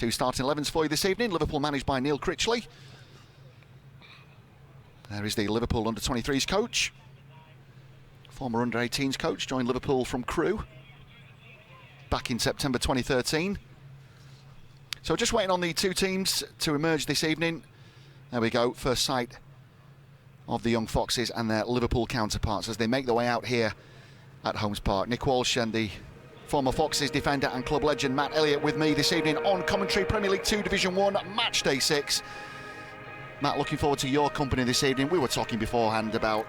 Two starting 11s for you this evening. Liverpool managed by Neil Critchley. There is the Liverpool under-23s coach. Former under-18s coach, joined Liverpool from Crewe back in September 2013. So just waiting on the two teams to emerge this evening. There we go, first sight of the Young Foxes and their Liverpool counterparts as they make their way out here at Holmes Park. Nick Walsh and the former Foxes defender and club legend Matt Elliott with me this evening on commentary. Premier League 2 Division 1 match day 6. Matt, looking forward to your company this evening. We were talking beforehand about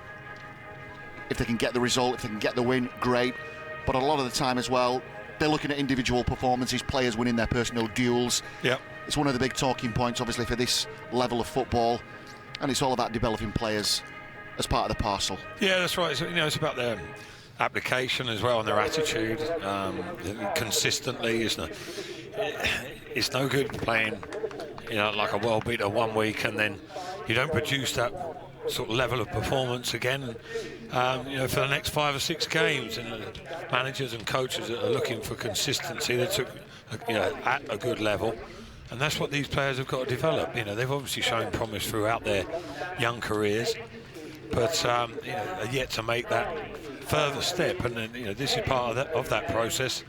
if they can get the result, if they can get the win, great. But a lot of the time as well, they're looking at individual performances, players winning their personal duels. Yeah, it's one of the big talking points, obviously, for this level of football. And it's all about developing players as part of the parcel. Yeah, that's right. So, it's about their application as well and their attitude. Consistently, it's no good playing, like a world beater one week and then you don't produce that sort of level of performance again. For the next 5 or 6 games, and managers and coaches are looking for consistency. They took, at a good level. And that's what these players have got to develop. They've obviously shown promise throughout their young careers, but are yet to make that further step. And then, this is part of that process.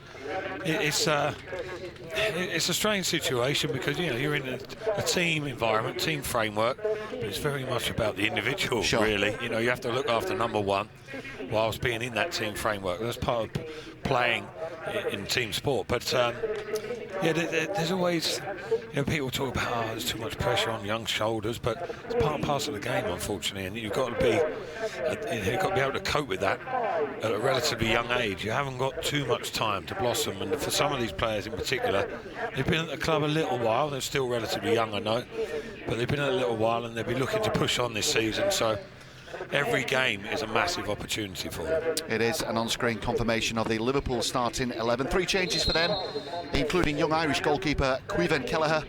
It's a strange situation because you're in a team environment, team framework, but it's very much about the individual. Sure. Really. You have to look after number one whilst being in that team framework. That's part of playing in team sport. But there's always, people talk about there's too much pressure on young shoulders, but it's part and parcel of the game, unfortunately, and you've got to be able to cope with that at a relatively young age. You haven't got too much time to blossom, and for some of these players in particular, they've been at the club a little while. They're still relatively young, I know, but they've been at a little while and they'll be looking to push on this season. So every game is a massive opportunity for them. It is an on-screen confirmation of the Liverpool starting 11. 3 changes for them, including young Irish goalkeeper Caoimhín Kelleher,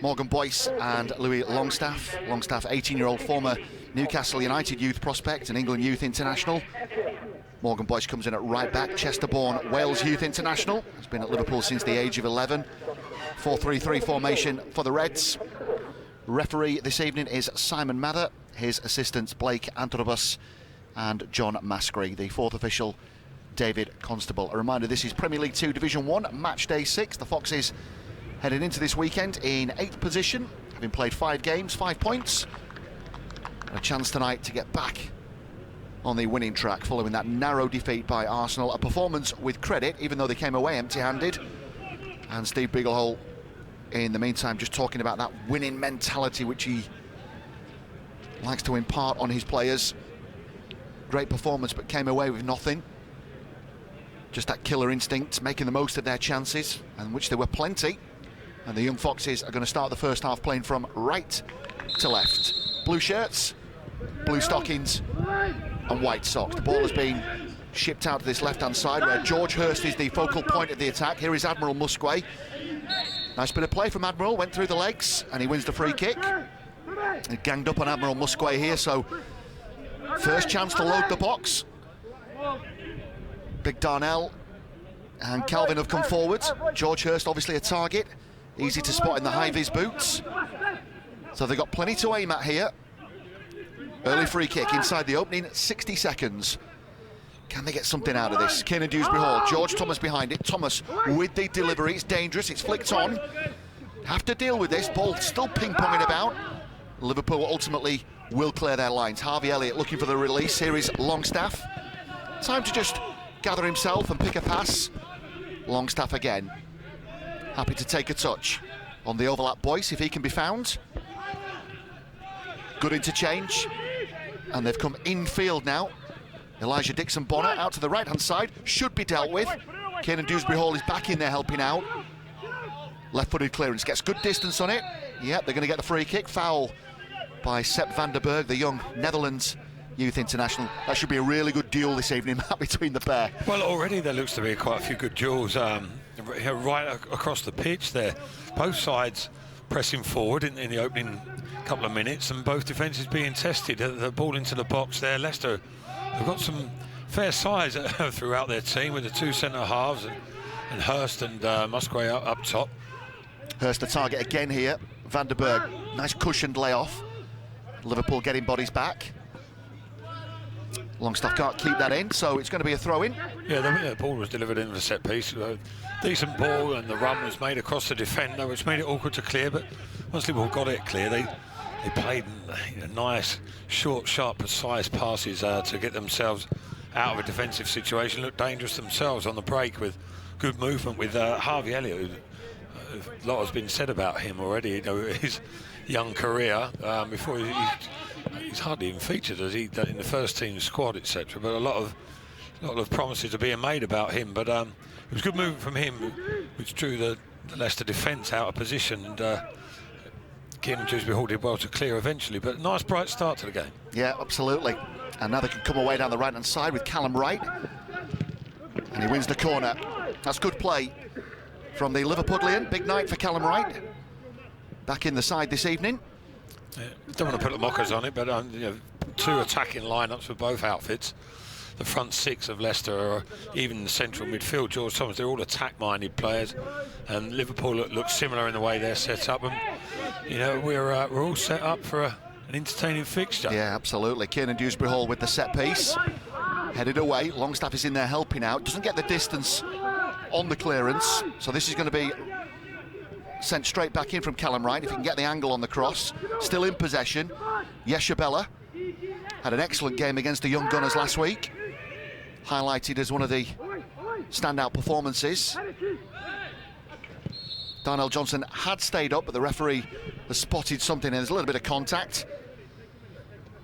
Morgan Boyce and Louis Longstaff. Longstaff, 18-year-old former Newcastle United youth prospect and England youth international. Morgan Boyce comes in at right back, Chester-born Wales youth international. Has been at Liverpool since the age of 11. 4-3-3 formation for the Reds. Referee this evening is Simon Mather. His assistants Blake Antrobus and John Maskery. The 4th official, David Constable. A reminder, this is Premier League 2 Division 1 match day 6. The Foxes headed into this weekend in 8th position, having played 5 games, 5 points. A chance tonight to get back on the winning track following that narrow defeat by Arsenal. A performance with credit, even though they came away empty-handed. And Steve Beaglehole, in the meantime, just talking about that winning mentality which he likes to impart on his players. Great performance, but came away with nothing. Just that killer instinct, making the most of their chances, and which there were plenty. And the Young Foxes are going to start the first half playing from right to left. Blue shirts, blue stockings and white socks. The ball has been shipped out to this left-hand side where George Hurst is the focal point of the attack. Here is Admiral Musquay. Nice bit of play from Admiral, went through the legs and he wins the free kick. He ganged up on Admiral Musquay here, so first chance to load the box. Big Darnell and Calvin have come forward. George Hurst obviously a target, easy to spot in the high-vis boots. So they've got plenty to aim at here. Early free kick inside the opening 60 seconds. Can they get something out of this? Kiernan Dewsbury Hall, George Thomas behind it. Thomas with the delivery, it's dangerous, it's flicked on. Have to deal with this, ball still ping-ponging about. Liverpool ultimately will clear their lines. Harvey Elliott looking for the release. Here is Longstaff. Time to just gather himself and pick a pass. Longstaff again. Happy to take a touch on the overlap Boyce if he can be found. Good interchange. And they've come infield now. Elijah Dixon-Bonner out to the right-hand side. Should be dealt with. Kiernan Dewsbury Hall is back in there helping out. Left-footed clearance. Gets good distance on it. Yep, they're going to get the free kick. Foul by Sepp van der Berg, the young Netherlands youth international. That should be a really good duel this evening between the pair. Well, already there looks to be quite a few good duels right across the pitch there. Both sides pressing forward in the opening couple of minutes and both defences being tested. The ball into the box there. Leicester have got some fair size throughout their team with the 2 centre halves and Hurst and Musgrave up top. Hurst the target again here. Van der Berg, nice cushioned layoff. Liverpool getting bodies back. Longstaff can't keep that in, so it's going to be a throw-in. Yeah, the ball was delivered into the set piece. Decent ball, and the run was made across the defender, which made it awkward to clear. But once Liverpool got it clear, they played nice, short, sharp, precise passes to get themselves out of a defensive situation. Looked dangerous themselves on the break with good movement with Harvey Elliott. A lot has been said about him already. You know, his young career before he's hardly even featured as he in the first team squad, etc. But a lot of promises are being made about him. But it was good movement from him, which drew the Leicester defence out of position. And Kieran Dewsbury did well to clear eventually. But nice bright start to the game. Yeah, absolutely. And now they can come away down the right-hand side with Callum Wright. And he wins the corner. That's good play from the Liverpudlian. Big night for Callum Wright. Back in the side this evening. Yeah, don't want to put the mockers on it, but two attacking lineups for both outfits. The front six of Leicester, or even the central midfield, George Thomas, they're all attack-minded players, and Liverpool look similar in the way they're set up. And we're all set up for an entertaining fixture. Yeah, absolutely. Kieran Dewsbury Hall with the set piece, headed away. Longstaff is in there helping out. Doesn't get the distance on the clearance, so this is going to be sent straight back in from Callum Wright if he can get the angle on the cross. Still in possession. Yeshabella had an excellent game against the Young Gunners last week, highlighted as one of the standout performances. Darnell Johnson had stayed up, but the referee has spotted something and there's a little bit of contact.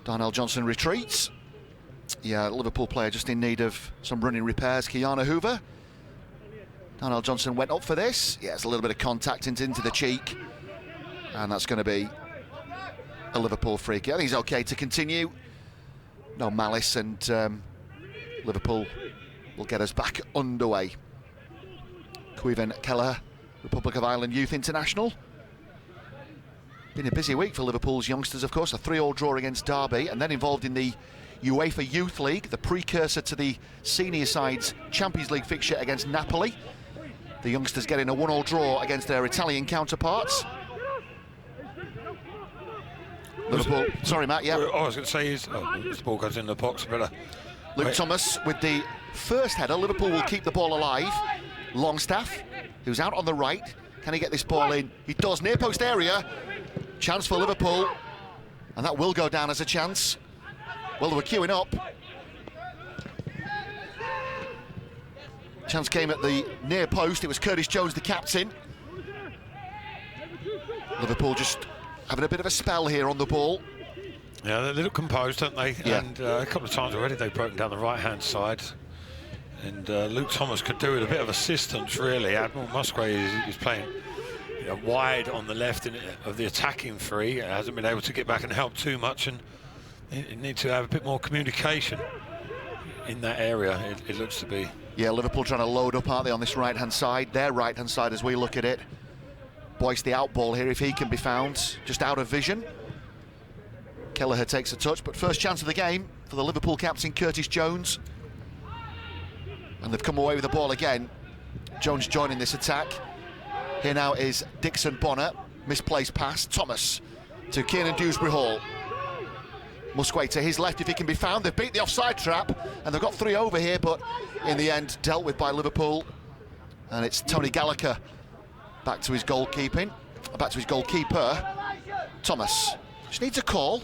Darnell Johnson retreats. Yeah, Liverpool player just in need of some running repairs. Kiana Hoover. Darnell Johnson went up for this. Yeah, it's a little bit of contact into the cheek. And that's going to be a Liverpool free kick. I think he's okay to continue. No malice, and Liverpool will get us back underway. Caoimhin Kelleher, Republic of Ireland Youth International. Been a busy week for Liverpool's youngsters, of course. A 3-3 draw against Derby, and then involved in the UEFA Youth League, the precursor to the senior side's Champions League fixture against Napoli. The youngsters getting a 1-1 draw against their Italian counterparts. Liverpool, sorry Matt, yeah. I was going to say is, this ball goes in the box, better. Luke Thomas with the first header. Liverpool will keep the ball alive. Longstaff, who's out on the right. Can he get this ball in? He does, near post area. Chance for Liverpool. And that will go down as a chance. Well, they were queuing up. Chance came at the near post. It was Curtis Jones, the captain. Liverpool just having a bit of a spell here on the ball. Yeah, they look composed, don't they? Yeah. And a couple of times already they've broken down the right-hand side. And Luke Thomas could do with a bit of assistance, really. Admiral Musgrave is playing wide on the left of the attacking three. Hasn't been able to get back and help too much, and it needs to have a bit more communication in that area, it looks to be. Yeah, Liverpool trying to load up, aren't they, on this right-hand side? Their right-hand side as we look at it. Boyce the out ball here, if he can be found, just out of vision. Kelleher takes a touch, but first chance of the game for the Liverpool captain, Curtis Jones. And they've come away with the ball again. Jones joining this attack. Here now is Dixon Bonner, misplaced pass. Thomas to Kieran Dewsbury Hall. Musgrave to his left if he can be found. They've beat the offside trap and they've got 3 over here, but in the end dealt with by Liverpool. And it's Tony Gallagher back to his goalkeeping, back to his goalkeeper. Thomas just needs a call.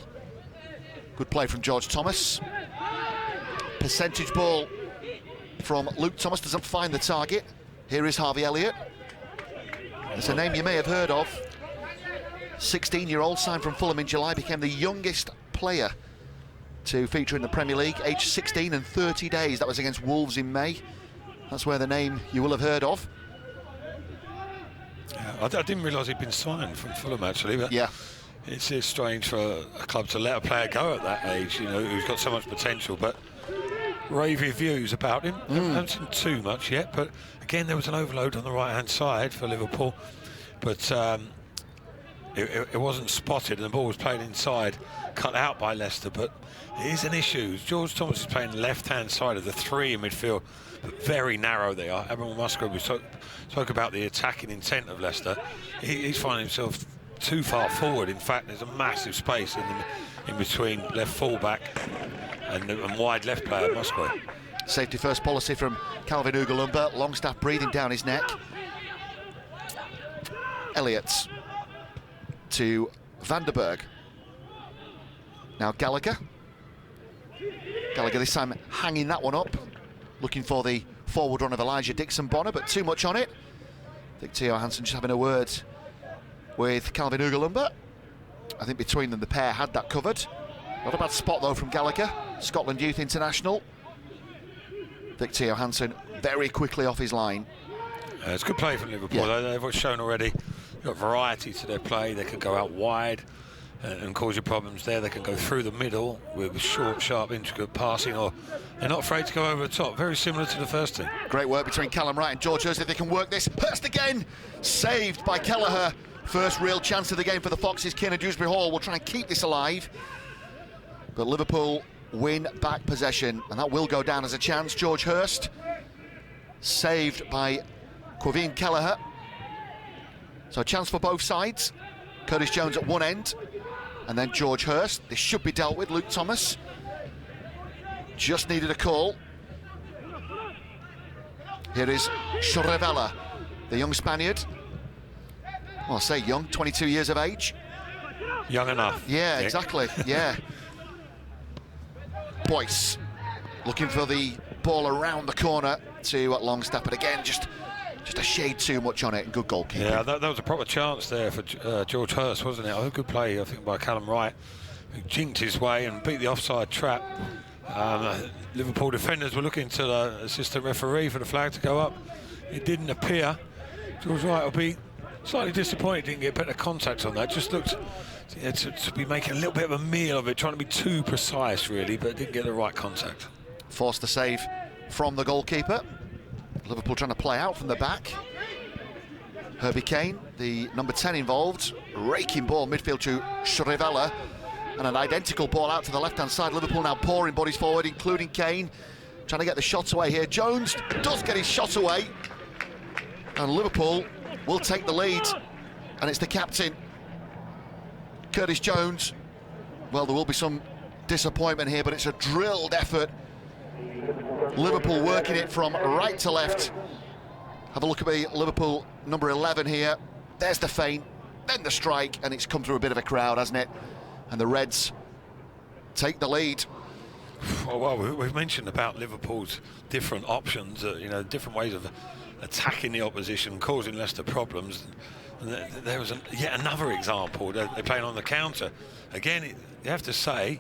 Good play from George Thomas. Percentage ball from Luke Thomas, doesn't find the target. Here is Harvey Elliott. It's a name you may have heard of. 16-year-old, signed from Fulham in July, became the youngest player to feature in the Premier League, aged 16 and 30 days. That was against Wolves in May. That's where the name you will have heard of. Yeah, I didn't realise he'd been signed from Fulham, actually. But yeah, it's strange for a club to let a player go at that age, who's got so much potential. But rave reviews about him. Haven't seen too much yet, but again, there was an overload on the right-hand side for Liverpool. But it wasn't spotted and the ball was played inside, cut out by Leicester, but it is an issue. George Thomas is playing the left-hand side of the three in midfield, but very narrow they are. Admiral Musgrove, we spoke about the attacking intent of Leicester. He's finding himself too far forward. In fact, there's a massive space in between left full-back and wide left player Musgrove. Safety first policy from Calvin Ugalumba. Longstaff breathing down his neck. Elliott to Vanderberg. Now Gallagher. Gallagher this time hanging that one up, looking for the forward run of Elijah Dixon-Bonner, but too much on it. I think Theo Hansen just having a word with Calvin Ugalumba. I think between them the pair had that covered. Not a bad spot though from Gallagher, Scotland Youth International. Vic Theo Hansen very quickly off his line. It's good play from Liverpool. Yeah. They've shown already. They've got variety to their play. They can go out wide and cause you problems there. They can go through the middle with short, sharp, intricate passing, or they're not afraid to go over the top. Very similar to the first team. Great work between Callum Wright and George Hurst. If they can work this. Hurst again! Saved by Kelleher. First real chance of the game for the Foxes. Kiernan Dewsbury Hall will try and keep this alive. But Liverpool win back possession, and that will go down as a chance. George Hurst saved by Quaveen Kelleher. So a chance for both sides. Curtis Jones at one end, and then George Hurst. This should be dealt with. Luke Thomas just needed a call. Here is Shrevella, the young Spaniard. Well, I say young, 22 years of age. Young enough. Yeah, exactly, yeah. Boyce looking for the ball around the corner to Longstaff, but again, just a shade too much on it. Good goalkeeping. Yeah, that was a proper chance there for George Hurst, wasn't it? A good play, I think, by Callum Wright, who jinked his way and beat the offside trap. Liverpool defenders were looking to the assistant referee for the flag to go up. It didn't appear. George Wright will be slightly disappointed he didn't get better contact on that. Just looked to be making a little bit of a meal of it, trying to be too precise, really, but didn't get the right contact. Forced the save from the goalkeeper. Liverpool trying to play out from the back. Herbie Kane, the number 10 involved, raking ball midfield to Shrevella, and an identical ball out to the left-hand side. Liverpool now pouring bodies forward, including Kane, trying to get the shots away here. Jones does get his shot away, and Liverpool will take the lead, and it's the captain, Curtis Jones. Well, there will be some disappointment here, but it's a drilled effort. Liverpool working it from right to left. Have a look at the Liverpool number 11 here. There's the feint, then the strike, and it's come through a bit of a crowd, hasn't it? And the Reds take the lead. Well, we've mentioned about Liverpool's different options, different ways of attacking the opposition, causing Leicester problems. And there was yet another example. They're playing on the counter. Again, you have to say,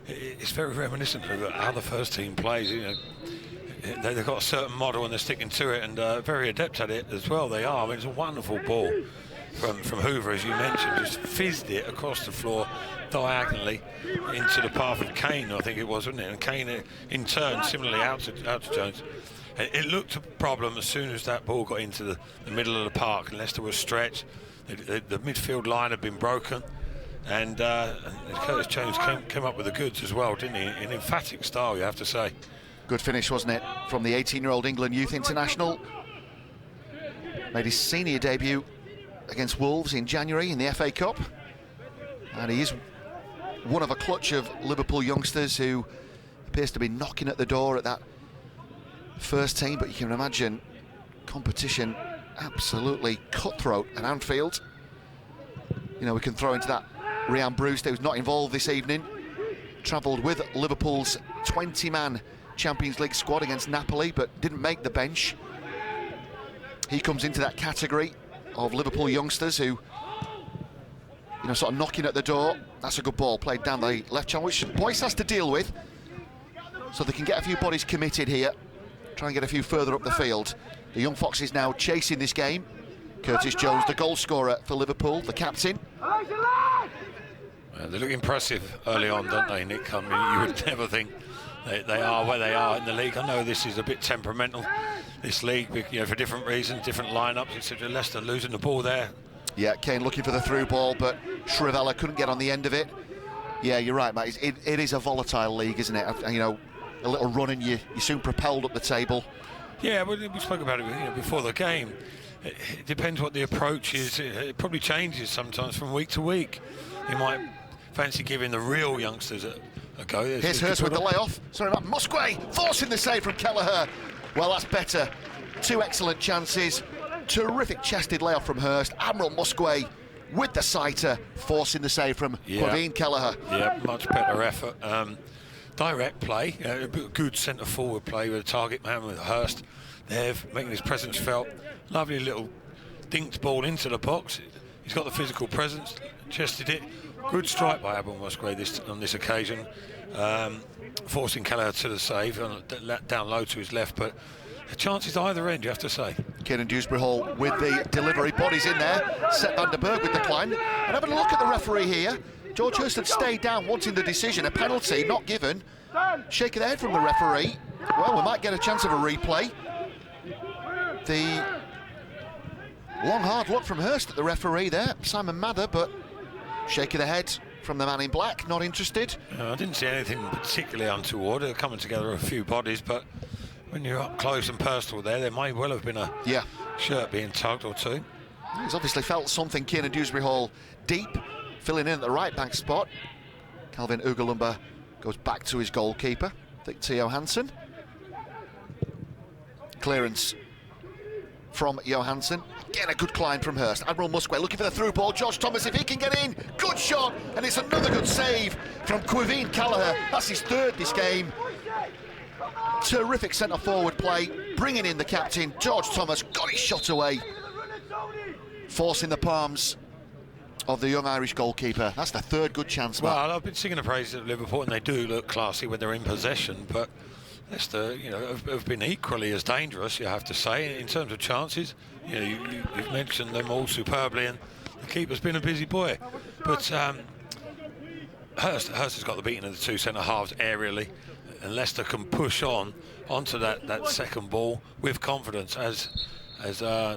it's very reminiscent of how the first team plays. They've got a certain model and they're sticking to it, and very adept at it as well. They are. I mean, it's a wonderful ball from Hoover, as you mentioned, just fizzed it across the floor diagonally into the path of Kane, I think it was, wasn't it? And Kane, in turn, similarly out to Jones. It looked a problem as soon as that ball got into the middle of the park, and Leicester was stretched. The midfield line had been broken, and Curtis Jones came up with the goods as well, didn't he? In emphatic style, you have to say. Good finish, wasn't it, from the 18-year-old England Youth International. Made his senior debut against Wolves in January in the FA Cup, and he is one of a clutch of Liverpool youngsters who appears to be knocking at the door at that first team. But you can imagine competition absolutely cutthroat at Anfield. We can throw into that Ryan Brewster, who's not involved this evening, travelled with Liverpool's 20-man Champions League squad against Napoli, but didn't make the bench. He comes into that category of Liverpool youngsters who, sort of knocking at the door. That's a good ball played down the left channel, which Boyce has to deal with, so they can get a few bodies committed here, try and get a few further up the field. The Young Foxes now chasing this game. Curtis Jones, the goal scorer for Liverpool, the captain. They look impressive early on, don't they, Nick? I mean, you would never think they are where they are in the league. I know this is a bit temperamental, this league, for different reasons, different lineups, etc. Leicester losing the ball there Yeah, Kane looking for the through ball, but Shrivella couldn't get on the end of it. Yeah, you're right, mate. It is a volatile league, isn't it? You know, a little run and you're soon propelled up the table. Yeah, well, we spoke about it before the game. It depends what the approach is. It probably changes sometimes from week to week. You might fancy giving the real youngsters a go. Here's Hurst with the layoff. Sorry about Musgrave, forcing the save from Kelleher. Well, that's better. 2 excellent chances. Terrific chested layoff from Hurst. Admiral Musgrave with the sighter, forcing the save from Quaveen Kelleher. Yeah, much better effort. Direct play, good centre forward play with a target man with Hurst there, making his presence felt. Lovely little dinked ball into the box. He's got the physical presence, chested it. Good strike by Admiral Musgrave on this occasion, forcing Kelleher to the save, down low to his left, but the chances either end, you have to say. Kieran Dewsbury Hall with the delivery, bodies in there. Seth van der Berg with the climb. And having a look at the referee here, George Hurst had stayed down wanting the decision, a penalty not given. Shaking the head from the referee. Well, we might get a chance of a replay. The long hard look from Hurst at the referee there, Simon Mather, but shaking the head from the man in black, not interested. I didn't see anything particularly untoward. They're coming together a few bodies, but when you're up close and personal there may well have been a shirt being tugged or two. He's obviously felt something. Kieran Dewsbury Hall deep, filling in at the right back spot. Calvin Ugalumba goes back to his goalkeeper, Victor Johansson. Clearance from Johansson. Again, a good climb from Hurst. Admiral Musgrave looking for the through ball. George Thomas, if he can get in, good shot, and it's another good save from Quaveen Kelleher. That's his 3rd this game. Terrific centre forward play, bringing in the captain, George Thomas, got his shot away, forcing the palms of the young Irish goalkeeper. That's the 3rd good chance, Matt. Well, I've been singing the praises of Liverpool, and they do look classy when they're in possession, but Leicester, have been equally as dangerous, you have to say, in terms of chances. You've mentioned them all superbly, and the keeper's been a busy boy. But Hurst has got the beating of the 2 centre halves aerially, and Leicester can push onto that second ball with confidence, as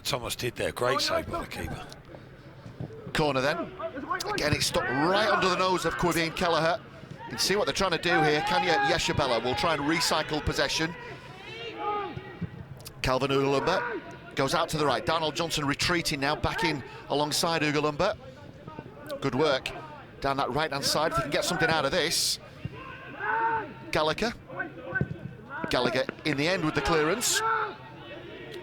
Thomas did there. Great save by the keeper. Corner then. Again, it's stuck right under the nose of Quaveen Kelleher. You can see what they're trying to do here. Kanya Yeshabella will try and recycle possession. Calvin Ugalumba goes out to the right. Darnell Johnson retreating now, back in alongside Ugalumba. Good work down that right-hand side. If they can get something out of this. Gallagher in the end with the clearance,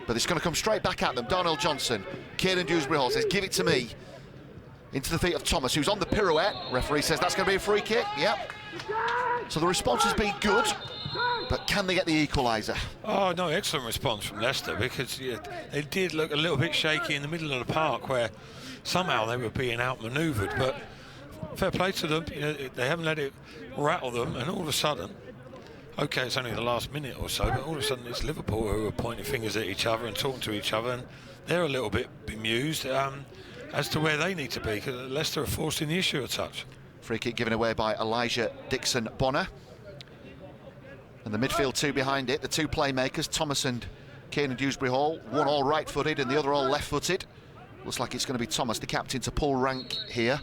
but it's going to come straight back at them. Darnell Johnson, Kieran Dewsbury Hall says, give it to me. Into the feet of Thomas, who's on the pirouette. Referee says that's going to be a free kick. Yep. So the response has been good, but can they get the equaliser? Oh no, excellent response from Leicester, because they did look a little bit shaky in the middle of the park, where somehow they were being outmanoeuvred, but fair play to them. They haven't let it rattle them, and all of a sudden, okay, it's only the last minute or so, but all of a sudden it's Liverpool who are pointing fingers at each other and talking to each other, and they're a little bit bemused as to where they need to be, because Leicester are forcing the issue a touch. Free kick given away by Elijah Dixon-Bonner. And the midfield 2 behind it, the 2 playmakers, Thomas and Kieran Dewsbury Hall, one all right-footed and the other all left-footed. Looks like it's going to be Thomas, the captain, to pull rank here.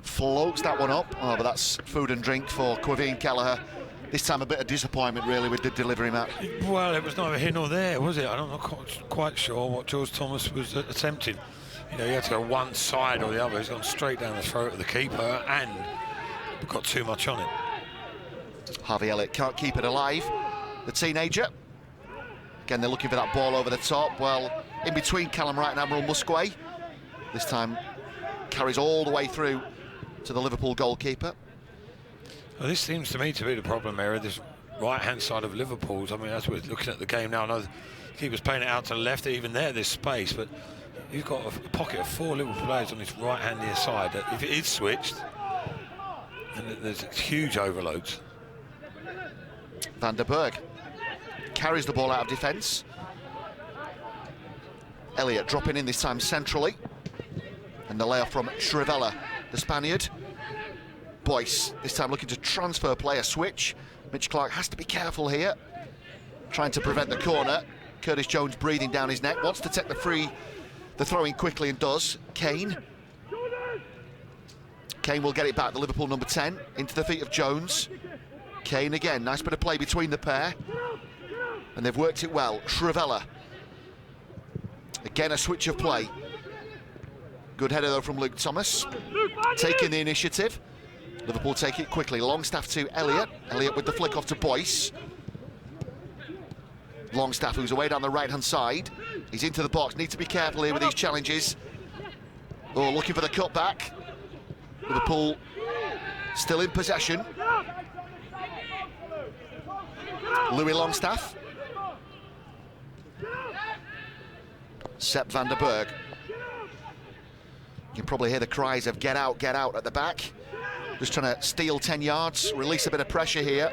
Floats that one up. Oh, but that's food and drink for Quaveen Kelleher. This time a bit of disappointment, really, with the delivery, Matt. Well, it was neither here nor there, was it? I'm not quite sure what George Thomas was attempting. He had to go one side or the other. He's gone straight down the throat of the keeper and got too much on it. Harvey Elliott can't keep it alive, the teenager. Again, they're looking for that ball over the top. Well, in between Callum Wright and Admiral Musgrave. This time carries all the way through to the Liverpool goalkeeper. Well, this seems to me to be the problem area, this right-hand side of Liverpool's. I mean, as we're looking at the game now, I know the keeper's playing it out to the left, even there's space, but you've got a pocket of 4 Liverpool players on this right-hand near side. That if it is switched, then there's huge overloads. Van der Berg carries the ball out of defence. Elliott dropping in this time centrally. And the layoff from Shrivella, the Spaniard. Boyce, this time looking to transfer play, a switch. Mitch Clark has to be careful here, trying to prevent the corner. Curtis Jones breathing down his neck, wants to take the the throw-in quickly and does. Kane. Kane will get it back, the Liverpool number 10, into the feet of Jones. Kane again, nice bit of play between the pair. And they've worked it well. Shrivella. Again, a switch of play. Good header, though, from Luke Thomas. Taking the initiative. Liverpool take it quickly. Longstaff to Elliott. Elliott with the flick off to Boyce. Longstaff, who's away down the right-hand side. He's into the box. Need to be careful here with these challenges. Oh, looking for the cutback. Liverpool still in possession. Louis Longstaff. Sepp van der Berg. You can probably hear the cries of get out at the back. Just trying to steal 10 yards, release a bit of pressure here.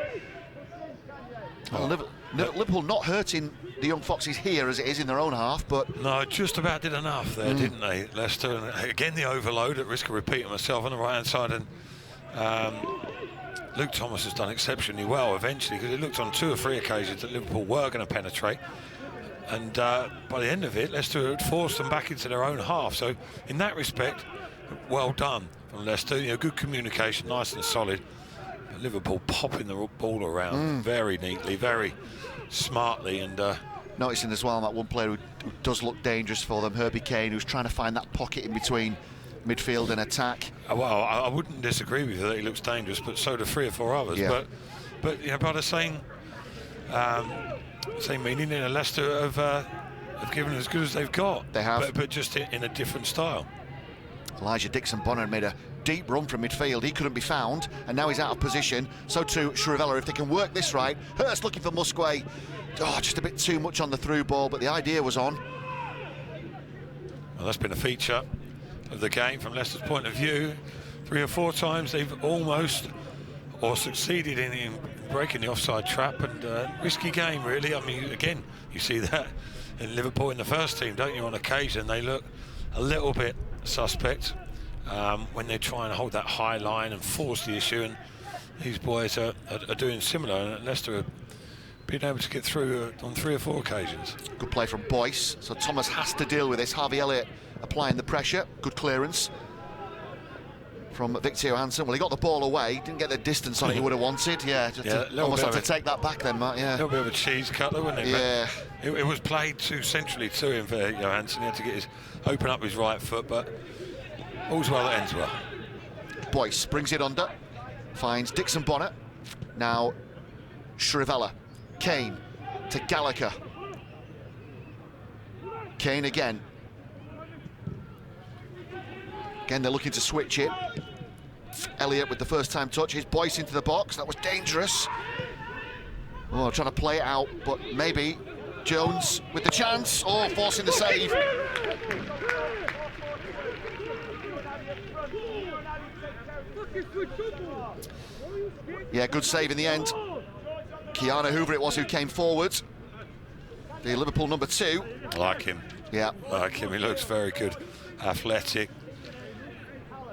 Well, Liverpool not hurting the young Foxes here as it is in their own half, but... No, just about did enough there, didn't they, Leicester? And again, the overload, at risk of repeating myself, on the right-hand side. And Luke Thomas has done exceptionally well eventually, because it looked on 2 or 3 occasions that Liverpool were going to penetrate. And by the end of it, Leicester had forced them back into their own half. So in that respect, well done from Leicester. You know, good communication, nice and solid. But Liverpool popping the ball around very neatly, very smartly. And noticing as well that one player who does look dangerous for them, Herbie Kane, who's trying to find that pocket in between midfield and attack. Well, I wouldn't disagree with you that he looks dangerous, but so do 3 or 4 others. Yeah. But you know, by the same meaning, in Leicester have given as good as they've got. They have, but just in a different style. Elijah Dixon-Bonner made a deep run from midfield. He couldn't be found, and now he's out of position. So too Shrivella. If they can work this right. Hurst looking for Musquet. Oh, just a bit too much on the through ball, but the idea was on. Well, that's been a feature of the game from Leicester's point of view. 3 or 4 times they've almost or succeeded in breaking the offside trap, and risky game, really. I mean, again, you see that in Liverpool in the first team, don't you? On occasion, they look a little bit suspect when they're trying to hold that high line and force the issue, and these boys are doing similar, and Leicester have been able to get through on 3 or 4 occasions. Good play from Boyce, so Thomas has to deal with this. Harvey Elliott applying the pressure. Good clearance from Victor Johansson. Well, he got the ball away, didn't get the distance on it he would have wanted. Yeah, almost had to take that back then, Matt. Yeah, a little bit of a cheese cutter, wasn't it? Yeah. It was played too centrally to him for Johansson. He had to open up his right foot, but all's well that ends well. Boyce brings it under, finds Dixon-Bonner. Now Shrivella. Kane to Gallagher. Kane again. Again, they're looking to switch it. Elliott with the first time touch. His Boyce into the box. That was dangerous. Oh, trying to play it out, but maybe Jones with the chance. Oh, forcing the save. Yeah, good save in the end. Keanu Hoover it was who came forward. The Liverpool number 2. I like him. Yeah. I like him. He looks very good. Athletic,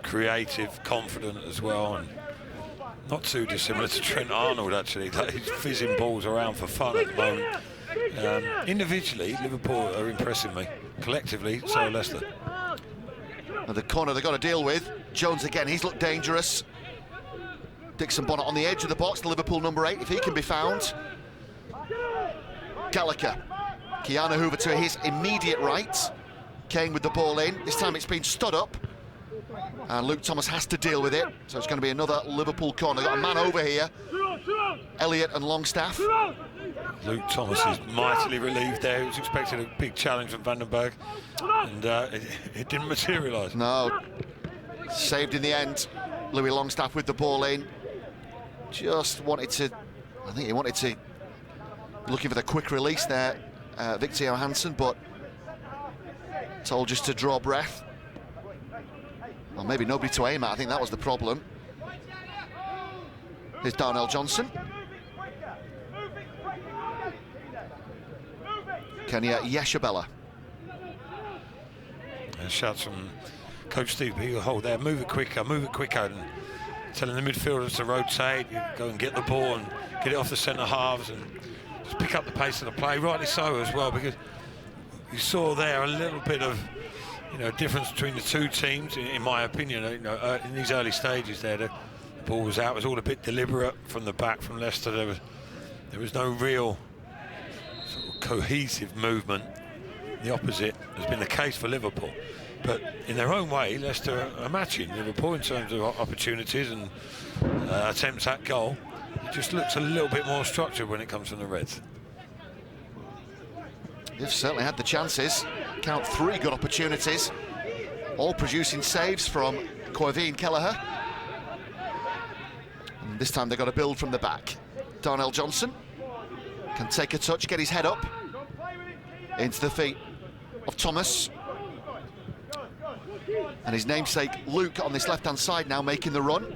creative, confident as well, and not too dissimilar to Trent Arnold, actually. He's fizzing balls around for fun at the moment. Individually, Liverpool are impressing me. Collectively, so are Leicester. And the corner they've got to deal with. Jones again, he's looked dangerous. Dixon-Bonner on the edge of the box, the Liverpool number 8, if he can be found. Gallagher. Keanu Hoover to his immediate right. Kane with the ball in. This time it's been stood up. And Luke Thomas has to deal with it. So it's going to be another Liverpool corner. Got a man over here. Elliott and Longstaff. Luke Thomas is mightily relieved there. He was expecting a big challenge from Van den Berg. And it didn't materialise. No. Saved in the end. Louis Longstaff with the ball in. Just wanted to, I think he wanted to, looking for the quick release there, Victor Johansson, but told just to draw breath. Well, maybe nobody to aim at, I think that was the problem. Here's Darnell Johnson. Kenya Yeshabella. Shouts from Coach Steve Beagle, hold there, move it quicker, and telling the midfielders to rotate, go and get the ball and get it off the centre halves and just pick up the pace of the play, rightly so as well, because you saw there a little bit of you know, difference between the two teams, in my opinion. You know, in these early stages there, the ball was out. It was all a bit deliberate from the back from Leicester. There was no real sort of cohesive movement. The opposite has been the case for Liverpool. But in their own way, Leicester are matching Liverpool in terms of opportunities and attempts at goal. It just looks a little bit more structured when it comes from the Reds. They've certainly had the chances. Count 3 good opportunities, all producing saves from Quiveen Kelleher. And this time they've got to build from the back. Darnell Johnson can take a touch, get his head up into the feet of Thomas. And his namesake Luke on this left-hand side now making the run.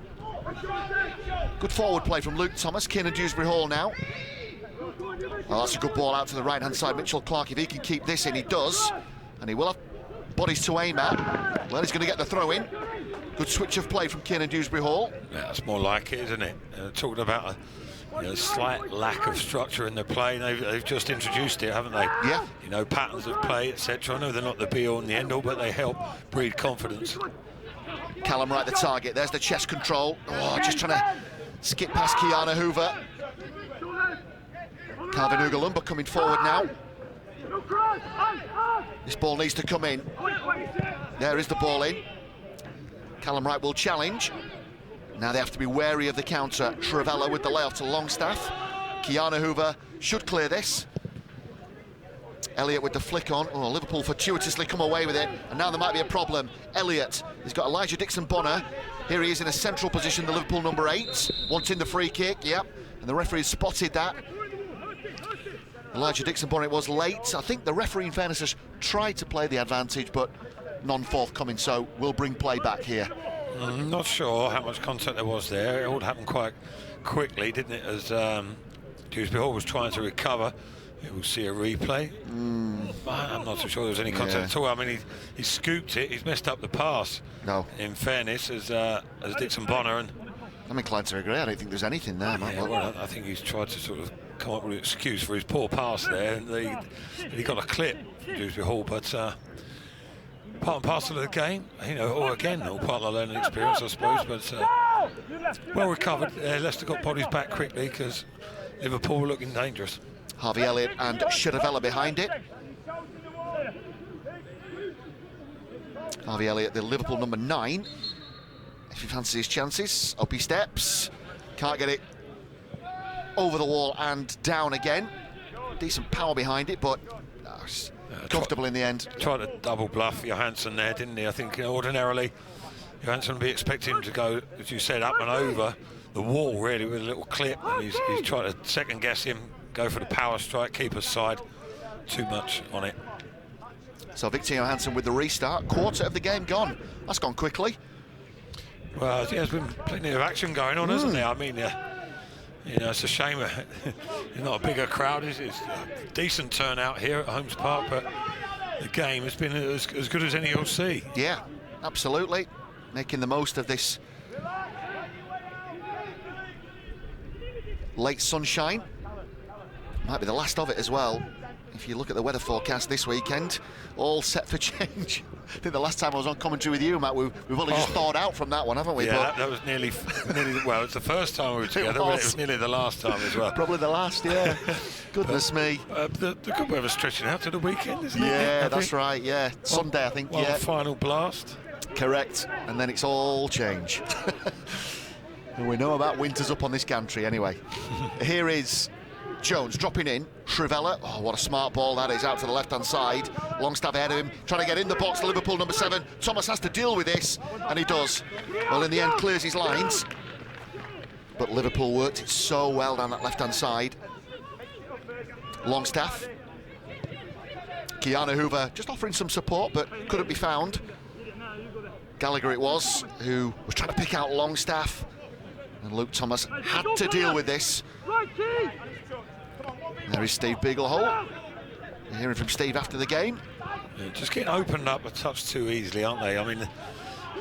Good forward play from Luke Thomas. Kiernan Dewsbury Hall now. Well, that's a good ball out to the right-hand side. Mitchell Clark, if he can keep this in, he does. And he will have bodies to aim at. Well, he's going to get the throw in. Good switch of play from Kiernan Dewsbury Hall. Yeah, that's more like it, isn't it? Talking about a slight lack of structure in the play. They've just introduced it, haven't they? Yeah. You know, patterns of play, etc. I know they're not the be-all and the end-all, but they help breed confidence. Callum Wright the target. There's the chest control. Oh, just trying to skip past Kiana Hoover. Calvin Ugalumba coming forward now. This ball needs to come in. There is the ball in. Callum Wright will challenge. Now they have to be wary of the counter. Trevella with the layoff to Longstaff. Kiana Hoover should clear this. Elliott with the flick on. Oh, Liverpool fortuitously come away with it. And now there might be a problem. Elliott, he's got Elijah Dixon-Bonner. Here he is in a central position, the Liverpool number 8. Wanting the free kick, yep. And the referee spotted that. Elijah Dixon-Bonner, it was late. I think the referee, in fairness, has tried to play the advantage, but none-forthcoming, so we'll bring play back here. I'm not sure how much contact there was there. It all happened quite quickly, didn't it, as Dewsbury Hall was trying to recover. We'll see a replay. I'm not so sure there was any contact at all. I mean, he scooped it. He's messed up the pass. No. In fairness, as Dixon-Bonner. And I'm inclined to agree. I don't think there's anything there, Matt. Yeah, well, I think he's tried to sort of come up with an excuse for his poor pass there. And he got a clip from Dewsbury Hall, but part and parcel of the game, you know, or again, all part of the learning experience, I suppose. But well recovered. Leicester got bodies back quickly because Liverpool were looking dangerous. Harvey Elliott and Shadavella behind it. Harvey Elliott, the Liverpool number 9. If he fancies his chances, up he steps. Can't get it over the wall and down again. Decent power behind it, but comfortable in the end. Tried to double bluff Johansson there, didn't he? I think ordinarily Johansson would be expecting him to go, as you said, up and over the wall really with a little clip, and he's tried to second guess him, go for the power strike, keeper's side. Too much on it. So Victor Johansson with the restart. Quarter of the game gone. That's gone quickly. Well, there's been plenty of action going on, hasn't there? I mean, you know, it's a shame you're not a bigger crowd. It's a decent turnout here at Holmes Park, but the game has been as good as any you'll see. Yeah, absolutely. Making the most of this late sunshine. Might be the last of it as well. If you look at the weather forecast this weekend, all set for change. I think the last time I was on commentary with you, Matt, we've only just thawed out from that one, haven't we? Yeah, that was nearly, well, it's the first time we were together, but it was nearly the last time as well. Probably the last, yeah. Goodness me. The good weather's stretching out to the weekend, isn't it? Yeah, that's right, yeah. Sunday, I think, yeah. Final blast. Correct, and then it's all change. And we know about winters up on this gantry anyway. Here is Jones dropping in. Trevella, oh, what a smart ball that is, out to the left-hand side. Longstaff ahead of him, trying to get in the box. Liverpool number 7. Thomas has to deal with this, and he does. Well, in the end, clears his lines. But Liverpool worked it so well down that left-hand side. Longstaff. Kiana Hoover just offering some support, but couldn't be found. Gallagher it was, who was trying to pick out Longstaff. And Luke Thomas had to deal with this. There is Steve Beaglehole. You're hearing from Steve after the game. Yeah, just getting opened up a touch too easily, aren't they? I mean,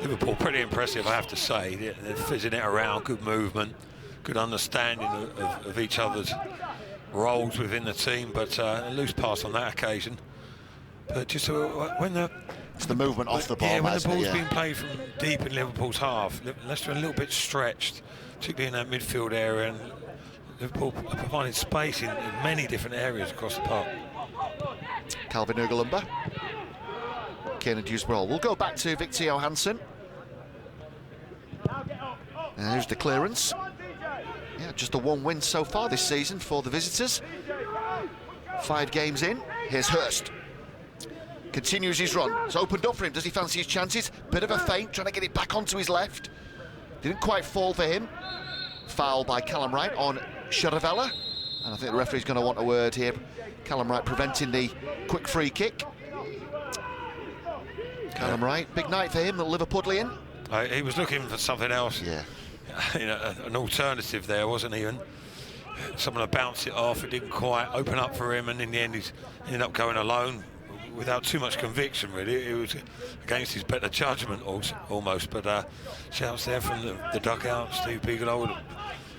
Liverpool pretty impressive, I have to say. They're fizzing it around, good movement, good understanding of each other's roles within the team, but a loose pass on that occasion. But just when the It's the movement off the ball. Yeah, when the ball's yeah. being played from deep in Liverpool's half, Leicester are a little bit stretched, particularly in that midfield area, and Liverpool are providing space in many different areas across the park. Calvin Ugalumba. Kieran Dewsbury. We'll go back to Victor Johansson. And here's the clearance. Yeah, just the one win so far this season for the visitors. 5 games in. Here's Hurst. Continues his run. It's opened up for him. Does he fancy his chances? Bit of a feint, trying to get it back onto his left. Didn't quite fall for him. Foul by Callum Wright on Sharavella. And I think the referee's going to want a word here. Callum Wright preventing the quick free kick. Callum Wright, big night for him, the Liverpudlian. He was looking for something else. Yeah. You know, an alternative there, wasn't he? And someone to bounce it off. It didn't quite open up for him, and in the end, he's ended up going alone without too much conviction. Really, it was against his better judgment almost. But shouts there from the dugout, Steve Bigelow.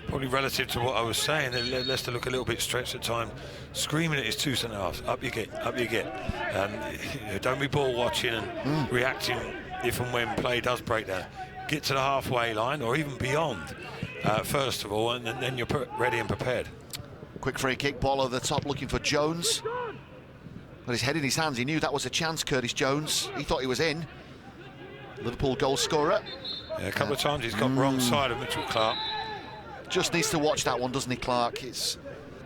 Probably relative to what I was saying, Leicester look a little bit stretched at times, screaming at his 2 centre-halves, up you get, up you get. Don't be ball watching and reacting if and when play does break down. Get to the halfway line or even beyond, first of all, and then you're ready and prepared. Quick free kick, ball over the top, looking for Jones. Got his head in his hands, he knew that was a chance, Curtis Jones. He thought he was in. Liverpool goal scorer. Yeah, a couple of times he's got wrong side of Mitchell Clark. Just needs to watch that one, doesn't he, Clark?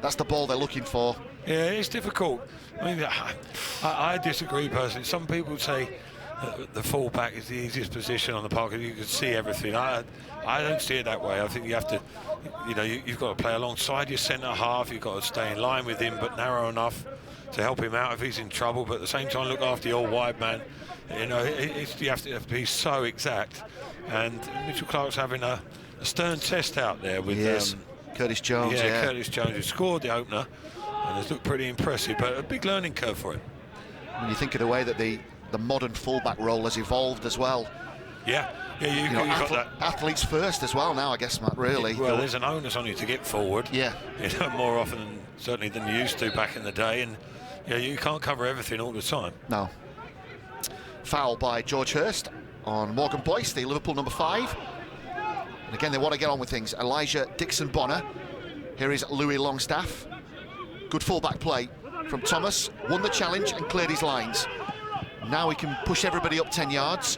That's the ball they're looking for. Yeah, it's difficult. I mean, I disagree personally. Some people say the full-back is the easiest position on the park, and you can see everything. I don't see it that way. I think you have to, you've got to play alongside your centre-half. You've got to stay in line with him, but narrow enough to help him out if he's in trouble, but at the same time look after the old wide man. You have to be so exact. And Mitchell Clark's having a stern test out there with Curtis Jones. Yeah, Curtis Jones, who scored the opener, and it's looked pretty impressive, but a big learning curve for him. When you think of the way that the modern fullback role has evolved as well. Yeah, you've got that. Athletes first as well now, I guess, Matt, really. Well, there's an onus on you to get forward. Yeah. More often, certainly, than you used to back in the day, and you can't cover everything all the time. No. Foul by George Hurst on Morgan Boyce, the Liverpool number 5. And again, they want to get on with things. Elijah Dixon-Bonner. Here is Louis Longstaff. Good fullback play from Thomas. Won the challenge and cleared his lines. Now he can push everybody up 10 yards.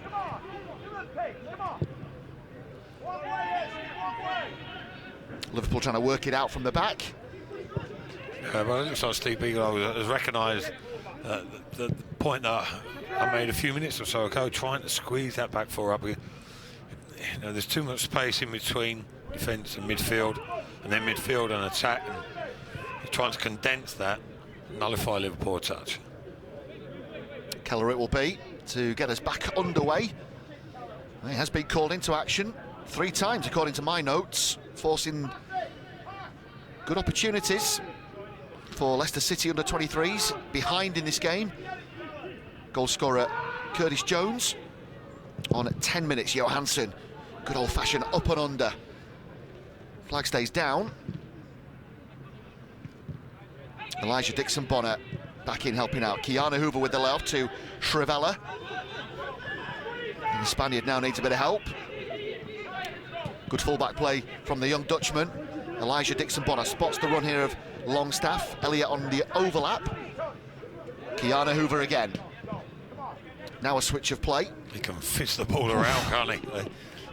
Liverpool trying to work it out from the back. Well, it looks like Steve Bigelow has recognised the point that I made a few minutes or so ago, trying to squeeze that back 4 up. There's too much space in between defence and midfield, and then midfield and attack. And he's trying to condense that, nullify Liverpool touch. Keller it will be to get us back underway. He has been called into action 3 times, according to my notes, forcing good opportunities for Leicester City under-23s behind in this game. Goal scorer Curtis Jones on 10 minutes. Johansson, good old-fashioned up and under. Flag stays down. Elijah Dixon-Bonner back in helping out. Keanu Hoover with the layoff to Shrivella. And the Spaniard now needs a bit of help. Good fullback play from the young Dutchman. Elijah Dixon-Bonner spots the run here of Longstaff. Elliott on the overlap. Keanu Hoover again. Now a switch of play. He can fist the ball around, can't he?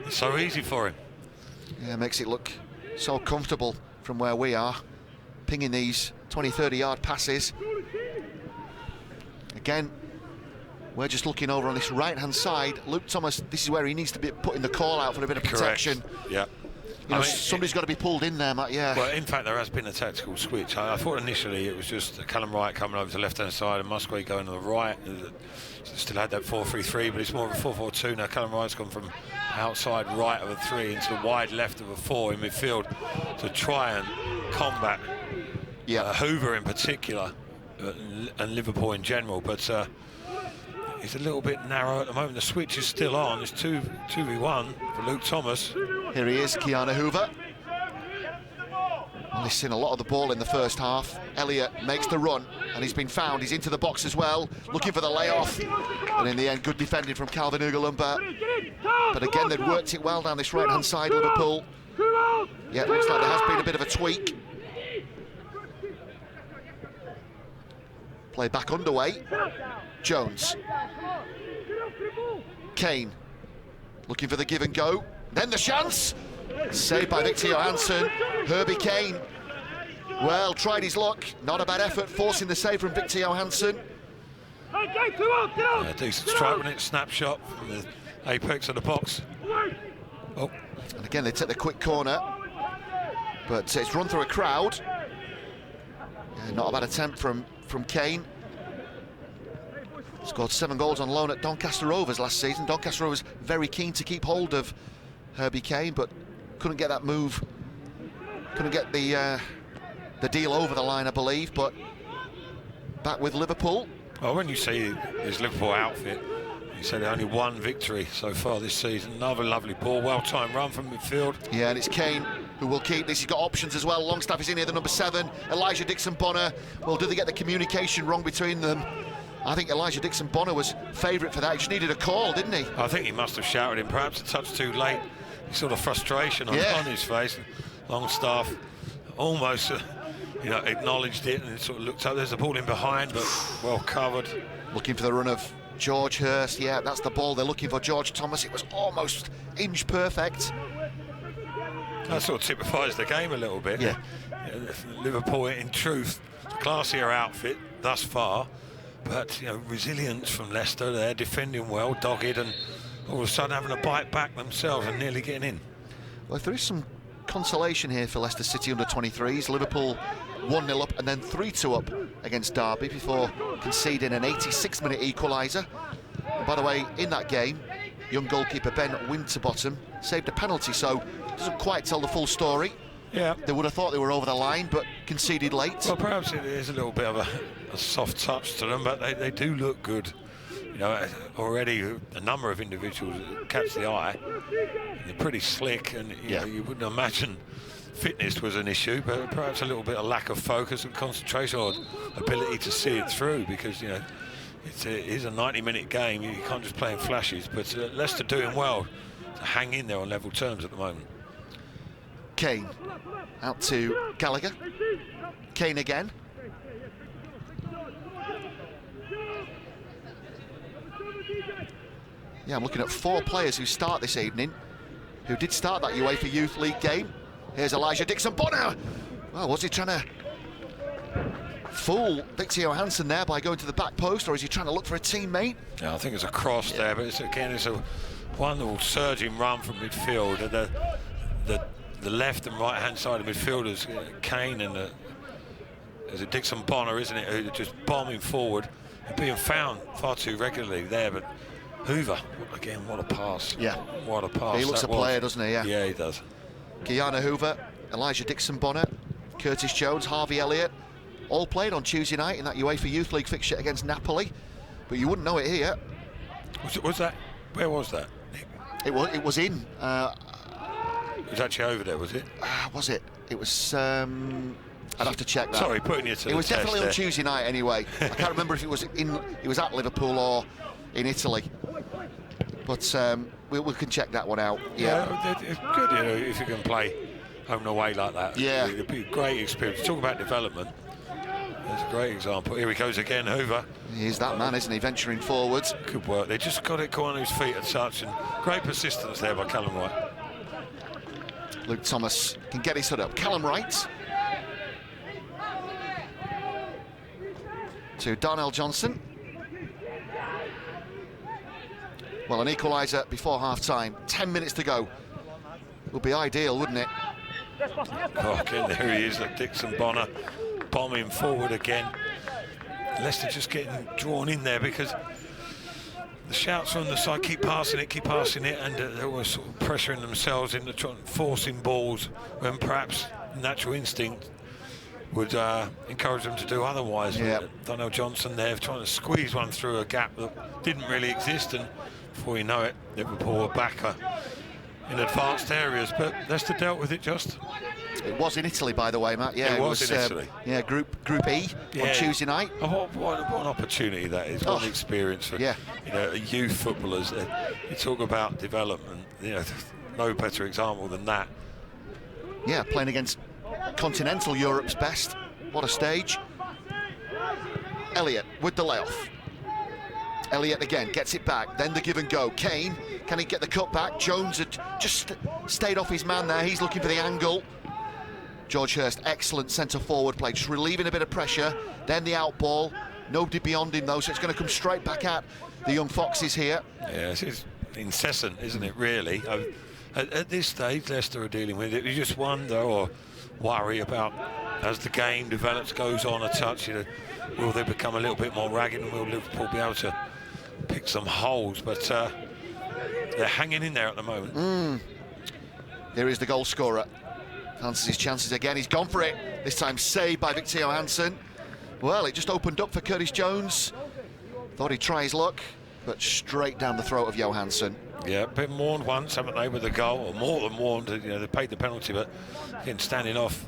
It's so easy for him. Yeah, makes it look so comfortable from where we are, pinging these 20-30 yard passes. Again, we're just looking over on this right-hand side. Luke Thomas, this is where he needs to be putting the call out for a bit of protection. Correct. Yeah. Somebody's got to be pulled in there, Matt, yeah. Well, in fact, there has been a tactical switch. I thought initially it was just Callum Wright coming over to the left-hand side and Musgrave going to the right. Still had that 4-3-3, but it's more of a 4-4-2 now. Callum Wright's gone from outside right of a 3 into the wide left of a 4 in midfield to try and combat Hoover in particular and Liverpool in general. But it's a little bit narrow at the moment. The switch is still on. It's 2v1 for Luke Thomas. Here he is, Keanu Hoover. Missing a lot of the ball in the first half. Elliott makes the run, and he's been found. He's into the box as well, looking for the layoff. And in the end, good defending from Calvin Ugalumba. But again, they've worked it well down this right-hand side, Liverpool. Yeah, it looks like there has been a bit of a tweak. Play back underway. Jones. Kane. Looking for the give and go. Then the chance. Saved by Victor Johansson. Herbie Kane. Well, tried his luck. Not a bad effort, forcing the save from Victor Johansson. Decent strike on it. Snapshot from the apex of the box. Oh. And again, they take the quick corner. But it's run through a crowd. Yeah, not a bad attempt from Kane. Scored 7 goals on loan at Doncaster Rovers last season. Doncaster Rovers very keen to keep hold of Herbie Kane, but couldn't get that move. Couldn't get the deal over the line, I believe. But back with Liverpool. Well, when you see his Liverpool outfit, you said only 1 victory so far this season. Another lovely ball, well-timed run from midfield. Yeah, and it's Kane who will keep this. He's got options as well. Longstaff is in here, the number 7. Elijah Dixon-Bonner. Well, do they get the communication wrong between them? I think Elijah Dixon-Bonner was favourite for that. He just needed a call, didn't he? I think he must have shouted him, perhaps a touch too late. Sort of frustration on his face. Longstaff almost, acknowledged it and sort of looked up. There's a ball in behind, but well covered. Looking for the run of George Hurst. Yeah, that's the ball they're looking for. George Thomas. It was almost inch perfect. That sort of typifies the game a little bit. Yeah. Liverpool, in truth, classier outfit thus far. But, resilience from Leicester. They're defending well, dogged, and all of a sudden having a bite back themselves and nearly getting in. Well, if there is some consolation here for Leicester City under-23s, Liverpool 1-0 up and then 3-2 up against Derby before conceding an 86-minute equaliser. And by the way, in that game, young goalkeeper Ben Winterbottom saved a penalty, so doesn't quite tell the full story. Yeah. They would have thought they were over the line, but conceded late. Well, perhaps it is a little bit of a soft touch to them, but they do look good. Already a number of individuals catch the eye. They're pretty slick, and you wouldn't imagine fitness was an issue, but perhaps a little bit of lack of focus and concentration or ability to see it through, because it is a 90-minute game. You can't just play in flashes, but Leicester doing well to hang in there on level terms at the moment. Kane out to Gallagher. Kane again. Yeah, I'm looking at 4 players who start this evening, who did start that UEFA Youth League game. Here's Elijah Dixon-Bonner. Well, was he trying to fool Victor Johansson there by going to the back post, or is he trying to look for a teammate? Yeah, I think it's a cross there, but it's a wonderful surging run from midfield. The left and right-hand side of midfielders, Kane and there's a Dixon-Bonner, isn't it, who are just bombing forward and being found far too regularly there. But Hoover, again, what a pass. Yeah. What a pass. He looks a player, doesn't he? Yeah. Yeah, he does. Guyana Hoover, Elijah Dixon-Bonner, Curtis Jones, Harvey Elliott, all played on Tuesday night in that UEFA Youth League fixture against Napoli. But you wouldn't know it here. Was that? Where was that? It was in. It was actually over there, was it? Was it? It was. I'd have to check that. Sorry, putting you to the It was test definitely there. on Tuesday night anyway. I can't remember if it was at Liverpool or in Italy. But we can check that one out. Yeah, it's good, if you can play home and away like that. Yeah. It'd be a great experience. Talk about development. That's a great example. Here he goes again, Hoover. He's that man, isn't he, venturing forwards. Good work. They just got it caught on his feet and such, and great persistence there by Callum Wright. Luke Thomas can get his hood up. Callum Wright to Darnell Johnson. Well, an equaliser before half-time. 10 minutes to go. Would be ideal, wouldn't it? Oh, again, there he is, that Dixon-Bonner bombing forward again. Leicester just getting drawn in there because the shouts from the side, keep passing it, and they're always sort of pressuring themselves into forcing balls when perhaps natural instinct would encourage them to do otherwise. Yeah. Darnell Johnson there trying to squeeze one through a gap that didn't really exist, and before you know it, Liverpool were back in advanced areas, but Leicester dealt with it just. It was in Italy, by the way, Matt. Yeah, it was in Italy. Yeah, Group E on Tuesday night. Oh, what an opportunity that is! What an experience for youth footballers. You talk about development. No better example than that. Yeah, playing against continental Europe's best. What a stage. Elliott with the layoff. Elliott again gets it back, then the give and go. Kane, can he get the cut back? Jones had just stayed off his man there. He's looking for the angle. George Hurst, excellent centre forward play, just relieving a bit of pressure. Then the out ball. Nobody beyond him though, so it's going to come straight back at the young Foxes here. Yeah, it's incessant, isn't it, really? At this stage, Leicester are dealing with it. You just wonder or worry about, as the game develops, goes on a touch, will they become a little bit more ragged, and will Liverpool be able to pick some holes? But they're hanging in there at the moment. Here is the goal scorer. Fancies his chances again. He's gone for it. This time saved by Victor Johansson. Well, it just opened up for Curtis Jones. Thought he'd try his luck, but straight down the throat of Johansson. Yeah, been warned once, haven't they, with the goal, or more than warned. They paid the penalty, but again, standing off.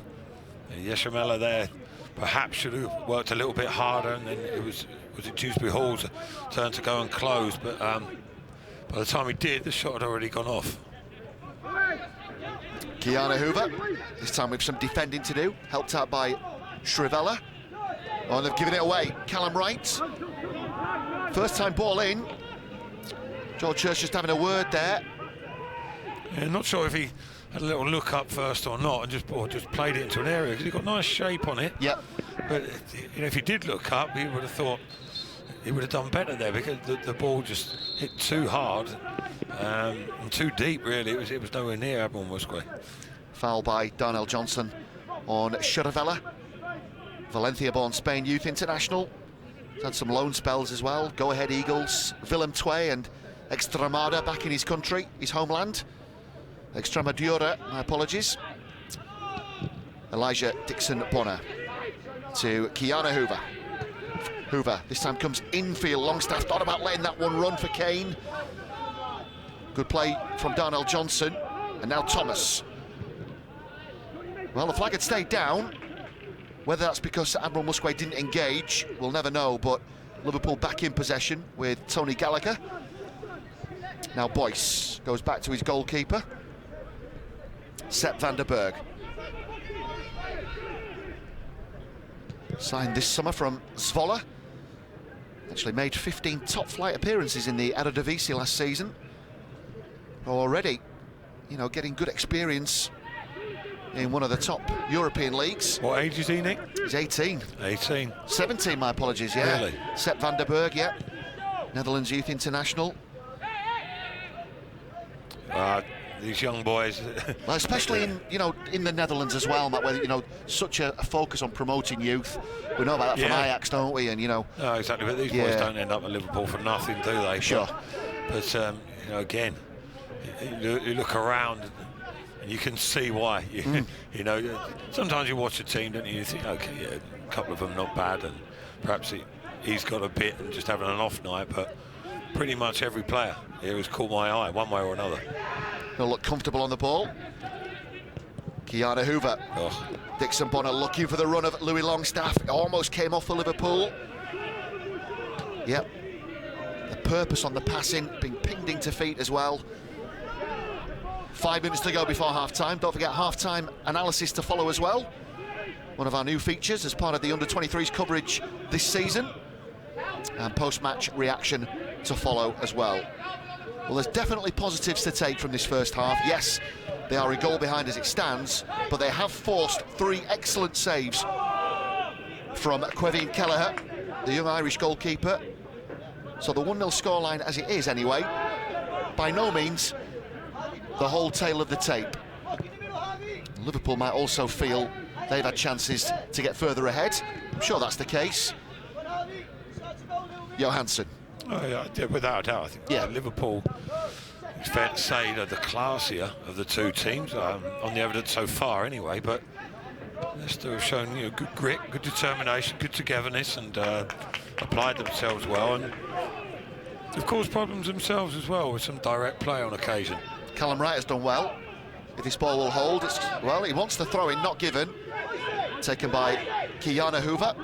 Yeshamela there perhaps should have worked a little bit harder, and then it was it Dewsbury Hall's turn to go and close, but by the time he did, the shot had already gone off. Keanu Hoover, this time with some defending to do, helped out by Shrivella. Oh, and they've given it away. Callum Wright. First time ball in. George Hurst just having a word there. Yeah, not sure if he had a little look up first or not, and just played it into an area, because he got nice shape on it. Yep. But if he did look up, he would have thought he would have done better there, because the ball just hit too hard and too deep. Really, it was nowhere near Admiral Musgrave. Foul by Darnell Johnson on Shuravella, Valencia-born Spain youth international. He's had some loan spells as well. Go Ahead Eagles, Willem II and Extremadura back in his country, his homeland. Extremadura, my apologies. Elijah Dixon-Bonner to Keanu Hoover. Hoover this time comes infield. Longstaff thought about letting that one run for Kane. Good play from Darnell Johnson. And now Thomas. Well, the flag had stayed down. Whether that's because Admiral Musgrave didn't engage, we'll never know, but Liverpool back in possession with Tony Gallagher. Now Boyce goes back to his goalkeeper, Sepp van der Berg. Signed this summer from Zwolle. Actually made 15 top-flight appearances in the Eredivisie last season. Already, getting good experience in one of the top European leagues. What age is he, Nick? He's 18. 18. 17, my apologies, yeah. Really? Sepp van der Berg, yeah. Netherlands Youth International. These young boys. Well, especially in the Netherlands as well, Matt, where such a focus on promoting youth. We know about that from Ajax, don't we? And No, exactly. But these boys don't end up at Liverpool for nothing, do they? Sure. But again, you look around and you can see why. Sometimes you watch a team, don't you? You think, okay, yeah, a couple of them not bad, and perhaps he's got a bit and just having an off night. But pretty much every player here has caught my eye, one way or another. He'll look comfortable on the ball. Keanu Hoover. Oh. Dixon-Bonner looking for the run of Louis Longstaff. It almost came off for Liverpool. Yep. The purpose on the passing, being pinged into feet as well. 5 minutes to go before half-time. Don't forget half-time analysis to follow as well. One of our new features as part of the Under-23s coverage this season. And post-match reaction to follow as well. Well, there's definitely positives to take from this first half. Yes, they are a goal behind as it stands, but they have forced 3 excellent saves from Quevin Kelleher, the young Irish goalkeeper. So the 1-0 scoreline as it is anyway, by no means the whole tale of the tape. Liverpool might also feel they've had chances to get further ahead. I'm sure that's the case. Johansson. Oh, yeah, without a doubt. I think Liverpool, it's fair to say, they're the classier of the two teams, on the evidence so far anyway, but Leicester have shown good grit, good determination, good togetherness, and applied themselves well, and they've caused problems themselves as well with some direct play on occasion. Callum Wright has done well. if this ball will hold. Well, he wants the throw in, not given. Taken by Kiana Hoover.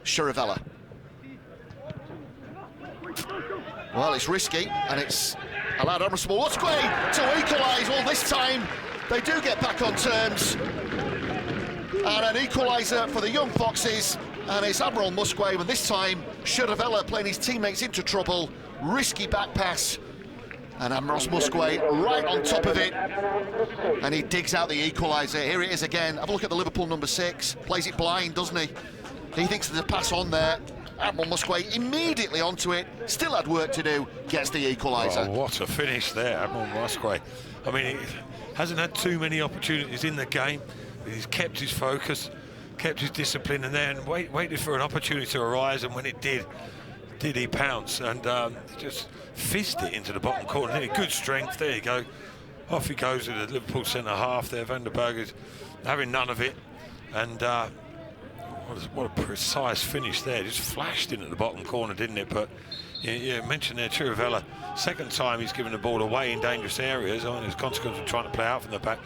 Shuravella. Well, it's risky, and it's allowed Admiral Musquay to equalise. Well, this time they do get back on terms. And an equaliser for the Young Foxes, and it's Admiral Musquay, and this time Shuravella playing his teammates into trouble. Risky back pass, and Admiral Musquay right on top of it, and he digs out the equaliser. Here it is again. Have a look at the Liverpool number 6. Plays it blind, doesn't he? He thinks there's a pass on there. Admiral Musquay immediately onto it. Still had work to do. Gets the equaliser. Oh, what a finish there, Admiral Musquay. I mean, he hasn't had too many opportunities in the game. He's kept his focus, kept his discipline, and then waited for an opportunity to arise. And when it did he pounce and just fizzed it into the bottom corner. Good strength. There you go. Off he goes with the Liverpool centre half there. Van der Berg is having none of it, and what a precise finish there. Just flashed into the bottom corner, didn't it? But you mentioned there Chirivella, second time he's given the ball away in dangerous areas as a consequence of trying to play out from the back.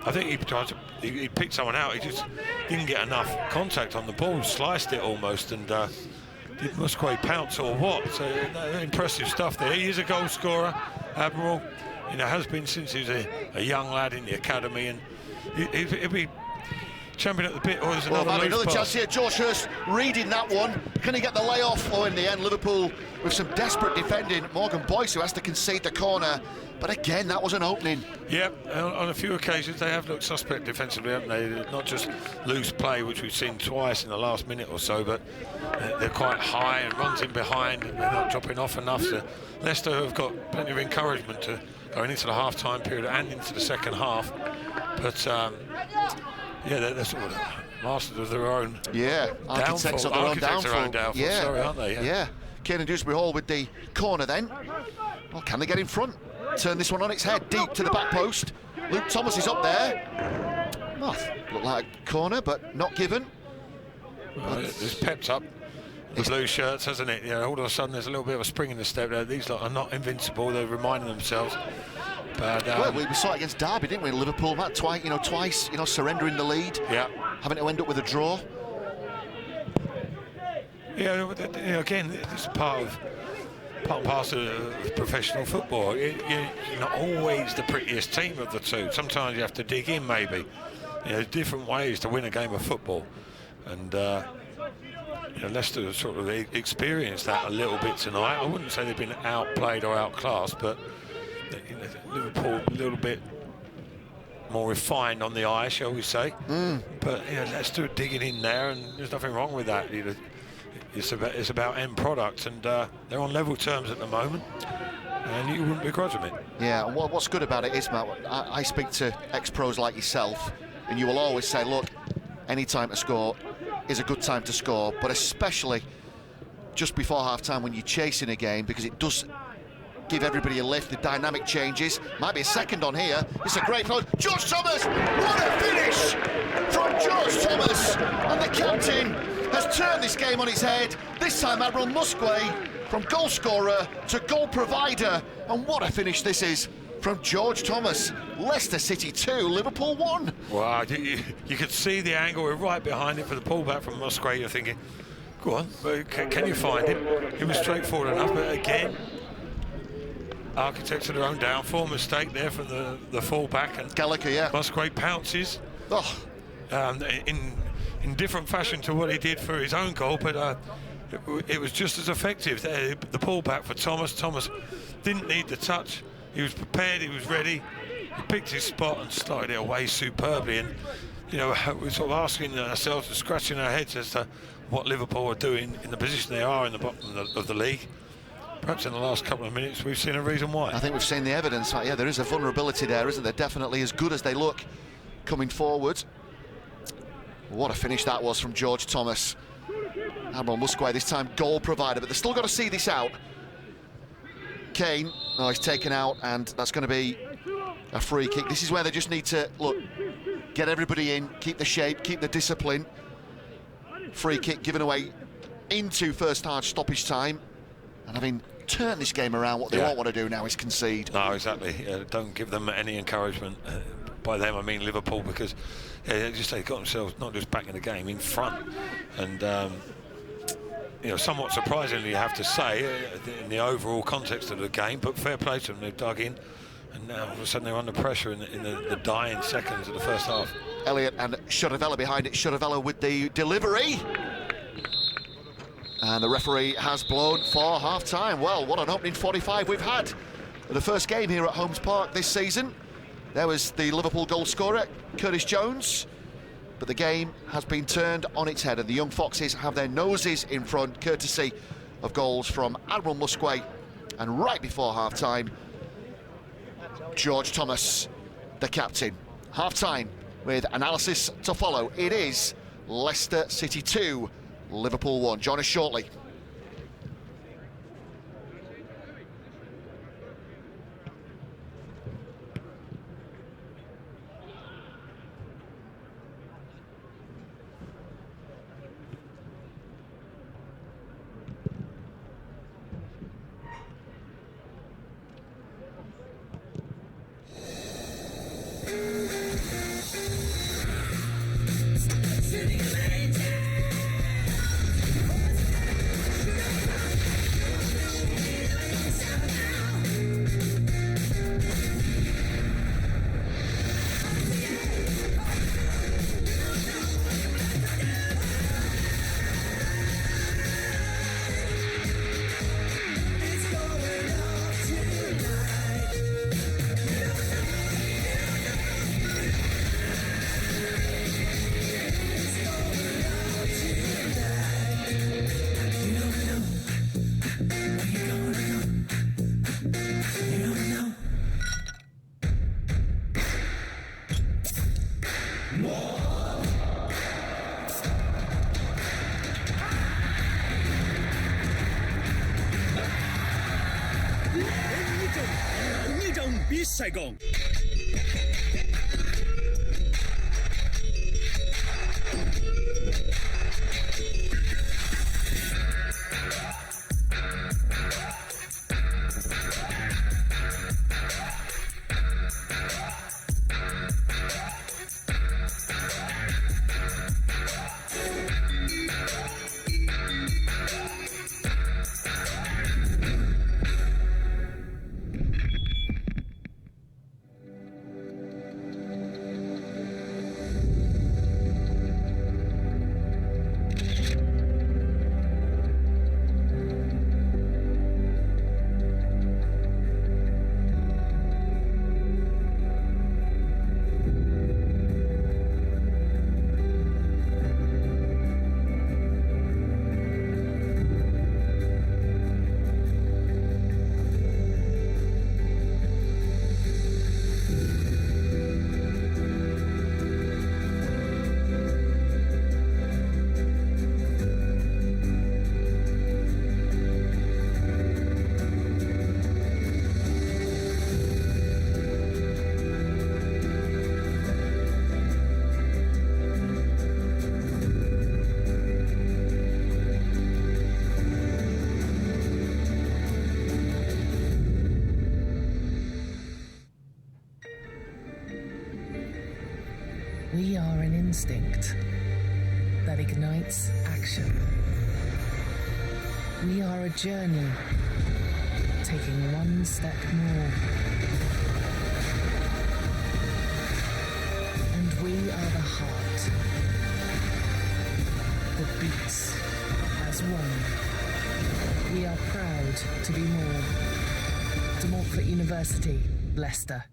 I think he picked someone out. He just didn't get enough contact on the ball, sliced it almost, and did Musquay pounce or what? So impressive stuff there. He is a goal scorer, Admiral. You know, has been since he was a young lad in the academy, and he'll be champion at the bit. Or there's another chance here. George Hurst reading that one. Can he get the layoff? Or in the end, Liverpool with some desperate defending. Morgan Boyce, who has to concede the corner. But again, that was an opening. Yep, on a few occasions they have looked suspect defensively, haven't they? Not just loose play, which we've seen twice in the last minute or so, but they're quite high and runs in behind, and they're not dropping off enough. So Leicester have got plenty of encouragement to going into the half-time period and into the second half. But yeah, they're sort of masters of their own. Yeah, architects of their own downfall. Yeah, sorry, aren't they? Yeah. Kieran Dewsbury Hall with the corner then. Well, can they get in front? Turn this one on its head, deep to the back post. Luke Thomas is up there. Well, looked like a corner, but not given. Well, it's pepped up the blue shirts, hasn't it? Yeah, all of a sudden there's a little bit of a spring in the step there. These lot are not invincible. They're reminding themselves. But well, we saw it against Derby, didn't we? Liverpool, Matt, twice, surrendering the lead. Yeah. Having to end up with a draw. Yeah, again, it's part and parcel of professional football. You're not always the prettiest team of the two. Sometimes you have to dig in, maybe. Different ways to win a game of football. And Leicester sort of experienced that a little bit tonight. I wouldn't say they've been outplayed or outclassed, but Liverpool a little bit more refined on the eye, shall we say. But Leicester digging in there, and there's nothing wrong with that. It's about end product, and they're on level terms at the moment, and you wouldn't begrudge them it. Yeah, and what's good about it is, Matt, I speak to ex-pros like yourself, and you will always say, look, any time to score is a good time to score, but especially just before half-time when you're chasing a game, because it does give everybody a lift. The dynamic changes. Might be a second on here. It's a great throw. George Thomas! What a finish from George Thomas! And the captain has turned this game on its head. This time Admiral Musquay from goal scorer to goal provider. And what a finish this is from George Thomas. Leicester City 2, Liverpool 1. Wow, you could see the angle. We're right behind it for the pullback from Musquay. You're thinking, go on, can you find him? It was straightforward enough, but again, architects of their own downfall. Mistake there from the fullback, and Gallagher, yeah. Musquay pounces in different fashion to what he did for his own goal, but it was just as effective. The pullback for Thomas. Thomas didn't need the touch. He was prepared. He was ready. He picked his spot and started it away superbly. And we're sort of asking ourselves and scratching our heads as to what Liverpool are doing in the position they are in the bottom of the league. Perhaps in the last couple of minutes we've seen a reason why. I think we've seen the evidence. Yeah, there is a vulnerability there, isn't there? Definitely as good as they look coming forward. What a finish that was from George Thomas. Admiral Musquay this time goal provider, but they've still got to see this out. Kane, he's taken out, and that's going to be a free kick. This is where they just need to, look, get everybody in, keep the shape, keep the discipline. Free kick given away into first half stoppage time. And I mean, turn this game around. What they won't want to do now is concede. No, exactly. Don't give them any encouragement. By them, I mean Liverpool, because they got themselves not just back in the game, in front. And, somewhat surprisingly, you have to say, in the overall context of the game, but fair play to them, they've dug in. And now all of a sudden they're under pressure in the dying seconds of the first half. Elliott and Shodavella behind it. Shodavella with the delivery. And the referee has blown for half-time. Well, what an opening 45 we've had. The first game here at Holmes Park this season. There was the Liverpool goal scorer, Curtis Jones. But the game has been turned on its head, and the Young Foxes have their noses in front, courtesy of goals from Admiral Musquay. And right before half-time, George Thomas, the captain. Half-time with analysis to follow. It is Leicester City 2, Liverpool 1. Join us shortly. Saigon. We are an instinct that ignites action. We are a journey, taking one step more. And we are the heart that beats as one. We are proud to be more. De Montfort University, Leicester.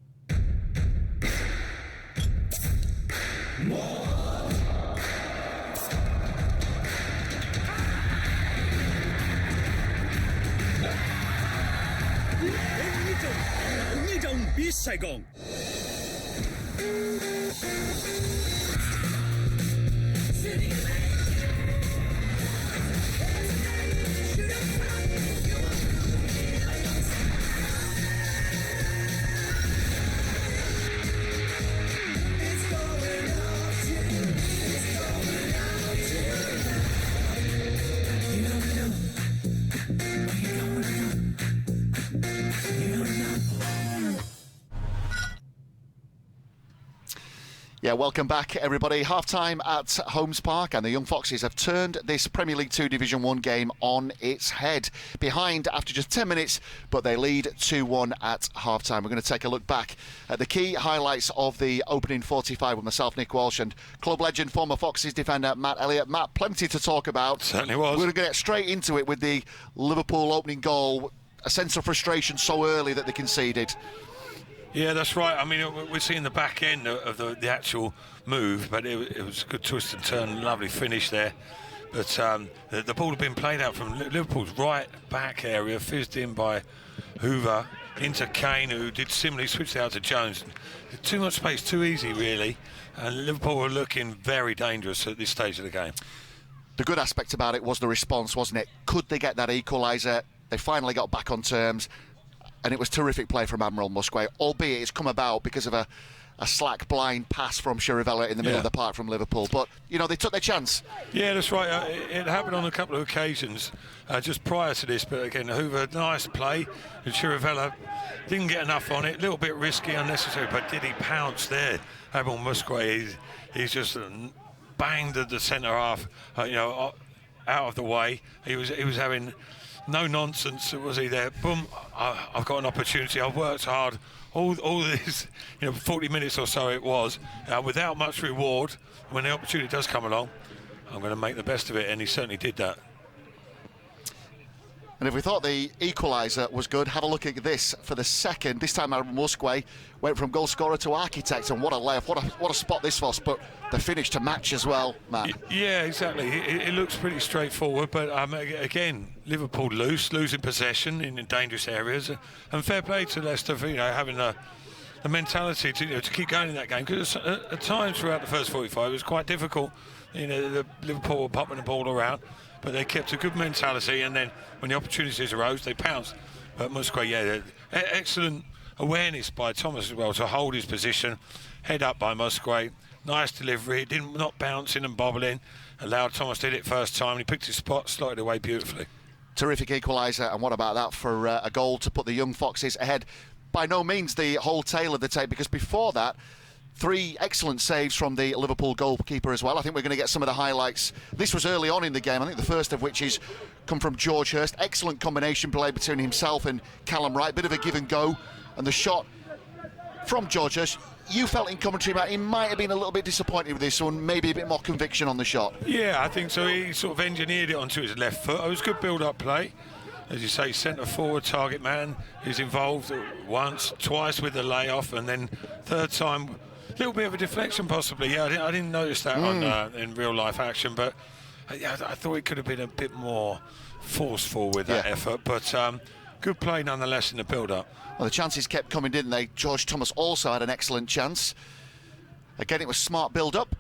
Saigon. Yeah, welcome back, everybody. Half-time at Holmes Park, and the Young Foxes have turned this Premier League 2 Division 1 game on its head. Behind after just 10 minutes, but they lead 2-1 at half-time. We're going to take a look back at the key highlights of the opening 45 with myself, Nick Walsh, and club legend, former Foxes defender Matt Elliott. Matt, plenty to talk about. Certainly was. We're going to get straight into it with the Liverpool opening goal. A sense of frustration so early that they conceded. Yeah, that's right. I mean, we're seeing the back end of the actual move, but it was a good twist and turn, lovely finish there. But the ball had been played out from Liverpool's right back area, fizzed in by Hoover into Kane, who did similarly, switched out to Jones. Too much space, too easy, really. And Liverpool were looking very dangerous at this stage of the game. The good aspect about it was the response, wasn't it? Could they get that equaliser? They finally got back on terms. And it was terrific play from Admiral Musgrave, albeit it's come about because of a slack blind pass from Chirivella in the middle of the park from Liverpool. But, you know, they took their chance. Yeah, that's right. It happened on a couple of occasions just prior to this. But again, Hoover, nice play. And Chirivella didn't get enough on it. A little bit risky, unnecessary. But did he pounce there? Admiral Musgrave, he's just banged the centre half, out of the way. He was having... no nonsense, was he there? Boom, I've got an opportunity. I've worked hard all this, 40 minutes or so it was, without much reward. When the opportunity does come along, I'm going to make the best of it, and he certainly did that. And if we thought the equaliser was good, have a look at this for the second. This time Musgrave went from goal scorer to architect, and what a layup, what a spot this was, but the finish to match as well, Matt. Yeah, exactly. It looks pretty straightforward, but again, Liverpool losing possession in dangerous areas, and fair play to Leicester for having the mentality to keep going in that game, because at times throughout the first 45 it was quite difficult. The Liverpool were popping the ball around, but they kept a good mentality, and then when the opportunities arose, they pounced. But Musgrave, excellent awareness by Thomas as well to hold his position, head up by Musgrave, nice delivery, not bouncing and bobbling, allowed Thomas to hit it first time, and he picked his spot, slotted away beautifully. Terrific equaliser, and what about that for a goal to put the Young Foxes ahead? By no means the whole tale of the tape, because before that, 3 excellent saves from the Liverpool goalkeeper as well. I think we're going to get some of the highlights. This was early on in the game. I think the first of which is come from George Hurst. Excellent combination play between himself and Callum Wright. Bit of a give and go. And the shot from George Hurst. You felt in commentary, Matt, he might have been a little bit disappointed with this one. Maybe a bit more conviction on the shot. Yeah, I think so. He sort of engineered it onto his left foot. It was good build-up play. As you say, centre-forward target man is involved once, twice with the layoff, and then third time... a little bit of a deflection possibly. Yeah, I didn't notice that in real life action, but I thought it could have been a bit more forceful with that effort, but good play nonetheless in the build-up. Well, the chances kept coming, didn't they? George Thomas also had an excellent chance. Again, it was smart build-up.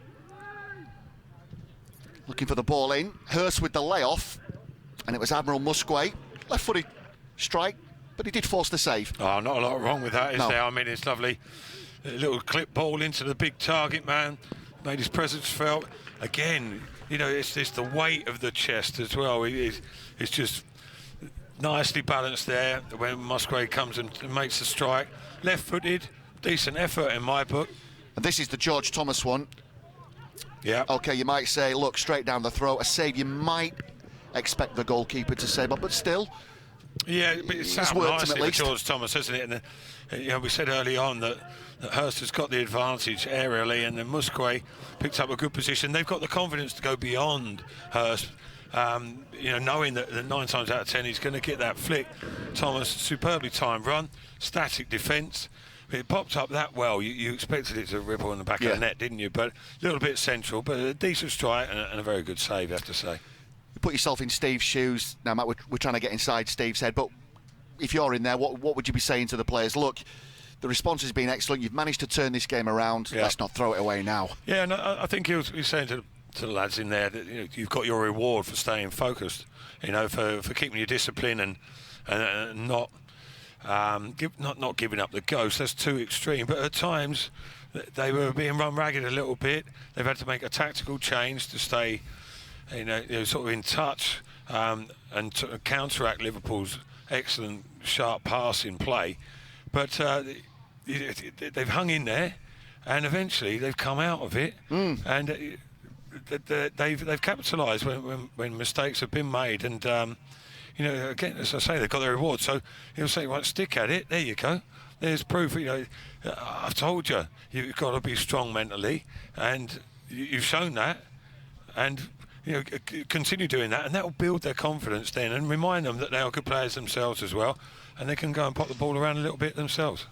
Looking for the ball in. Hurst with the layoff, and it was Admiral Musgrave. Left-footed strike, but he did force the save. Oh, not a lot wrong with that, is there? I mean, it's lovely. A little clip ball into the big target man, made his presence felt. Again, it's the weight of the chest as well. It's just nicely balanced there when Musgrave comes and makes the strike. Left-footed, decent effort in my book. And this is the George Thomas one. Yeah. OK, you might say, look, straight down the throat. A save you might expect the goalkeeper to save, but still... yeah, but it's worked nicely for George Thomas, hasn't it? And we said early on that Hurst has got the advantage aerially, and then Musgrave picked up a good position. They've got the confidence to go beyond Hurst, knowing that 9 times out of 10 he's going to get that flick. Thomas, superbly timed run, static defence. It popped up that well. You expected it to ripple in the back of the net, didn't you? But a little bit central, but a decent strike and a very good save, I have to say. You put yourself in Steve's shoes. Now, Matt, we're trying to get inside Steve's head, but if you're in there, what would you be saying to the players? Look, the response has been excellent. You've managed to turn this game around. Yeah. Let's not throw it away now. Yeah, and I think he was saying to the lads in there that you've got your reward for staying focused. For keeping your discipline and not giving up the ghost. That's too extreme. But at times they were being run ragged a little bit. They've had to make a tactical change to stay, sort of in touch and to counteract Liverpool's excellent sharp passing play. But they've hung in there, and eventually they've come out of it, and they've capitalised when mistakes have been made, and you know, again, as I say, they've got their reward. So he'll say, "Right, stick at it. There you go. There's proof." You know, I've told you, you've got to be strong mentally, and you've shown that, and you know, continue doing that, and that will build their confidence then, and remind them that they are good players themselves as well, and they can go and pop the ball around a little bit themselves.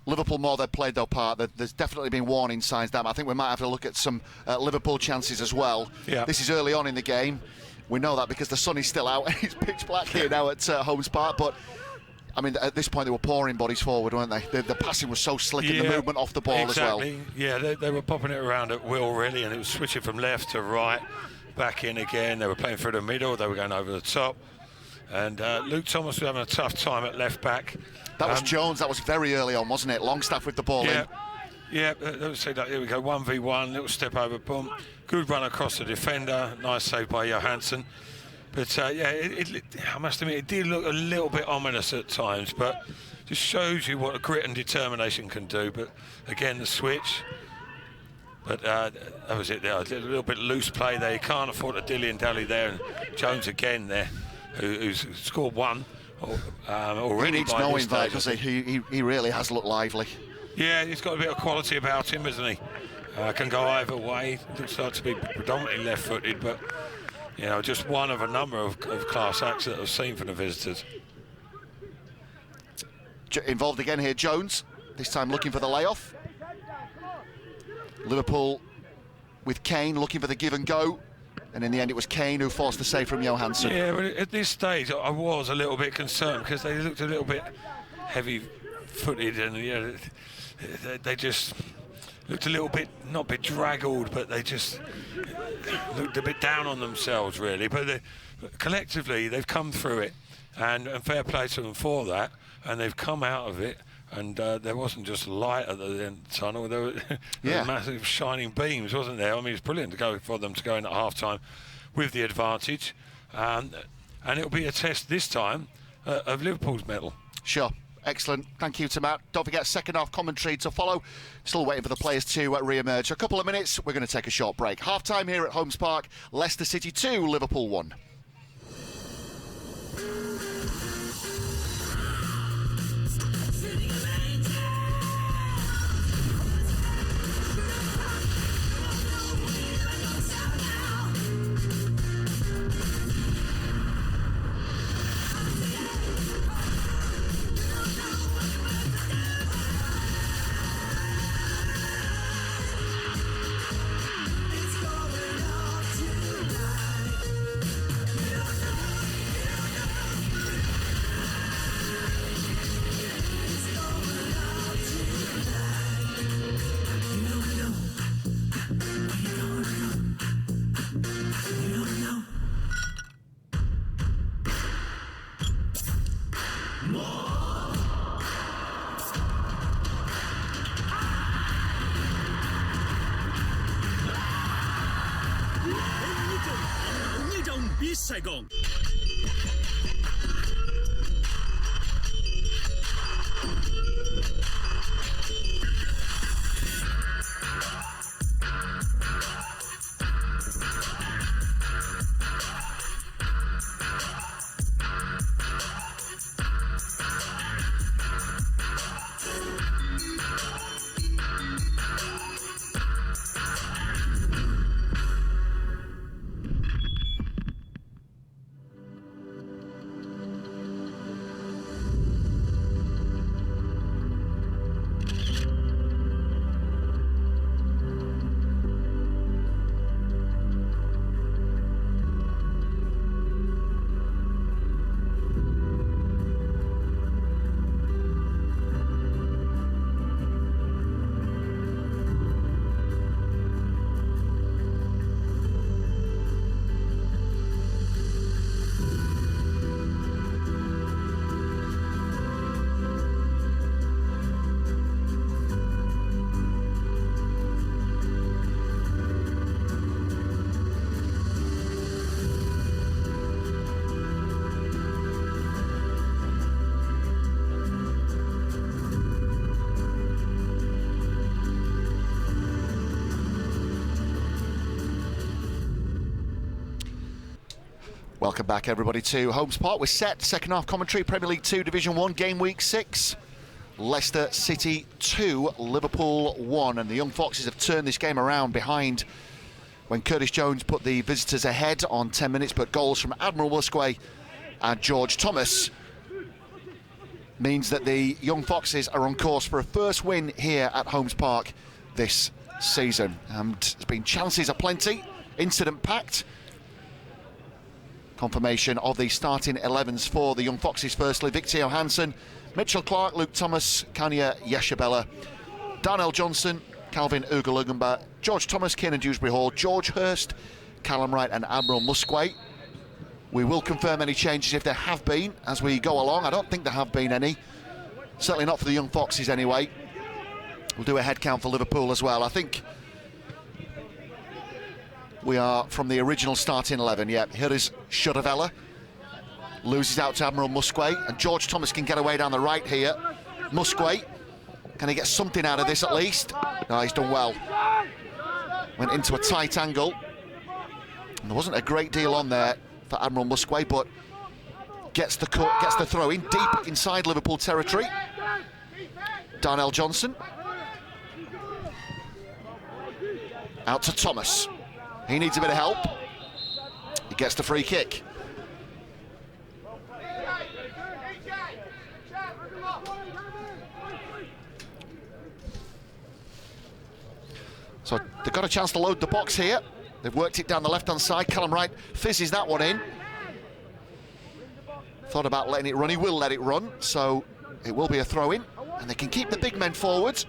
Liverpool more they've played their part. There's definitely been warning signs there. I think we might have to look at some Liverpool chances as well. Yeah. This is early on in the game. We know that because the sun is still out and it's pitch black here now at Holmes Park. But I mean, at this point they were pouring bodies forward, weren't they? The passing was so slick and the movement off the ball as well. Yeah, they were popping it around at will really, and it was switching from left to right, back in again. They were playing through the middle. They were going over the top. And Luke Thomas was having a tough time at left back. That was Jones. That was very early on, wasn't it? Longstaff with the ball in. Yeah, let's see that. Here we go. 1v1, little step over, boom. Good run across the defender. Nice save by Johansson. But yeah, I must admit, it did look a little bit ominous at times, but just shows you what a grit and determination can do. But again, the switch. But that was it there. A little bit loose play there. You can't afford to dilly and dally there. And Jones again there, who's scored one. Already he needs no invite, does he? He really has looked lively. Yeah, he's got a bit of quality about him, hasn't he? Can go either way. Looks like to be predominantly left-footed, but you know, just one of a number of class acts that I've seen from the visitors. Involved again here, Jones. This time looking for the layoff. Liverpool with Kane looking for the give and go. And in the end, it was Kane who forced the save from Johansson. Yeah, but at this stage, I was a little bit concerned because they looked a little bit heavy-footed, and you know, they just looked a little bit, not bedraggled, but they just looked a bit down on themselves, really. But collectively, they've come through it, and fair play to them for that, and they've come out of it. And there wasn't just light at the end of the tunnel. There were massive shining beams, wasn't there? I mean, it's brilliant for them to go in at half-time with the advantage. And it'll be a test this time of Liverpool's mettle. Sure. Excellent. Thank you to Matt. Don't forget second-half commentary to follow. Still waiting for the players to re-emerge. A couple of minutes, we're going to take a short break. Half-time here at Holmes Park. Leicester City 2, Liverpool 1. Saigon. Welcome back, everybody, to Holmes Park. We're set, second half commentary, Premier League 2, Division 1, game week 6. Leicester City 2, Liverpool 1. And the Young Foxes have turned this game around behind when Curtis Jones put the visitors ahead on 10 minutes, but goals from Admiral Musquay and George Thomas means that the Young Foxes are on course for a first win here at Holmes Park this season. And there's been chances aplenty, incident-packed. Confirmation of the starting 11s for the Young Foxes. Firstly, Victor Johansson, Mitchell Clark, Luke Thomas, Kanya Yeshabella, Darnell Johnson, Calvin Ugalugamba, George Thomas, Kiernan Dewsbury Hall, George Hurst, Callum Wright and Admiral Musquay. We will confirm any changes if there have been as we go along. I don't think there have been any. Certainly not for the Young Foxes anyway. We'll do a head count for Liverpool as well. I think we are from the original starting 11. Yeah, here is Shudavella. Loses out to Admiral Musquay, and George Thomas can get away down the right here. Musquay, can he get something out of this at least? No, he's done well. Went into a tight angle. And there wasn't a great deal on there for Admiral Musquay, but gets the throw in deep inside Liverpool territory. Darnell Johnson. Out to Thomas. He needs a bit of help. He gets the free kick. So they've got a chance to load the box here. They've worked it down the left-hand side. Callum Wright fizzes that one in. Thought about letting it run. He will let it run, so it will be a throw-in. And they can keep the big men forward.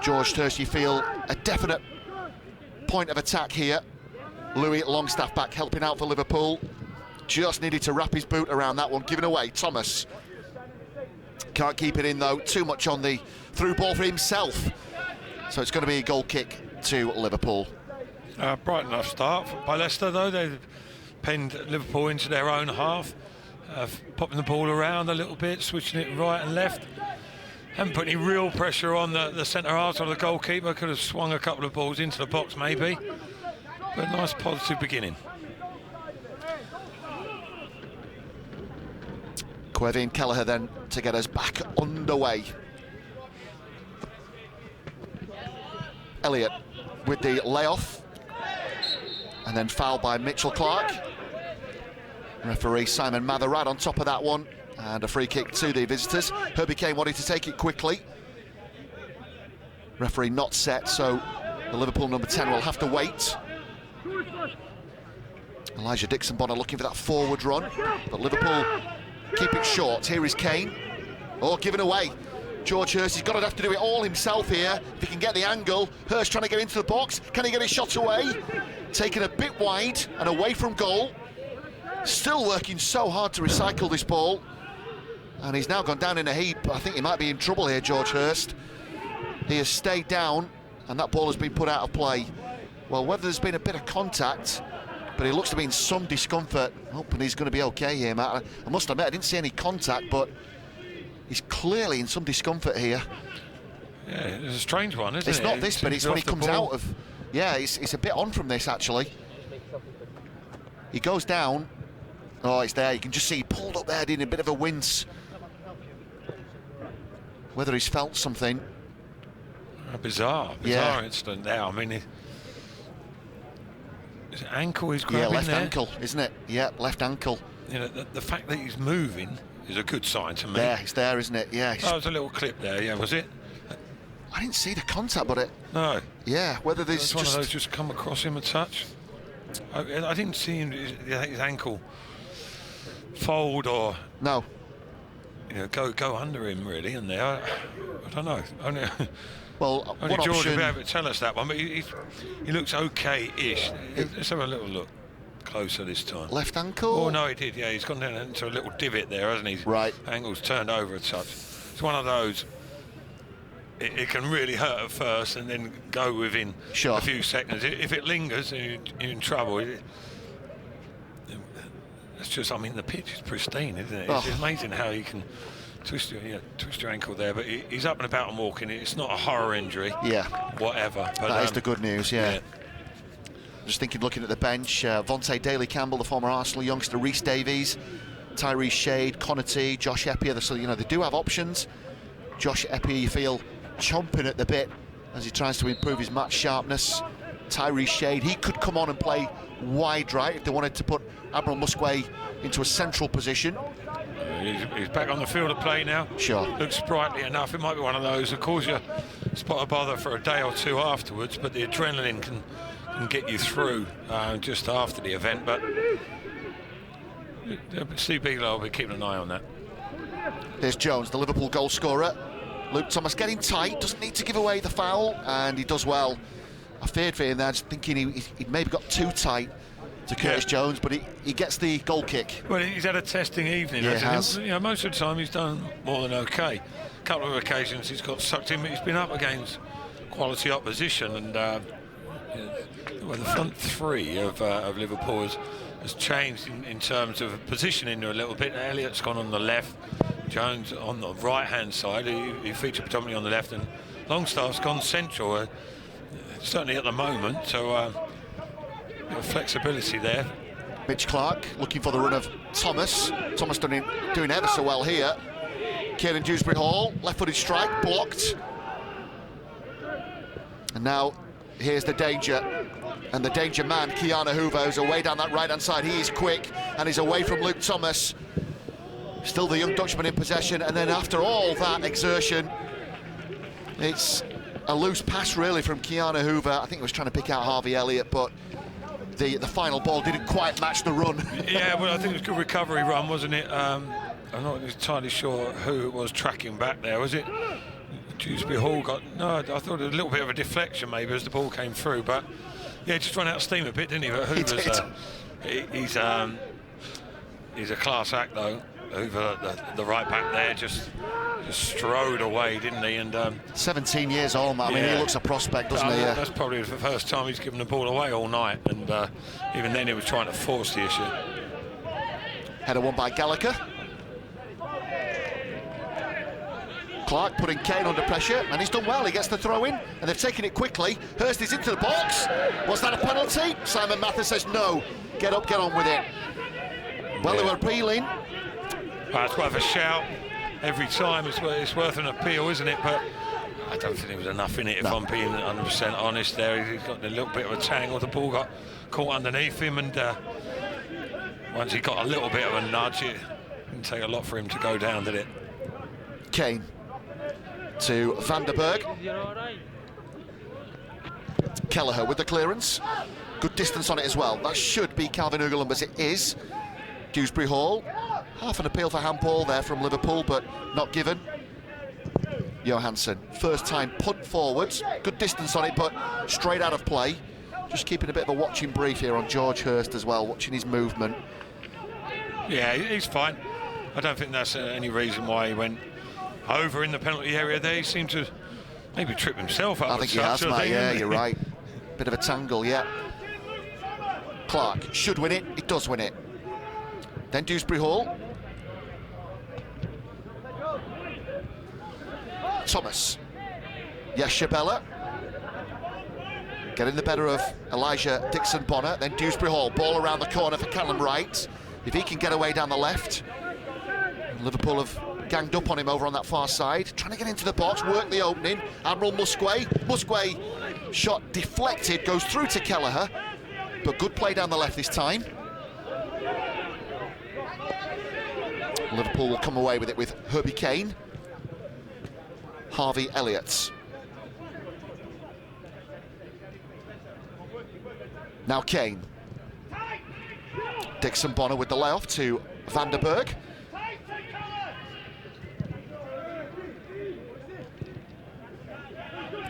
George Hurst, you feel a definite point of attack here. Louis Longstaff back helping out for Liverpool. Just needed to wrap his boot around that one. Given away, Thomas. Can't keep it in, though. Too much on the through ball for himself. So it's going to be a goal kick to Liverpool. Bright enough start by Leicester, though. They've penned Liverpool into their own half, popping the ball around a little bit, switching it right and left. Haven't put any real pressure on the centre half or the goalkeeper. Could have swung a couple of balls into the box maybe. But a nice positive beginning. Quevin Kelleher then to get us back underway. Elliott with the layoff, and then fouled by Mitchell Clark. Referee Simon Mather right on top of that one, and a free kick to the visitors. Herbie Kane wanted to take it quickly. Referee not set, so the Liverpool number 10 will have to wait. Elijah Dixon-Bonner looking for that forward run, but Liverpool keep it short. Here is Kane. Oh, given away. George Hurst, he's going to have to do it all himself here. If he can get the angle. Hurst trying to get into the box. Can he get his shot away? Taken a bit wide and away from goal. Still working so hard to recycle this ball. And he's now gone down in a heap. I think he might be in trouble here, George Hurst. He has stayed down and that ball has been put out of play. Well, whether there's been a bit of contact, but he looks to be in some discomfort. Hoping he's going to be okay here, Matt. I must admit, I didn't see any contact, but he's clearly in some discomfort here. Yeah, it's a strange one, isn't it? It's not this, but it's when he comes out of... Yeah, it's a bit on from this, actually. He goes down. Oh, it's there. You can just see he pulled up there, did a bit of a wince. Whether he's felt something. A bizarre incident there. I mean, his ankle is grabbing left there. ankle, isn't it? Yeah, left ankle. You know, the fact that he's moving is a good sign to me. There, it's there, isn't it? Yeah. Oh, there's a little clip there, yeah, was it? I didn't see the contact, but it... No. Yeah, whether there's one of those just come across him a touch. I didn't see him, his ankle fold or... No. You know, go under him, really, in there. I don't know. Well, only one George option... will be able to tell us that one, but he looks okay-ish. Let's have a little look closer this time. Left ankle? Oh, no, he did, yeah. He's gone down into a little divot there, hasn't he? Right. Ankle's turned over a touch. It's one of those... It can really hurt at first and then go within a few seconds. If it lingers, you're in trouble. It's just, I mean, the pitch is pristine, isn't it? It's amazing how you can twist your ankle there, but he's up and about and walking. It's not a horror injury. Yeah. Whatever. But, that is the good news, yeah. Just thinking, looking at the bench, Vontae Daly-Campbell, the former Arsenal youngster, Rhys Davies, Tyrese Shade, Connaughton, Josh Eppier. So, you know, they do have options. Josh Eppier, you feel, chomping at the bit as he tries to improve his match sharpness. Tyrese Shade, he could come on and play wide right if they wanted to put Admiral Musquay into a central position. He's back on the field of play now. Sure. Looks sprightly enough. It might be one of those that cause you a spot of bother for a day or two afterwards, but the adrenaline can get you through just after the event. But Steve Beagler will be keeping an eye on that. Here's Jones, the Liverpool goal scorer. Luke Thomas getting tight, doesn't need to give away the foul, and he does well. I feared for him there, just thinking he'd maybe got too tight to Curtis Jones, but he gets the goal kick. Well, he's had a testing evening. Yeah, he has. You know, most of the time he's done more than okay. A couple of occasions he's got sucked in, but he's been up against quality opposition, and well, the front three of Liverpool has changed in terms of positioning a little bit. Elliott's gone on the left, Jones on the right-hand side. He featured predominantly on the left, and Longstaff's gone central, certainly at the moment. So flexibility there. Mitch Clark looking for the run of Thomas. Thomas doing ever so well here. Kieran Dewsbury Hall, left-footed strike, blocked. And now here's the danger. And the danger man, Keanu Hoover, who's away down that right-hand side. He is quick and he's away from Luke Thomas. Still the young Dutchman in possession. And then after all that exertion, it's a loose pass really from Keanu Hoover. I think he was trying to pick out Harvey Elliott, but the final ball didn't quite match the run. Yeah, well, I think it was a good recovery run, wasn't it? I'm not entirely sure who it was tracking back there. Was it Dewsbury Hall? No, I thought it was a little bit of a deflection maybe as the ball came through, but yeah, just run out of steam a bit, didn't he? But Hoover's, he's a class act though. Hoover, the right back there, just strode away, didn't he? And 17 years old, man. I mean, he looks a prospect, doesn't he? Yeah. That's probably the first time he's given the ball away all night, and even then he was trying to force the issue. Header won by Gallagher. Clark putting Kane under pressure, and he's done well. He gets the throw in, and they've taken it quickly. Hurst is into the box. Was that a penalty? Simon Mathers says no. Get up, get on with it. Well, they were appealing. It's worth a shout every time. It's worth an appeal, isn't it? But I don't think there was enough in it, if I'm being 100% honest there. He's got a little bit of a tangle. The ball got caught underneath him, and once he got a little bit of a nudge, it didn't take a lot for him to go down, did it? Kane to Van der Berg. Kelleher with the clearance. Good distance on it as well. That should be Calvin Ugelum, it is. Dewsbury Hall. Half an appeal for handball there from Liverpool, but not given. Johansson, first time punt forwards. Good distance on it, but straight out of play. Just keeping a bit of a watching brief here on George Hurst as well, watching his movement. Yeah, he's fine. I don't think that's any reason why he went over in the penalty area there. He seemed to maybe trip himself up. I think he has, mate. Yeah, you're right. Bit of a tangle, yeah. Clark should win it. He does win it. Then Dewsbury Hall. Thomas. Yes, Shabella. Getting the better of Elijah Dixon-Bonner. Then Dewsbury Hall. Ball around the corner for Callum Wright. If he can get away down the left. Liverpool have ganged up on him over on that far side. Trying to get into the box, work the opening. Admiral Musquay. Musquay, shot deflected, goes through to Kelleher. But good play down the left this time. Liverpool will come away with it with Herbie Kane. Harvey Elliott. Now Kane. Dixon-Bonner with the layoff to Van der Berg.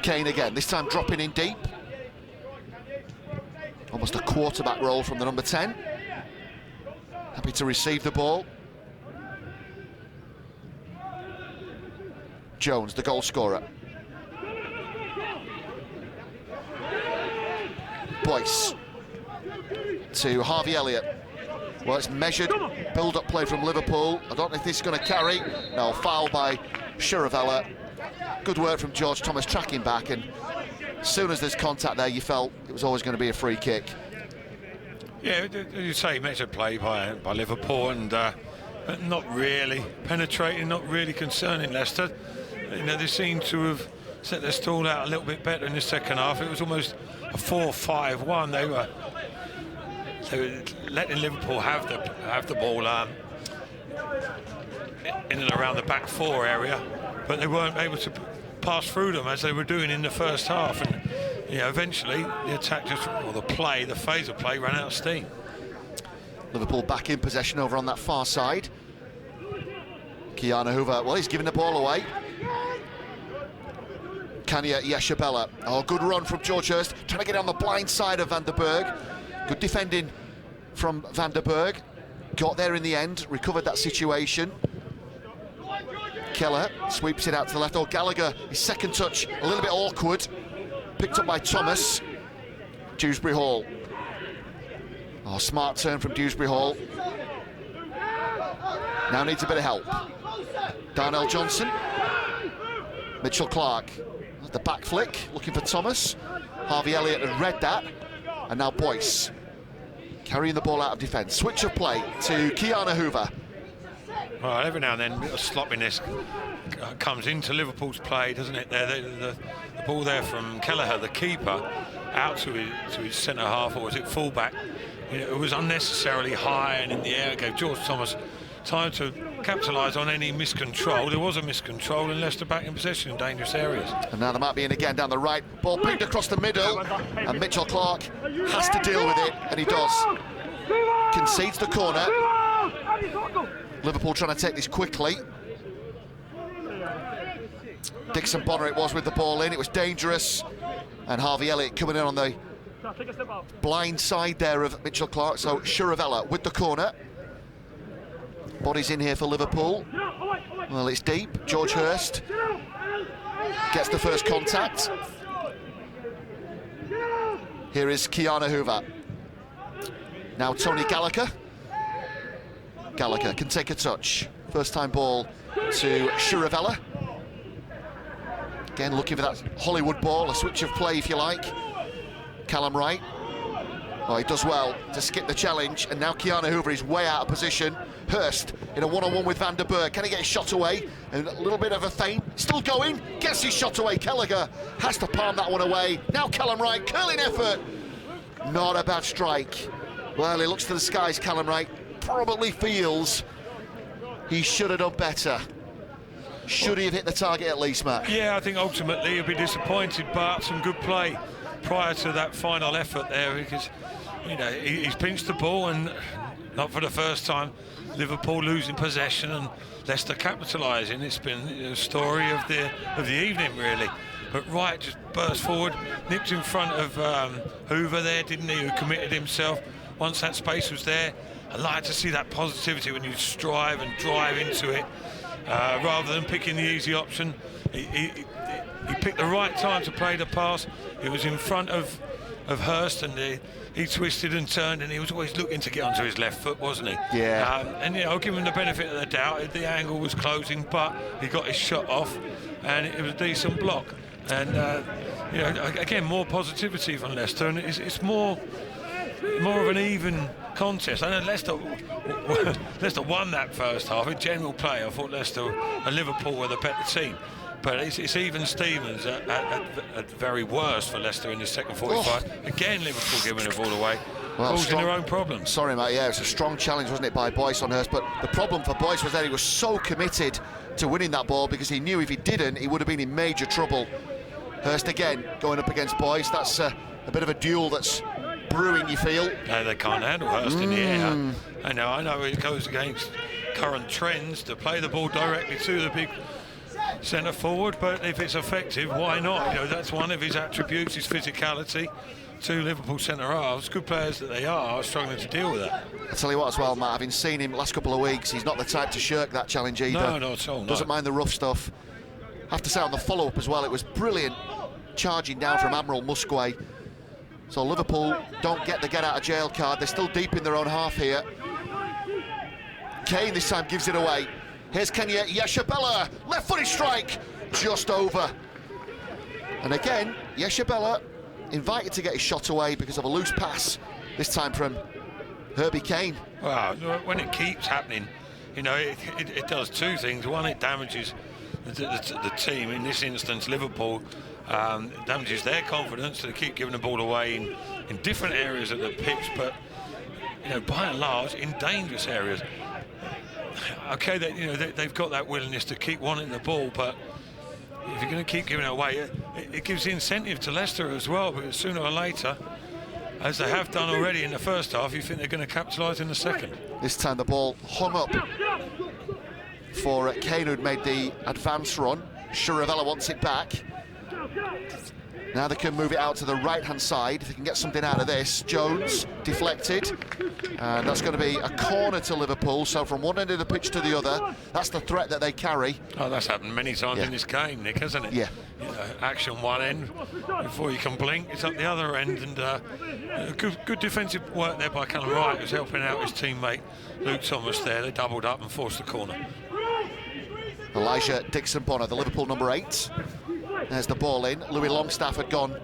Kane again, this time dropping in deep. Almost a quarterback role from the number 10. Happy to receive the ball. Jones, the goal scorer. Boyce to Harvey Elliott. Well, it's measured build-up play from Liverpool. I don't know if this is going to carry. No, foul by Chiravella. Good work from George Thomas tracking back, and as soon as there's contact there, you felt it was always going to be a free kick. Yeah, you say measured play by Liverpool, and but not really penetrating, not really concerning Leicester. You know, they seem to have set their stall out a little bit better in the second half. It was almost a 4-5-1. They were letting Liverpool have the ball in and around the back four area, but they weren't able to pass through them as they were doing in the first half. And you know, eventually the attack the phase of play ran out of steam. Liverpool back in possession over on that far side. Keanu Hoover, well, he's giving the ball away. Kanya Yeshabella. Oh, good run from George Hurst, trying to get on the blind side of Van der Berg. Good defending from Van der Berg. Got there in the end, recovered that situation. Keller sweeps it out to the left. Oh, Gallagher, his second touch, a little bit awkward. Picked up by Thomas. Dewsbury Hall. Oh, smart turn from Dewsbury Hall. Now needs a bit of help. Darnell Johnson. Mitchell Clark. The back flick, looking for Thomas. Harvey Elliott had read that. And now Boyce. Carrying the ball out of defence. Switch of play to Keanu Hoover. Well, every now and then, a bit of sloppiness comes into Liverpool's play, doesn't it? The ball there from Kelleher, the keeper, out to his centre half, or was it fullback? You know, it was unnecessarily high and in the air. It gave George Thomas time to capitalise on any miscontrol. There was a miscontrol, and Leicester back in possession in dangerous areas. And now they might be in again down the right. Ball pinged across the middle, and Mitchell Clark has to deal with it, and he does. Concedes the corner. Liverpool trying to take this quickly. Dixon Bonner it was with the ball in. It was dangerous, and Harvey Elliott coming in on the blind side there of Mitchell Clark. So Shuravella with the corner. Bodies in here for Liverpool. Well, it's deep. George Hurst gets the first contact. Here is Keanu Hoover. Now Tony Gallagher. Gallagher can take a touch. First time ball to Shuravella. Again, looking for that Hollywood ball, a switch of play if you like. Callum Wright. Oh, he does well to skip the challenge, and now Keanu Hoover is way out of position. Hurst in a one-on-one with Van der Berg. Can he get his shot away? And a little bit of a feint. Still going. Gets his shot away. Gallagher has to palm that one away. Now Callum Wright, curling effort. Not a bad strike. Well, he looks to the skies, Callum Wright. Probably feels he should have done better. Should he have hit the target at least, Matt? Yeah, I think ultimately he'll be disappointed, but some good play prior to that final effort there, because you know he's pinched the ball, and not for the first time Liverpool losing possession and Leicester capitalising. It's been a story of the evening, really. But Wright just burst forward, nipped in front of Hoover there, didn't he? Who committed himself once that space was there. I like to see that positivity when you strive and drive into it, rather than picking the easy option. He picked the right time to play the pass. It was in front of Hurst, and he twisted and turned, and he was always looking to get onto his left foot, wasn't he? Yeah. And you know, give him the benefit of the doubt. The angle was closing, but he got his shot off, and it was a decent block. And you know, again, more positivity from Leicester, and it's more of an even contest. I know Leicester won that first half. In general play, I thought Leicester and Liverpool were the better team. But it's even Stevens at very worst for Leicester in the second 45. Oh. Again, Liverpool giving the ball away, causing their own problems. Sorry, mate, yeah, it was a strong challenge, wasn't it, by Boyce on Hurst? But the problem for Boyce was that he was so committed to winning that ball, because he knew if he didn't, he would have been in major trouble. Hurst again going up against Boyce. That's a bit of a duel that's brewing, you feel. No, they can't handle Hurst in the air. I know it goes against current trends to play the ball directly to the big centre forward, but if it's effective, why not? You know, that's one of his attributes, his physicality. Two Liverpool centre halves, good players that they are, struggling to deal with that. I'll tell you what as well, Matt, having seen him last couple of weeks, he's not the type to shirk that challenge either. No, not at all. Doesn't mind the rough stuff. I have to say on the follow-up as well, it was brilliant charging down from Admiral Musquay. So Liverpool don't get the get-out-of-jail card. They're still deep in their own half here. Kane this time gives it away. Here's Kenya Yeshabella, left-footed strike, just over. And again, Yeshabella invited to get his shot away because of a loose pass, this time from Herbie Kane. Well, when it keeps happening, you know, it does two things. One, it damages the team, in this instance Liverpool. It damages their confidence, so they keep giving the ball away in different areas of the pitch, but you know, by and large in dangerous areas. Okay, they've got that willingness to keep wanting the ball, but if you're going to keep giving it away, it gives the incentive to Leicester as well, because sooner or later, as they have done already in the first half, you think they're going to capitalise in the second. This time the ball hung up for Kane, who'd made the advance run. Chiravella wants it back. Now they can move it out to the right-hand side. They can get something out of this. Jones deflected, and that's going to be a corner to Liverpool. So from one end of the pitch to the other, that's the threat that they carry. Oh, that's happened many times in this game, Nick, hasn't it? Yeah. You know, action one end, before you can blink, it's up the other end, and good defensive work there by Callum Wright, who's helping out his teammate Luke Thomas there. They doubled up and forced the corner. Elijah Dixon-Bonner, the Liverpool number 8. There's the ball in. Louis Longstaff had gone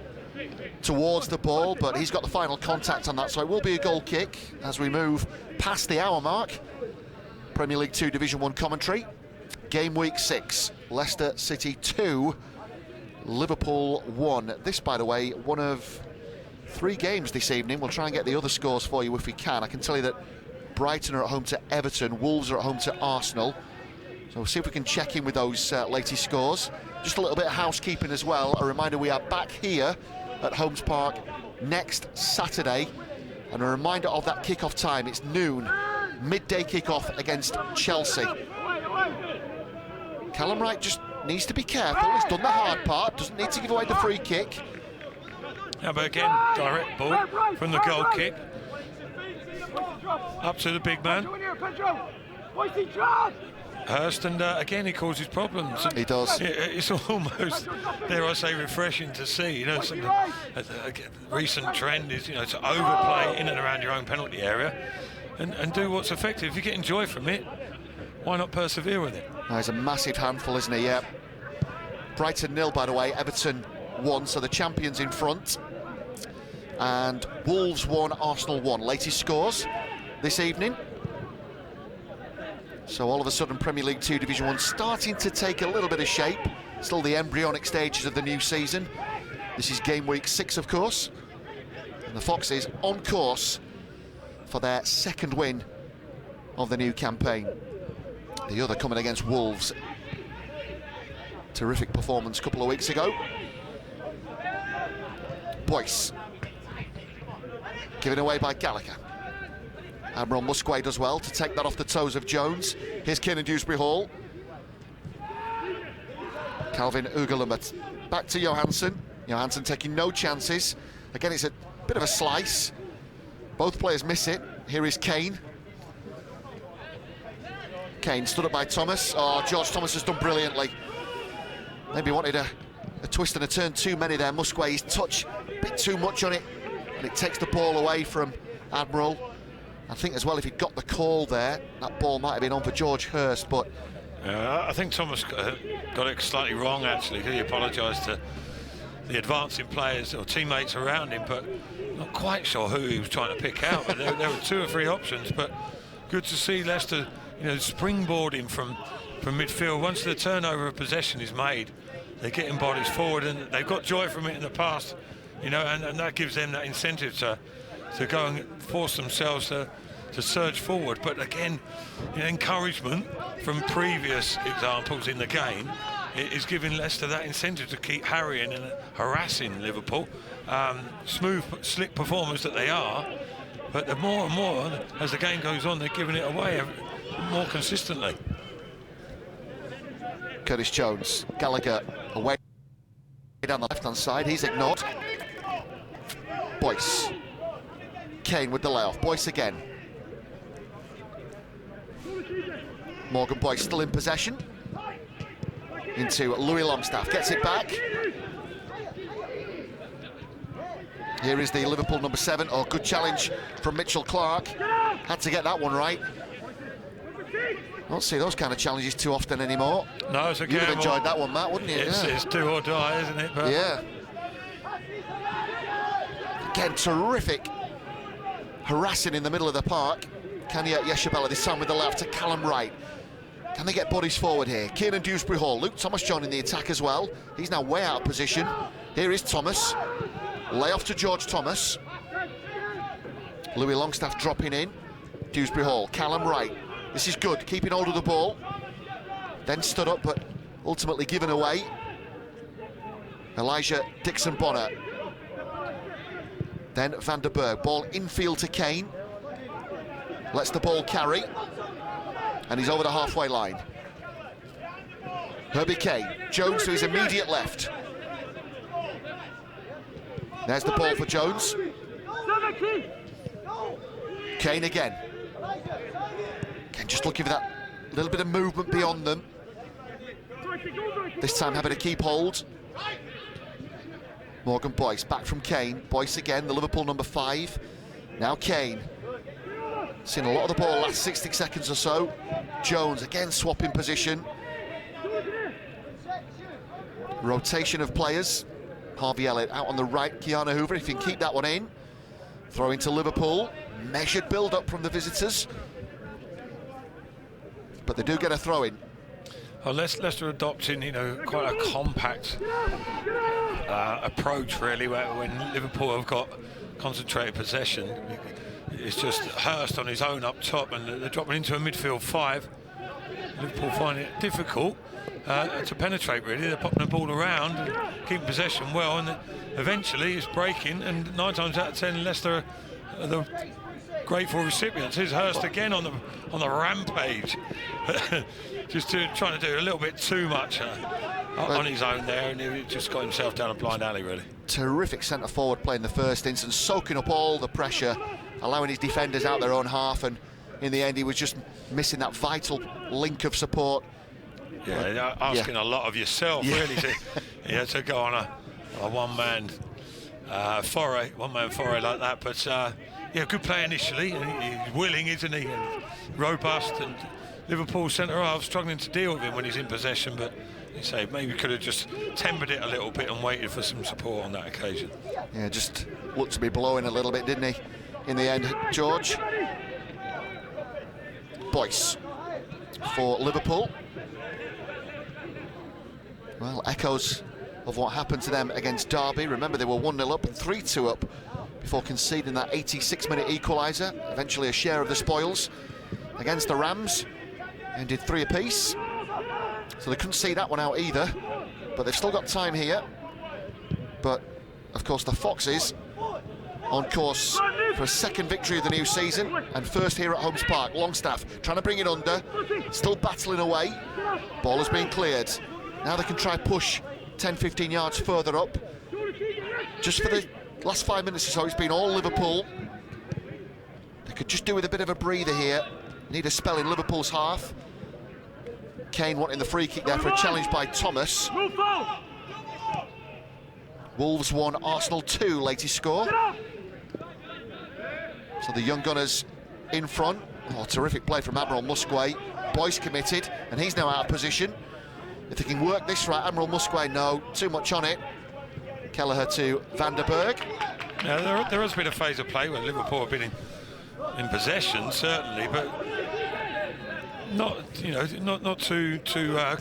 towards the ball, but he's got the final contact on that, so it will be a goal kick as we move past the hour mark. Premier League 2 Division 1 commentary. Game week 6, Leicester City 2, Liverpool 1. This, by the way, one of 3 games this evening. We'll try and get the other scores for you if we can. I can tell you that Brighton are at home to Everton, Wolves are at home to Arsenal. So we'll see if we can check in with those latest scores. Just a little bit of housekeeping as well. A reminder, we are back here at Holmes Park next Saturday. And a reminder of that kick-off time. It's noon, midday kick-off against Chelsea. Callum Wright just needs to be careful. He's done the hard part, doesn't need to give away the free kick. Yeah, but again, direct ball from the goal kick. Up to the big man. Hurst, and again he causes problems. He does. It's almost, dare I say, refreshing to see. You know, a recent trend is, you know, to overplay in and around your own penalty area, and do what's effective. If you're getting joy from it, why not persevere with it? He's a massive handful, isn't he? Yeah. Brighton 0, by the way. Everton 1, so the champions in front. And Wolves 1, Arsenal 1. Latest scores this evening. So all of a sudden, Premier League 2 Division 1 starting to take a little bit of shape. Still the embryonic stages of the new season. This is game week 6, of course. And the Foxes on course for their 2nd win of the new campaign. The other coming against Wolves. Terrific performance a couple of weeks ago. Boyce. Given away by Gallagher. Admiral Musquet does well to take that off the toes of Jones. Here's Kiernan Dewsbury Hall. Calvin Ugalumbat back to Johansson. Johansson taking no chances. Again, it's a bit of a slice. Both players miss it. Here is Kane. Kane stood up by Thomas. Oh, George Thomas has done brilliantly. Maybe wanted a twist and a turn too many there. Musquet's touch a bit too much on it, and it takes the ball away from Admiral. I think as well, if he'd got the call there, that ball might have been on for George Hurst, but... I think Thomas got it slightly wrong, actually. He apologised to the advancing players or teammates around him, but not quite sure who he was trying to pick out. But there were 2 or 3 options, but good to see Leicester, you know, springboarding from midfield. Once the turnover of possession is made, they're getting bodies forward, and they've got joy from it in the past, you know, and that gives them that incentive to go and force themselves to surge forward. But again, you know, encouragement from previous examples in the game is giving Leicester that incentive to keep harrying and harassing Liverpool. Smooth, slick performers that they are, but the more and more as the game goes on, they're giving it away more consistently. Curtis Jones, Gallagher away down the left-hand side, he's ignored. Boyce. Kane with the layoff. Boyce again. Morgan Boyce still in possession. Into Louis Longstaff. Gets it back. Here is the Liverpool number 7. Oh, good challenge from Mitchell Clark. Had to get that one right. Don't see those kind of challenges too often anymore. No, it's a You'd have enjoyed that one, Matt, wouldn't you? It's do or die, isn't it? But yeah. Again, terrific harassing in the middle of the park. Kanya Yeshabella this time with the left to Callum Wright. Can they get bodies forward here? Kieran Dewsbury Hall, Luke Thomas joining the attack as well. He's now way out of position. Here is Thomas. Lay off to George Thomas. Louis Longstaff dropping in. Dewsbury Hall, Callum Wright. This is good, keeping hold of the ball. Then stood up, but ultimately given away. Elijah Dixon-Bonner. Then Van der Berg, ball infield to Kane. Lets the ball carry. And he's over the halfway line. Herbie Kane, Jones to his immediate left. There's the ball for Jones. Kane again. Kane just looking for that little bit of movement beyond them. This time having to keep hold. Morgan Boyce back from Kane. Boyce again, the Liverpool number 5. Now Kane. Seen a lot of the ball last 60 seconds or so. Jones again swapping position. Rotation of players. Harvey Elliott out on the right. Keanu Hoover, if he can keep that one in. Throw into Liverpool. Measured build-up from the visitors. But they do get a throw in. Well, Leicester adopting, quite a compact approach, really, when Liverpool have got concentrated possession. It's just Hurst on his own up top, and they're dropping into a midfield 5. Liverpool find it difficult to penetrate, really. They're popping the ball around and keeping possession well, and eventually it's breaking, and 9 times out of 10 Leicester are the grateful recipients. Here's Hurst again on the rampage. Just trying to do a little bit too much on his own there, and he just got himself down a blind alley, really. Terrific centre forward play in the first instance, soaking up all the pressure, allowing his defenders out their own half, and in the end he was just missing that vital link of support. Yeah, asking a lot of yourself, really, to go on a one-man foray like that. But good play initially. He's willing, isn't he? And robust, and Liverpool centre half struggling to deal with him when he's in possession. But you say maybe could have just tempered it a little bit and waited for some support on that occasion. Yeah, just looked to be blowing a little bit, didn't he? In the end, George. Boyce for Liverpool. Well, echoes of what happened to them against Derby. Remember, they were 1-0 up and 3-2 up before conceding that 86-minute equaliser. Eventually a share of the spoils against the Rams, and did 3 apiece. So they couldn't see that one out either, but they've still got time here. But, of course, the Foxes on course for a second victory of the new season, and first here at Holmes Park. Longstaff trying to bring it under, still battling away. Ball has been cleared. Now they can try push 10-15 yards further up. Just for the last 5 minutes or so, it's been all Liverpool. They could just do with a bit of a breather here. Need a spell in Liverpool's half. Kane wanting the free kick there for a challenge by Thomas. Wolves 1, Arsenal 2, latest score. So the young Gunners in front. Oh, terrific play from Admiral Musquet. Boyce committed, and he's now out of position. If they can work this right, Admiral Musquet, no, too much on it. Kelleher to Van der Berg. Now, there has been a phase of play where Liverpool have been in possession, certainly, but not too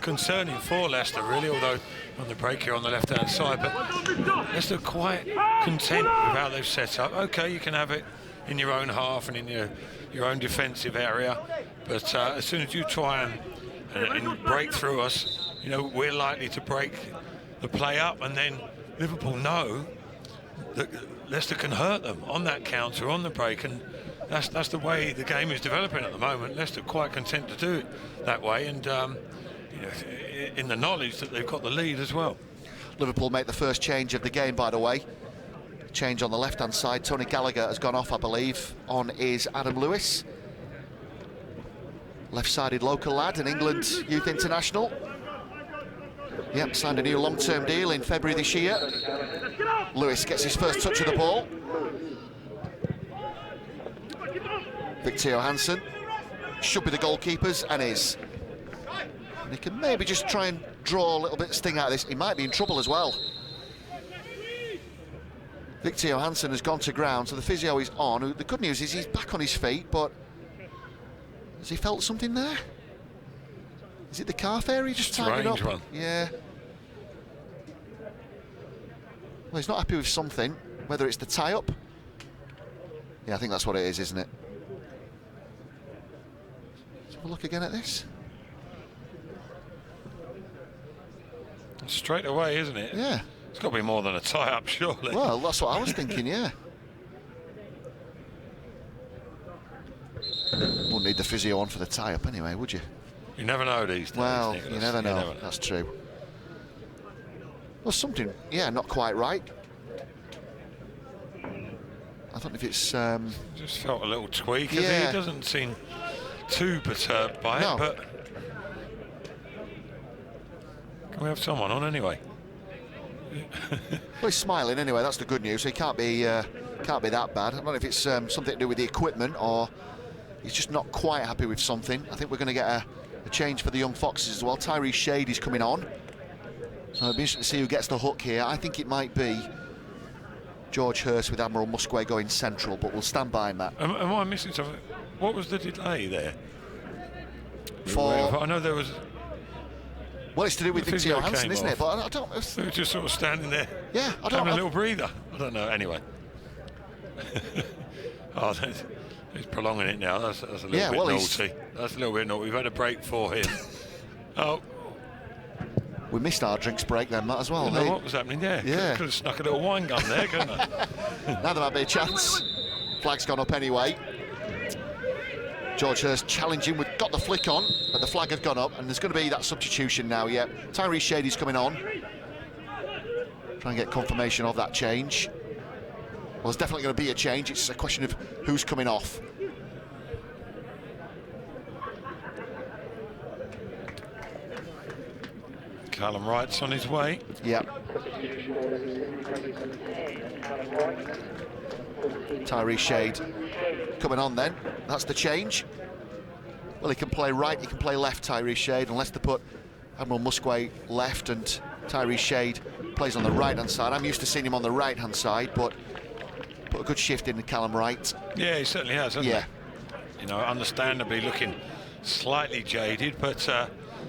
concerning for Leicester, really, although on the break here on the left-hand side. But Leicester quite content with how they've set up. OK, you can have it in your own half and in your own defensive area, but as soon as you try and break through us, we're likely to break the play up, and then Liverpool know that Leicester can hurt them on that counter, on the break, and that's the way the game is developing at the moment. Leicester quite content to do it that way, and in the knowledge that they've got the lead as well. Liverpool make the first change of the game, by the way. Change on the left-hand side. Tony Gallagher has gone off, I believe. On is Adam Lewis. Left-sided local lad, an England youth international. Yep, signed a new long-term deal in February this year. Lewis gets his first touch of the ball. Victor Johansson should be the goalkeepers, and is. And he can maybe just try and draw a little bit of sting out of this. He might be in trouble as well. Victor Johansson has gone to ground, so the physio is on. The good news is he's back on his feet, but has he felt something there? Is it the calf area just tightening up? One. Yeah. Well, he's not happy with something, whether it's the tie-up. Yeah, I think that's what it is, isn't it? Let's have a look again at this. Straight away, isn't it? Yeah. It's got to be more than a tie-up, surely. Well, that's what I was thinking, yeah. Wouldn't need the physio on for the tie-up anyway, would you? You never know these days. Well, Nicholas. you never know. That's true. Well, something, yeah, not quite right. I don't know if it's... Just felt a little tweak. Yeah. He doesn't seem too perturbed by it, but... Can we have someone on anyway? Well, he's smiling anyway, that's the good news. So he can't be that bad. I don't know if it's something to do with the equipment or he's just not quite happy with something. I think we're going to get a change for the young Foxes as well. Tyrese Shade is coming on. So it'll be interesting to see who gets the hook here. I think it might be George Hurst with Admiral Musquet going central, but we'll stand by him, Matt. Am I missing something? What was the delay there? I know there was... Well, it's to do with Victor Johansson, isn't it? But I don't... They were just sort of standing there. Yeah, I don't... Having a little breather. I don't know, anyway. He's prolonging it now. That's a little bit naughty. That's a little bit naughty. We've had a break for him. Oh. We missed our drinks break then, Matt, as well. You know what was happening there? Yeah. Could have snuck a little wine gun there, couldn't I? Now there might be a chance. Flag's gone up anyway. George Hurst challenging, we've got the flick on, but the flag had gone up, and there's going to be that substitution now, yeah. Tyrese Shady's coming on. Try and get confirmation of that change. Well, there's definitely going to be a change, it's a question of who's coming off. Callum Wright's on his way. Yeah. Tyrese Shade coming on then. That's the change. Well, he can play right, he can play left, Tyrese Shade, unless they put Admiral Musquet left and Tyrese Shade plays on the right-hand side. I'm used to seeing him on the right-hand side, but put a good shift in Callum Wright. Yeah, he certainly has, hasn't he? You know, understandably looking slightly jaded, but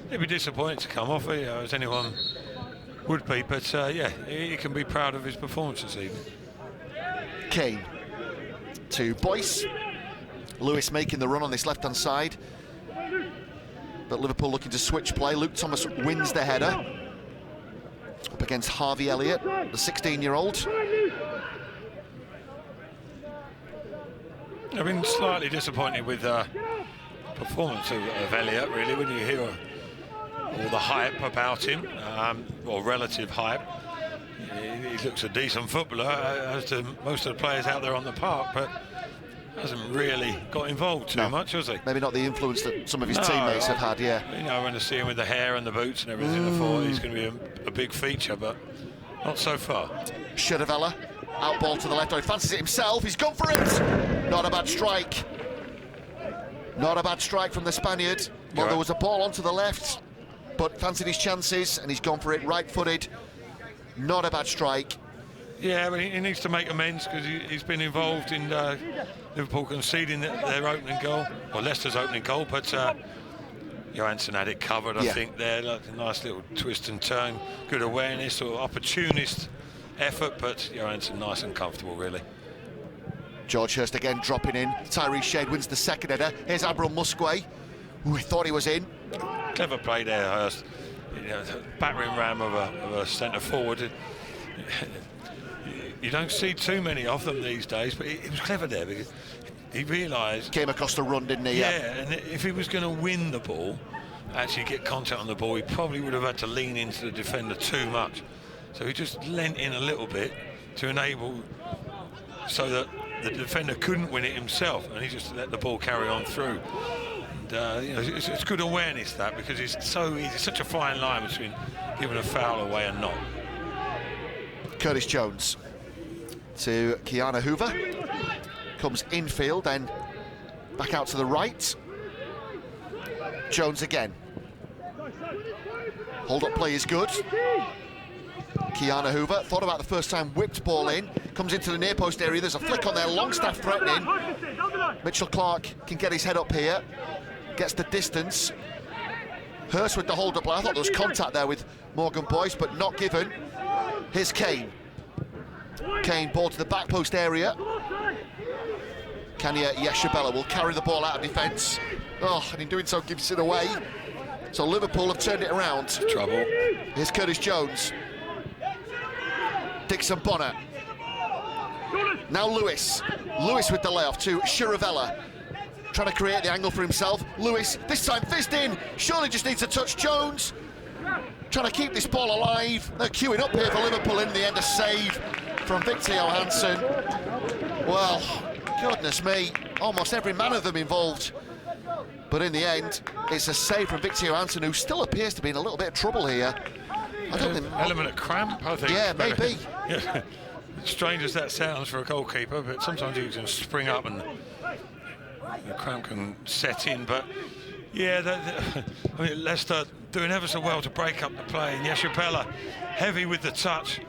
he'd be disappointed to come off, as anyone would be. But yeah, he can be proud of his performance this evening. Kane to Boyce. Lewis making the run on this left-hand side. But Liverpool looking to switch play. Luke Thomas wins the header. Up against Harvey Elliott, the 16-year-old. I've been slightly disappointed with the performance of Elliott, really, when you hear all the hype about him, or relative hype. He looks a decent footballer, as do most of the players out there on the park, but hasn't really got involved too much, has he? Maybe not the influence that some of his teammates have had, yeah. You know, when I see him with the hair and the boots and everything, I thought he's going to be a big feature, but not so far. Shadavella, out ball to the left, he fancies it himself, he's gone for it! Not a bad strike. Not a bad strike from the Spaniard. Well, there was a ball onto the left, but fancied his chances, and he's gone for it right-footed. Not a bad strike. Yeah, but he needs to make amends because he's been involved in Liverpool conceding their opening goal, or Leicester's opening goal, but Johansson had it covered, I think, there. Like a nice little twist and turn, good awareness, or opportunist effort, but Johansson nice and comfortable, really. George Hurst again dropping in. Tyrese Shade wins the second header. Here's Admiral Musquet, who thought he was in. Clever play there, Hurst. You know, battering ram of a centre forward. You don't see too many of them these days, but he was clever there because he realised... Came across the run, didn't he? Yeah, and if he was going to win the ball, actually get contact on the ball, he probably would have had to lean into the defender too much. So he just leant in a little bit to enable so that the defender couldn't win it himself, and he just let the ball carry on through. And, you know, it's good awareness, that, because it's such a fine line between giving a foul away and not. Curtis Jones to Keanu Hoover. Comes infield, then back out to the right. Jones again. Hold-up play is good. Keanu Hoover thought about the first time, whipped ball in, comes into the near post area. There's a flick on there, Longstaff threatening. Mitchell Clark can get his head up here, gets the distance. Hurst with the hold up. I thought there was contact there with Morgan Boyce, but not given. Here's Kane. Kane, ball to the back post area. Kanya Yeshabella will carry the ball out of defence. Oh, and in doing so gives it away. So Liverpool have turned it around. Trouble. Here's Curtis Jones. Dixon Bonner. Now Lewis. Lewis with the layoff to Shiravella. Trying to create the angle for himself. Lewis, this time fizzed in. Surely just needs to touch Jones. Trying to keep this ball alive. They're queuing up here for Liverpool. In the end, a save from Victor Johansson. Well, goodness me, almost every man of them involved. But in the end, it's a save from Victor Johansson, who still appears to be in a little bit of trouble here. I don't think... Element of cramp, I think. Yeah, maybe. Yeah. Strange as that sounds for a goalkeeper, but sometimes you can spring up and the cramp can set in. But yeah, I mean, Leicester doing ever so well to break up the play. And Yeshabella, heavy with the touch,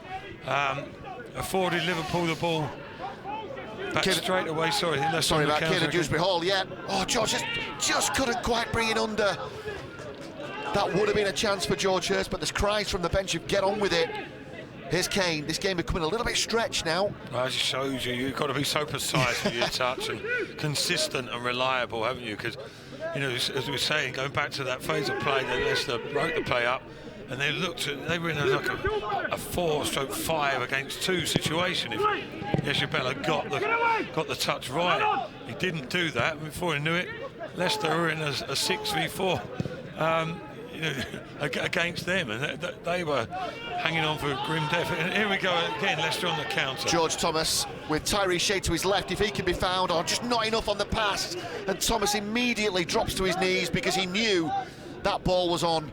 afforded Liverpool the ball. Back straight away, sorry about Kieran Dewsbury Hall, yeah. Oh, George just couldn't quite bring it under. That would have been a chance for George Hurst, but there's cries from the bench of get on with it. Here's Kane. This game becoming a little bit stretched now. Well, it just shows you've got to be so precise with your touch and consistent and reliable, haven't you? Because, you know, as we were saying, going back to that phase of play, that Leicester broke the play up, and they were in like a 4/5 against 2 situation. If Yeshabella got the touch right, he didn't do that. Before he knew it, Leicester were in a 6v4 against them, and they were hanging on for grim death. And here we go again, Leicester on the counter. George Thomas with Tyree Shea to his left, if he can be found, or just not enough on the pass. And Thomas immediately drops to his knees because he knew that ball was on.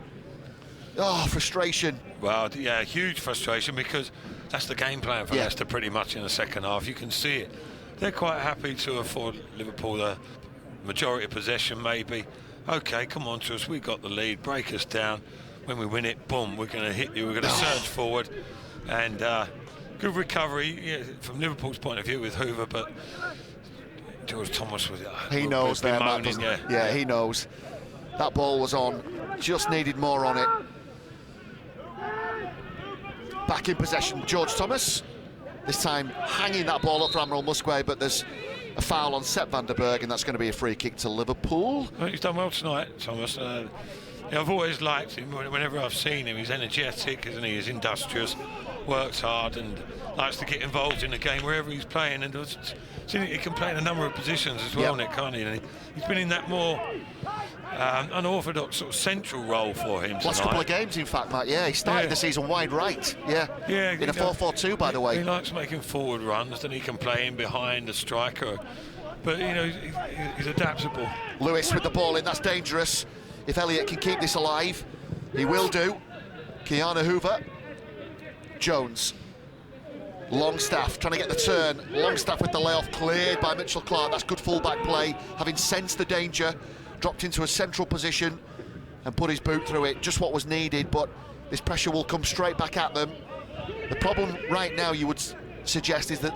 Oh, frustration. Well, yeah, huge frustration, because that's the game plan for Leicester pretty much in the second half. You can see it. They're quite happy to afford Liverpool the majority of possession, maybe. OK, come on to us, we got the lead, break us down. When we win it, boom, we're going to hit you, we're going to surge forward. And good recovery from Liverpool's point of view with Hoover, but George Thomas was... he knows that, doesn't he? Yeah, he knows. That ball was on, just needed more on it. Back in possession, George Thomas. This time hanging that ball up for Admiral Musgrave, but there's a foul on Sepp van der Berg, and that's going to be a free kick to Liverpool. Well, he's done well tonight, Thomas. I've always liked him. Whenever I've seen him, he's energetic, isn't he? He's industrious, works hard, and likes to get involved in the game wherever he's playing. And he can play in a number of positions as well, Nick, can't he? And he's been in that more unorthodox sort of central role for him tonight. Last couple of games, in fact, Matt. Yeah, he started the season wide right. Yeah. In a 4-4-2, by the way. He likes making forward runs, and he can play in behind the striker. But you know, he's adaptable. Lewis with the ball in. That's dangerous. If Elliott can keep this alive, he will do. Keanu Hoover. Jones. Longstaff trying to get the turn. Longstaff with the layoff, cleared by Mitchell Clark. That's good full-back play. Having sensed the danger, dropped into a central position and put his boot through it. Just what was needed, but this pressure will come straight back at them. The problem right now, you would suggest, is that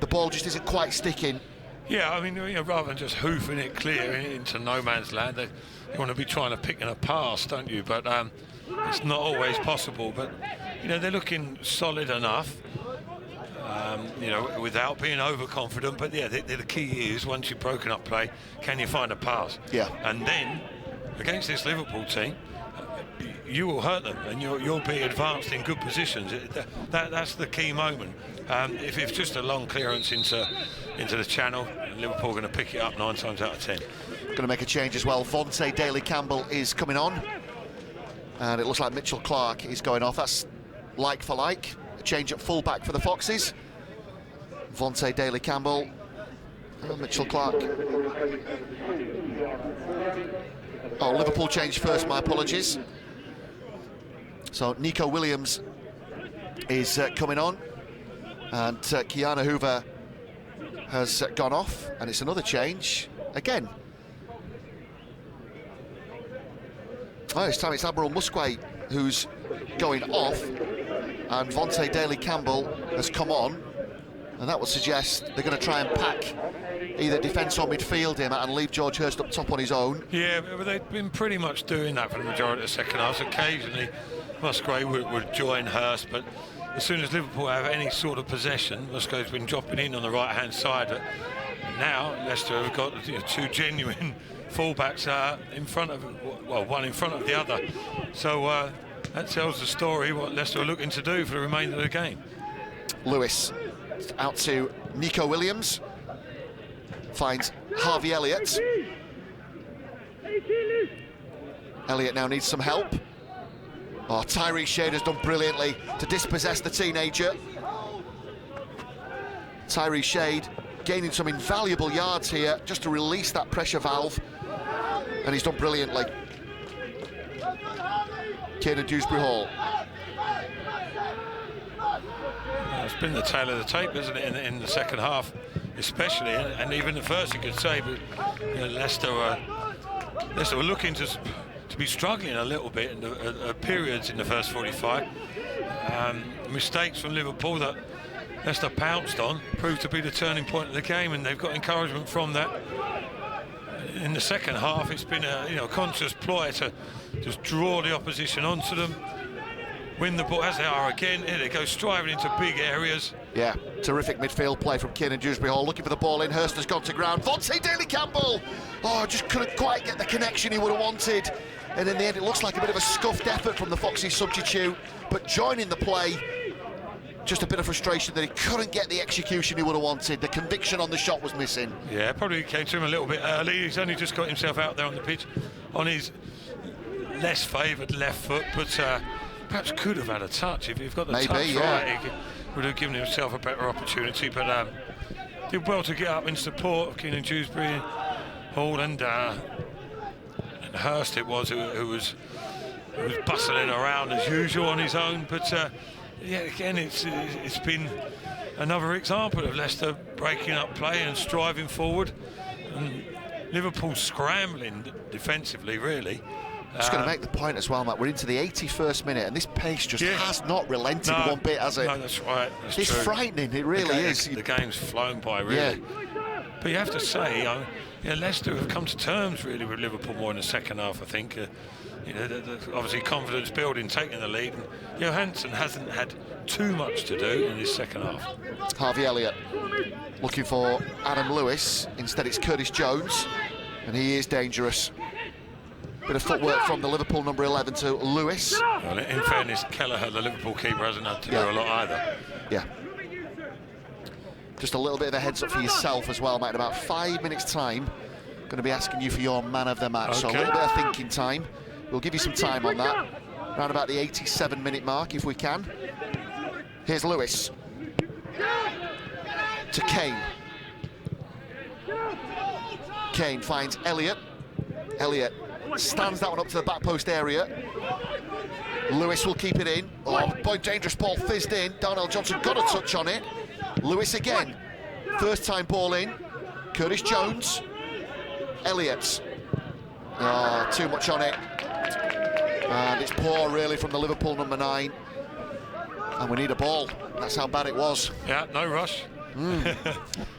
the ball just isn't quite sticking. Yeah, I mean, rather than just hoofing it clear into no man's land, you want to be trying to pick in a pass, don't you? But it's not always possible. But they're looking solid enough, without being overconfident. But yeah, the key is, once you've broken up play, can you find a pass? Yeah. And then against this Liverpool team, you will hurt them, and you'll be advanced in good positions. That's the key moment. If it's just a long clearance into the channel, Liverpool are going to pick it up 9 times out of 10. Going to make a change as well. Vontae Daly-Campbell is coming on, and it looks like Mitchell Clark is going off. That's like for like. A change at full-back for the Foxes. Vontae Daly-Campbell. Mitchell Clark. Oh, Liverpool changed first, my apologies. So Nico Williams is coming on, and Keanu Hoover has gone off, and it's another change again. Oh, this time it's Admiral Musgrave who's going off. and Vontae Daly-Campbell has come on, and that would suggest they're going to try and pack either defence or midfield him and leave George Hurst up top on his own. Yeah, but they've been pretty much doing that for the majority of the second half. Occasionally Musgrave would join Hurst, but as soon as Liverpool have any sort of possession, Musgrave's been dropping in on the right-hand side. But now Leicester have got two genuine fullbacks in front of, well, one in front of the other. So that tells the story what Leicester are looking to do for the remainder of the game. Lewis out to Nico Williams, finds Harvey Elliott. Elliott now needs some help. Oh, Tyrese Shade has done brilliantly to dispossess the teenager. Tyrese Shade gaining some invaluable yards here just to release that pressure valve, and he's done brilliantly. Kiernan Dewsbury-Hall. It's been the tail of the tape, isn't it, in the second half, especially, and even the first, you could say. But you know, Leicester were looking to be struggling a little bit in the periods in the first 45. Mistakes from Liverpool that Leicester pounced on proved to be the turning point of the game, and they've got encouragement from that. In the second half, it's been a conscious ploy to just draw the opposition onto them, win the ball as they are again. Here they go, striving into big areas. Yeah, terrific midfield play from Kiernan Dewsbury-Hall, looking for the ball in. Hurst has gone to ground. Vontae Daly-Campbell! Oh, just couldn't quite get the connection he would have wanted. And in the end, it looks like a bit of a scuffed effort from the Foxes substitute, but joining the play, just a bit of frustration that he couldn't get the execution he would have wanted. The conviction on the shot was missing. Yeah, probably came to him a little bit early. He's only just got himself out there on the pitch on his less favoured left foot, but perhaps could have had a touch. If you've got the touch right, he would have given himself a better opportunity, but did well to get up in support of Kiernan Dewsbury-Hall and Hurst it was who was bustling around as usual on his own. But yeah, again, it's been another example of Leicester breaking up play and striving forward, and Liverpool scrambling defensively, really. Just going to make the point as well, Matt, we're into the 81st minute, and this pace just has not relented one bit, has it? No, that's right. That's it's true. Frightening, it really is. The game's flown by, really. Yeah. But you have to say, Leicester have come to terms, really, with Liverpool more in the second half, I think. Obviously confidence building, taking the lead. And Johansson hasn't had too much to do in his second half. Harvey Elliott looking for Adam Lewis. Instead, it's Curtis Jones, and he is dangerous. Bit of footwork from the Liverpool number 11 to Lewis. Well, in fairness, Kelleher, the Liverpool keeper, hasn't had to do a lot either. Yeah. Just a little bit of a heads up for yourself as well, mate. In about 5 minutes' time, going to be asking you for your man of the match. Okay. So a little bit of thinking time. We'll give you some time on that. Around about the 87-minute mark, if we can. Here's Lewis. To Kane. Kane finds Elliott. Elliott stands that one up to the back post area. Lewis will keep it in. Oh, boy, dangerous ball fizzed in. Darnell Johnson got a touch on it. Lewis again. First time ball in. Curtis Jones. Elliott. Oh, too much on it. And it's poor, really, from the Liverpool number 9. And we need a ball. That's how bad it was. Yeah, no rush.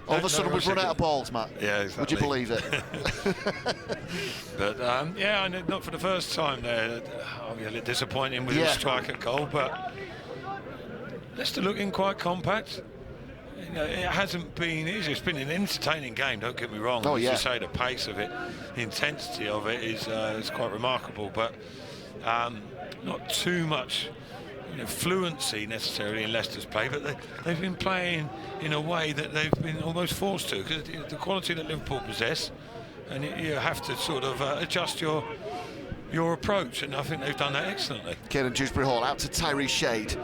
All of a sudden we've run out of balls, Matt. Yeah, exactly. Would you believe it? But yeah, not for the first time there. Obviously disappointing with the striker goal, but Leicester looking quite compact. It hasn't been easy. It's been an entertaining game, don't get me wrong. Oh, yeah. As you say, the pace of it, the intensity of it is quite remarkable, but not too much fluency necessarily in Leicester's play, but they've been playing in a way that they've been almost forced to, because the quality that Liverpool possess, and you have to sort of adjust your approach, and I think they've done that excellently. Kiernan Dewsbury-Hall out to Tyrese Shade.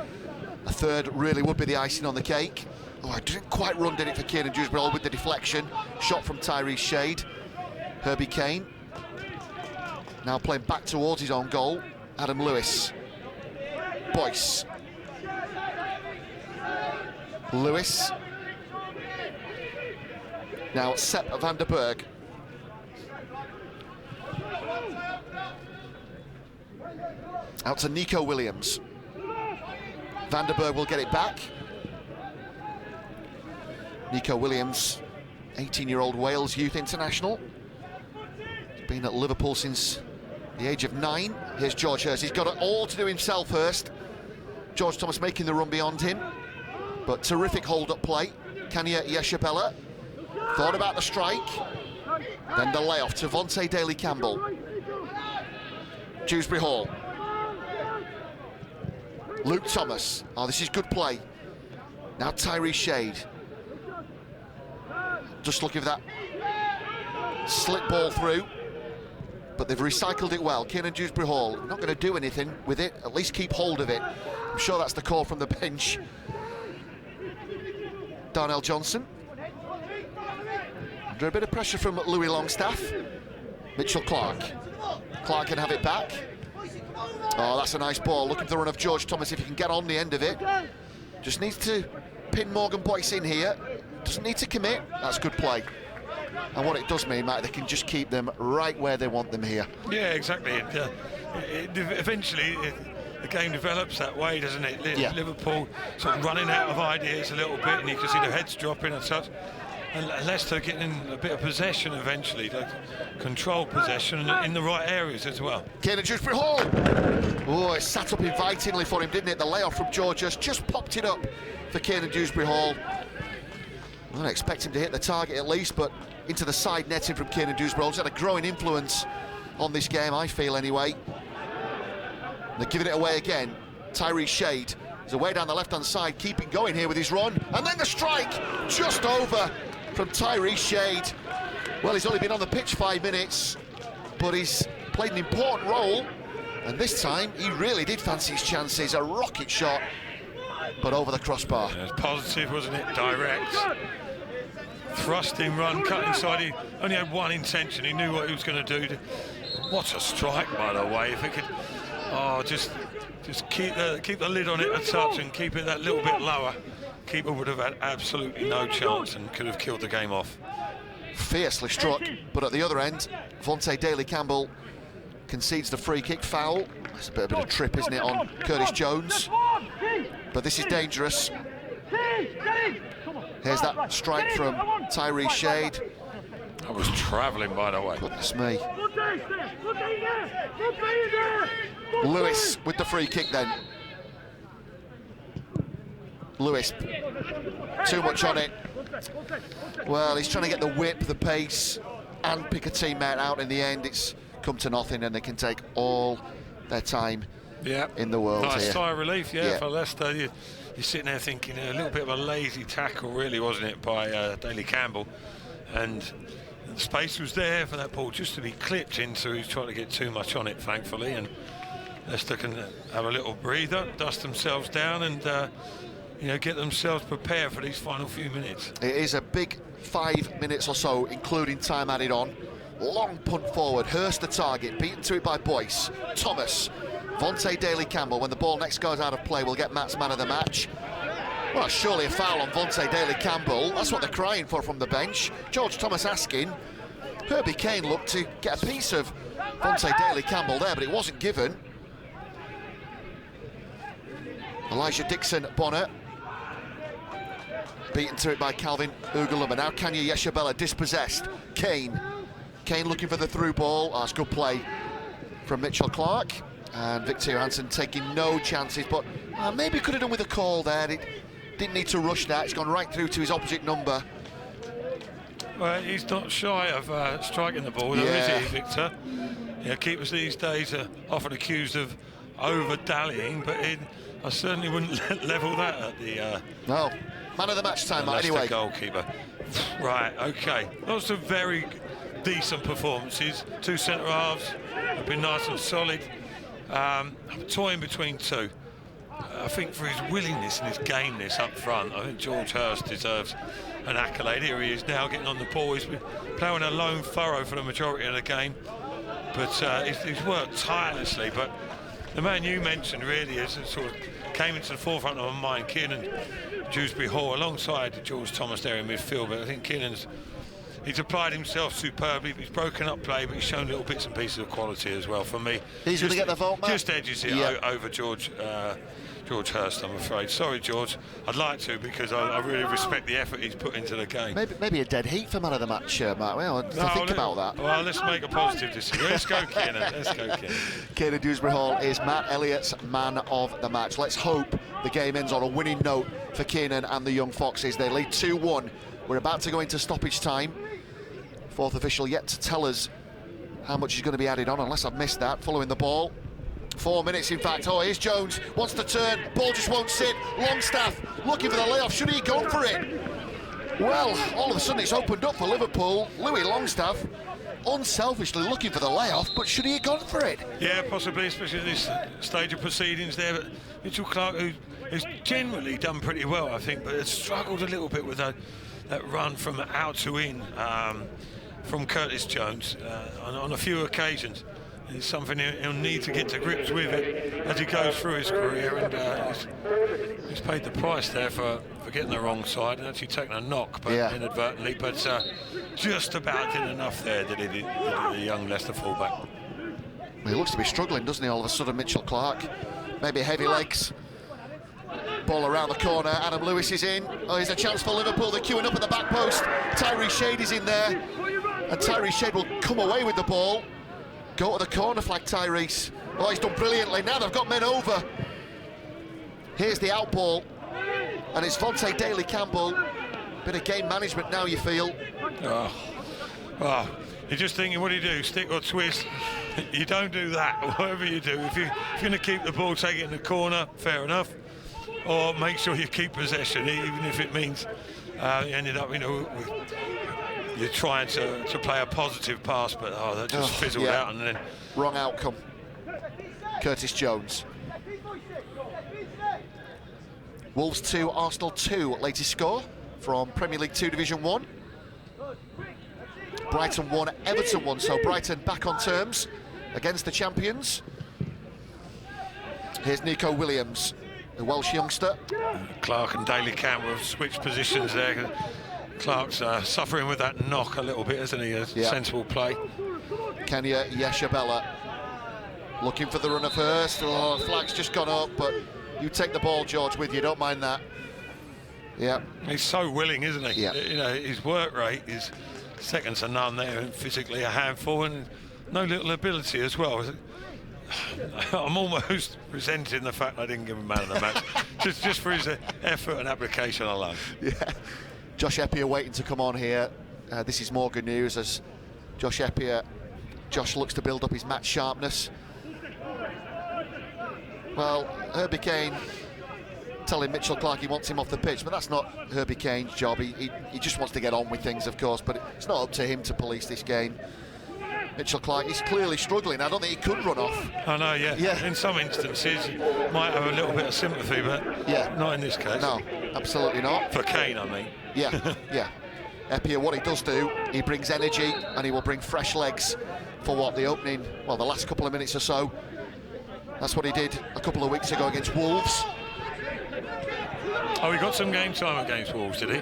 A third really would be the icing on the cake. Oh, I didn't quite run, did it, for Kiernan Dewsbury-Hall with the deflection. Shot from Tyrese Shade. Herbie Kane. Now playing back towards his own goal. Adam Lewis. Boyce. Lewis. Now Sepp van der Berg. Out to Nico Williams. Vanderberg will get it back. Nico Williams, 18-year-old Wales youth international. He's been at Liverpool since the age of 9. Here's George Hurst. He's got it all to do himself, Hurst. George Thomas making the run beyond him, but terrific hold-up play. Kanya Yeshabella thought about the strike, then the layoff to Vontae Daly-Campbell. Dewsbury Hall. Luke Thomas. Oh, this is good play. Now Tyree Shade. Just looking for that slip ball through, but they've recycled it well. Kieran Dewsbury Hall not going to do anything with it, at least keep hold of it. I'm sure that's the call from the bench. Darnell Johnson. Under a bit of pressure from Louis Longstaff. Mitchell Clark. Clark can have it back. Oh, that's a nice ball. Looking for the run of George Thomas if he can get on the end of it. Just needs to pin Morgan Boyce in here. Doesn't need to commit. That's good play. And what it does mean, Matt, they can just keep them right where they want them here. Yeah, exactly. Eventually, the game develops that way, doesn't it? Yeah. Liverpool sort of running out of ideas a little bit, and you can see their heads dropping and such. And Leicester getting a bit of possession eventually, like control possession in the right areas as well. Kieran Dewsbury Hall. Oh, it sat up invitingly for him, didn't it? The layoff from Georges just popped it up for Kieran Dewsbury Hall. I don't expect him to hit the target at least, but into the side netting from Kieran Dewsbury Hall. He's had a growing influence on this game, I feel anyway. They're giving it away again. Tyree Shade is away down the left-hand side, keeping going here with his run. And then the strike, just over from Tyree Shade. Well, he's only been on the pitch 5 minutes, but he's played an important role. And this time, he really did fancy his chances. A rocket shot, but over the crossbar. Yeah, it was positive, wasn't it? Direct. Thrusting run, cut inside. He only had one intention. He knew what he was going to do. What a strike, by the way. If it could, just keep the lid on it a touch and keep it that little bit lower. Keeper would have had absolutely no chance and could have killed the game off. Fiercely struck, but at the other end, Vontae Daly-Campbell concedes the free kick foul. It's a bit of trip, isn't it, on Curtis Jones? But this is dangerous. Here's that strike from Tyree Shade. I was travelling, by the way. Goodness me. Lewis with the free kick then. Lewis, too much on it. Well, he's trying to get the whip, the pace, and pick a teammate out. In the end, it's come to nothing, and they can take all their time in the world nice here. Sigh of relief, for Leicester. You're sitting there thinking a little bit of a lazy tackle, really, wasn't it, by Daly-Campbell? And the space was there for that ball just to be clipped into. He's trying to get too much on it, thankfully, and Leicester can have a little breather, dust themselves down, and get themselves prepared for these final few minutes. It is a big 5 minutes or so, including time added on. Long punt forward, Hurst the target, beaten to it by Boyce, Thomas, Vontae Daly-Campbell. When the ball next goes out of play, we'll get Matt's man of the match. Well, surely a foul on Vontae Daly-Campbell. That's what they're crying for from the bench. George Thomas asking. Herbie Kane looked to get a piece of Vontae Daly-Campbell there, but it wasn't given. Elijah Dixon-Bonner. Beaten to it by Calvin Ugaluma. Now Kanya Yeshabella dispossessed. Kane looking for the through ball. Oh, it's good play from Mitchell Clark. And Victor Johansson taking no chances, but maybe could have done with a call there. It didn't need to rush that. It's gone right through to his opposite number. Well, he's not shy of striking the ball, though, is he, Victor? Keepers these days are often accused of over-dallying, but I certainly wouldn't level that at the... No. Man of the match time, anyway. Goalkeeper. Right, OK. Lots of very decent performances. Two centre-halves have been nice and solid. I'm toying between two. I think for his willingness and his gameness up front, I think George Hurst deserves an accolade. Here he is now getting on the ball. He's been ploughing a lone furrow for the majority of the game, but he's worked tirelessly. But the man you mentioned really is sort of came into the forefront of my mind, Kieran Dewsbury Hall, alongside George Thomas there in midfield. But I think he's applied himself superbly. He's broken up play, but he's shown little bits and pieces of quality as well. For me, he's going to get the vote, Matt. Just edges it over George George Hurst, I'm afraid. Sorry, George. I'd like to, because I really respect the effort he's put into the game. Maybe a dead heat for man of the match, Mark. Well, think about that. Well, let's make a positive decision. Let's go Kiernan. Let's go Kiernan. Kiernan Dewsbury Hall is Matt Elliott's man of the match. Let's hope the game ends on a winning note for Kiernan and the Young Foxes. They lead 2-1. We're about to go into stoppage time. Fourth official yet to tell us how much is going to be added on, unless I've missed that. Following the ball. 4 minutes, in fact. Oh, here's Jones. Wants to turn. Ball just won't sit. Longstaff looking for the layoff. Should he have gone for it? Well, all of a sudden it's opened up for Liverpool. Louis Longstaff unselfishly looking for the layoff, but should he have gone for it? Yeah, possibly, especially at this stage of proceedings there. But Mitchell Clark, who has generally done pretty well, I think, but has struggled a little bit with that run from out to in from Curtis Jones on a few occasions. It's something he'll need to get to grips with it as he goes through his career, and he's paid the price there for getting the wrong side and actually taking a knock, but inadvertently, but just about did enough there, did the young Leicester fullback. He looks to be struggling, doesn't he, all of a sudden, Mitchell Clark? Maybe heavy legs. Ball around the corner, Adam Lewis is in. Oh, here's a chance for Liverpool, they're queuing up at the back post. Tyree Shade is in there, and Tyree Shade will come away with the ball. Go to the corner flag, Tyrese. Oh, he's done brilliantly. Now they've got men over. Here's the out ball, and it's Vontae Daly-Campbell. Bit of game management now, you feel. Oh, you're just thinking, what do you do, stick or twist? You don't do that, whatever you do. If you're going to keep the ball, take it in the corner, fair enough. Or make sure you keep possession, even if it means you ended up, you're trying to play a positive pass, but that just fizzled out, and then wrong outcome. Curtis Jones. Wolves 2, Arsenal 2, latest score from Premier League 2 Division 1. Brighton 1, Everton 1, so Brighton back on terms against the champions. Here's Nico Williams, the Welsh youngster. Clark and Daly-Campbell have switched positions there. Clark's suffering with that knock a little bit, isn't he? A sensible play. Kenya Yeshabella looking for the runner first. Oh, flag's just gone up, but you take the ball, George, with you. Don't mind that. Yeah. He's so willing, isn't he? Yeah. His work rate is second to none there, and physically a handful, and no little ability as well. I'm almost resenting the fact I didn't give him man of the match, just for his effort and application alone. Yeah. Josh Eppier waiting to come on here. This is more good news as Josh looks to build up his match sharpness. Well, Herbie Kane telling Mitchell Clark he wants him off the pitch, but that's not Herbie Kane's job. He just wants to get on with things, of course, but it's not up to him to police this game. Mitchell Clark is clearly struggling. I don't think he could run off. I know, yeah. In some instances, might have a little bit of sympathy, but not in this case. No, absolutely not. For Kane, I mean. Yeah. Eppier, what he does do, he brings energy, and he will bring fresh legs for the last couple of minutes or so. That's what he did a couple of weeks ago against Wolves. Oh, he got some game time against Wolves, did he?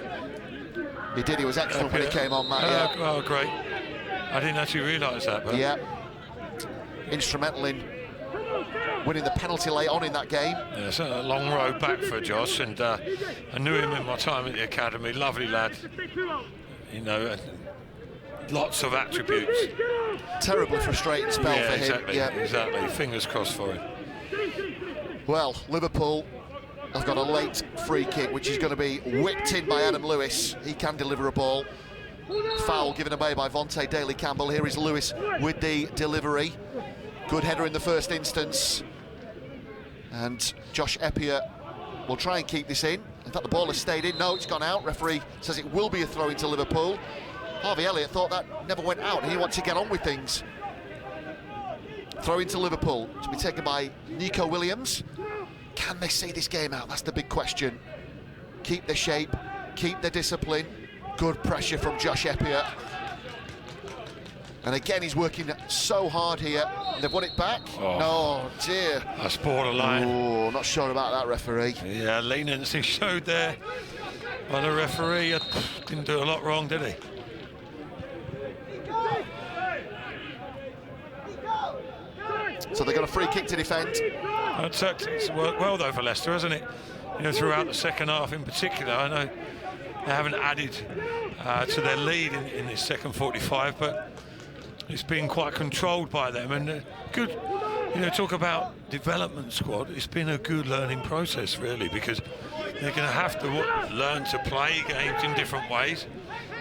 He did. He was excellent when he came on, Matt. Oh, great. I didn't actually realise that. But instrumental in winning the penalty late on in that game. Yeah, it's a long road back for Josh, and I knew him in my time at the academy. Lovely lad. Lots of attributes. Terribly frustrating spell for him. Exactly. Fingers crossed for him. Well, Liverpool have got a late free kick, which is going to be whipped in by Adam Lewis. He can deliver a ball. Foul given away by Vontae Daly-Campbell. Here is Lewis with the delivery. Good header in the first instance. And Josh Eppier will try and keep this in. In fact, the ball has stayed in. No, it's gone out. Referee says it will be a throw into Liverpool. Harvey Elliott thought that never went out, and he wants to get on with things. Throw into Liverpool to be taken by Nico Williams. Can they see this game out? That's the big question. Keep the shape, keep the discipline. Good pressure from Josh Eppier. And again, he's working so hard here. They've won it back. Oh dear. That's borderline. Oh, not sure about that, referee. Yeah, leniency showed there by the referee. Didn't do a lot wrong, did he? So they've got a free kick to defend. It's worked well though for Leicester, hasn't it? You know, throughout the second half in particular. I know they haven't added to their lead in this second 45, but it's been quite controlled by them, and good. You know, talk about development squad. It's been a good learning process, really, because they're going to have to learn to play games in different ways.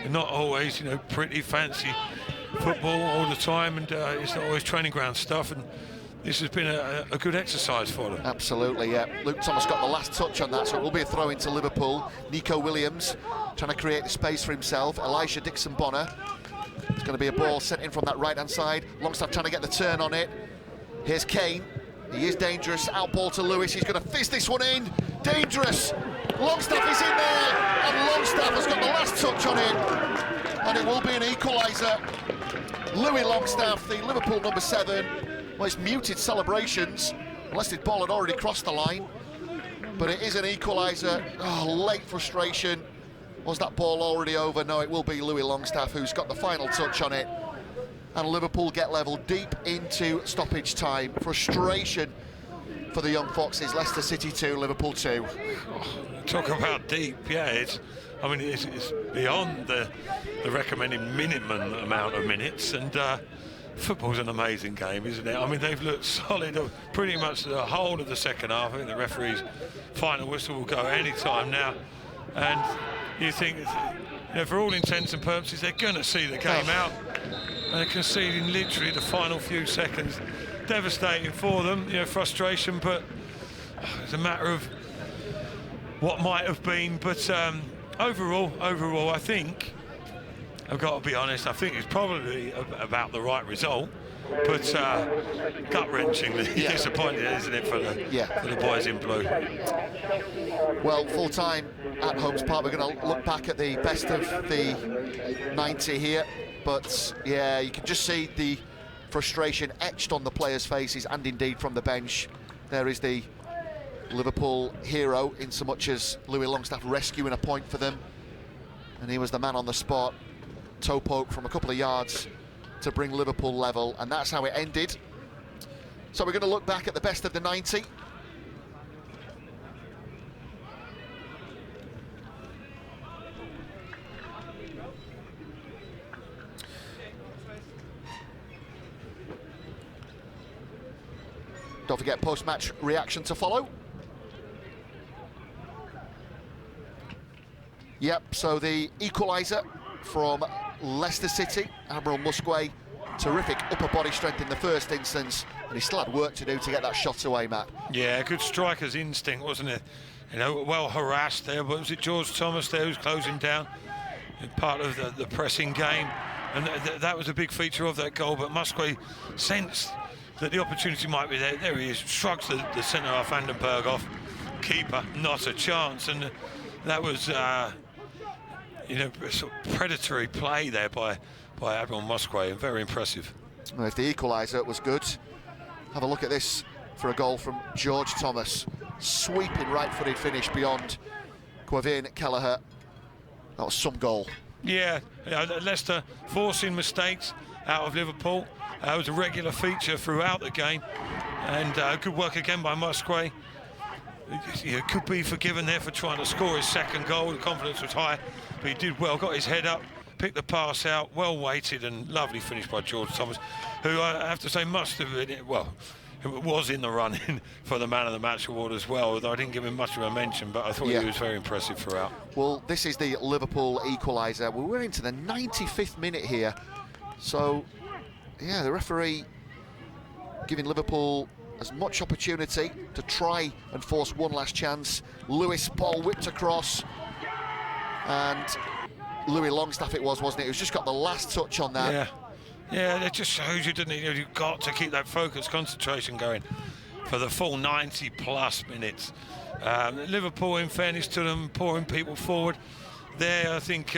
Not always, you know, pretty fancy football all the time, and it's not always training ground stuff. And this has been a good exercise for them. Absolutely, yeah. Luke Thomas got the last touch on that, so it will be a throw into Liverpool. Nico Williams trying to create the space for himself. Elisha Dixon-Bonner. It's going to be a ball sent in from that right-hand side. Longstaff trying to get the turn on it. Here's Kane. He is dangerous. Out ball to Lewis. He's going to fist this one in. Dangerous. Longstaff is in there, and Longstaff has got the last touch on it, and it will be an equaliser. Louis Longstaff, the Liverpool number 7. Well, it's muted celebrations, unless the ball had already crossed the line. But it is an equaliser. Oh, late frustration. Was that ball already over? No, it will be Louis Longstaff who's got the final touch on it. And Liverpool get level deep into stoppage time. Frustration for the young Foxes. Leicester City 2, Liverpool 2. Talk about deep, yeah. It's beyond the recommended minimum amount of minutes, and football's an amazing game, isn't it? I mean, they've looked solid pretty much the whole of the second half. I think the referee's final whistle will go any time now, and you think, you know, for all intents and purposes, they're going to see the game out, and they're conceding literally the final few seconds. Devastating for them, you know, frustration, but it's a matter of what might have been. But overall, I think, I've got to be honest, I think it's probably about the right result, but gut-wrenchingly disappointing, isn't it, for the boys in blue? Well, full-time at Holmes Park, we're going to look back at the best of the 90 here, but yeah, you can just see the frustration etched on the players' faces, and indeed from the bench. There is the Liverpool hero, in so much as Louis Longstaff rescuing a point for them, and he was the man on the spot. Toe poke from a couple of yards to bring Liverpool level, and that's how it ended. So we're going to look back at the best of the 90. Don't forget post-match reaction to follow. Yep, so the equaliser from Leicester City, Admiral Musquet, terrific upper body strength in the first instance, and he still had work to do to get that shot away, Matt. Yeah, good striker's instinct, wasn't it? You know, well harassed there, but was it George Thomas there who's closing down? Part of the pressing game, and that was a big feature of that goal, but Musquet sensed that the opportunity might be there. There he is, shrugs the centre-half Vandenberg off. Keeper, not a chance, and that was, you know, sort of predatory play there by Admiral Musquet, and very impressive. Well, if the equaliser was good, have a look at this for a goal from George Thomas. Sweeping right-footed finish beyond Quavin Kelleher. That was some goal. Yeah, Leicester forcing mistakes out of Liverpool. It was a regular feature throughout the game, and good work again by Musquet. He could be forgiven there for trying to score his second goal. The confidence was high, but he did well, got his head up, picked the pass out, well weighted, and lovely finish by George Thomas, who I have to say must have been, well, was in the running for the Man of the Match award as well, although I didn't give him much of a mention, but I thought he was very impressive throughout. Well, this is the Liverpool equaliser. We're into the 95th minute here, so yeah, the referee giving Liverpool as much opportunity to try and force one last chance. Lewis, ball whipped across, and Louis Longstaff it was, wasn't it? Who's just got the last touch on that. Yeah, it just shows you, doesn't it? You've got to keep that focus, concentration going for the full 90+ minutes. Liverpool, in fairness to them, pouring people forward. There, I think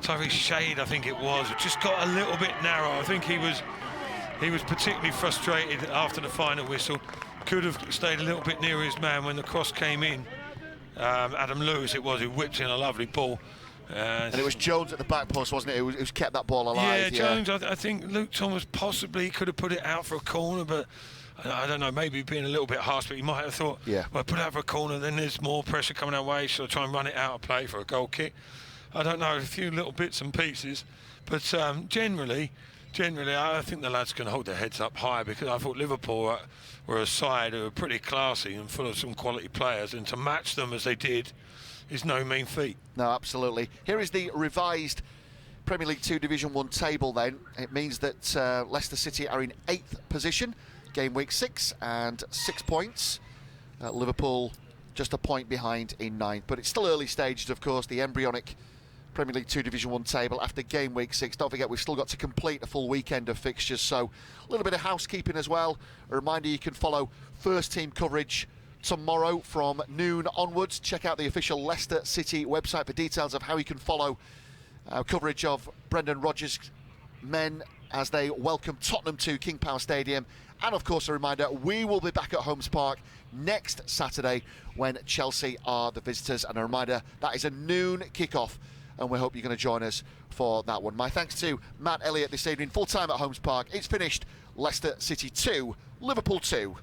Tyree Shade, I think it was, just got a little bit narrow. I think he was particularly frustrated after the final whistle. Could have stayed a little bit nearer his man when the cross came in. Adam Lewis it was, who whipped in a lovely ball. And it was Jones at the back post, wasn't it, who's kept that ball alive? Yeah, Jones, I think Luke Thomas possibly could have put it out for a corner, but I don't know, maybe being a little bit harsh, but you might have thought, Yeah. well, put it over a corner, then there's more pressure coming our way, so try and run it out of play for a goal kick. I don't know, a few little bits and pieces, but generally, I think the lads can hold their heads up high, because I thought Liverpool were a side who were pretty classy and full of some quality players, and to match them as they did is no mean feat. No, absolutely. Here is the revised Premier League 2 Division 1 table then. It means that Leicester City are in 8th position, game week 6, and 6 points. Liverpool just a point behind in 9th, but it's still early stages, of course, the embryonic Premier League 2 Division 1 table after game week 6. Don't forget, we've still got to complete a full weekend of fixtures, so a little bit of housekeeping as well. A reminder, you can follow first team coverage tomorrow from noon onwards. Check out the official Leicester City website for details of how you can follow coverage of Brendan Rodgers' men as they welcome Tottenham to King Power Stadium. And of course, a reminder, we will be back at Holmes Park next Saturday when Chelsea are the visitors. And a reminder, that is a noon kickoff, and we hope you're going to join us for that one. My thanks to Matt Elliott this evening, full time at Holmes Park. It's finished. Leicester City 2, Liverpool 2.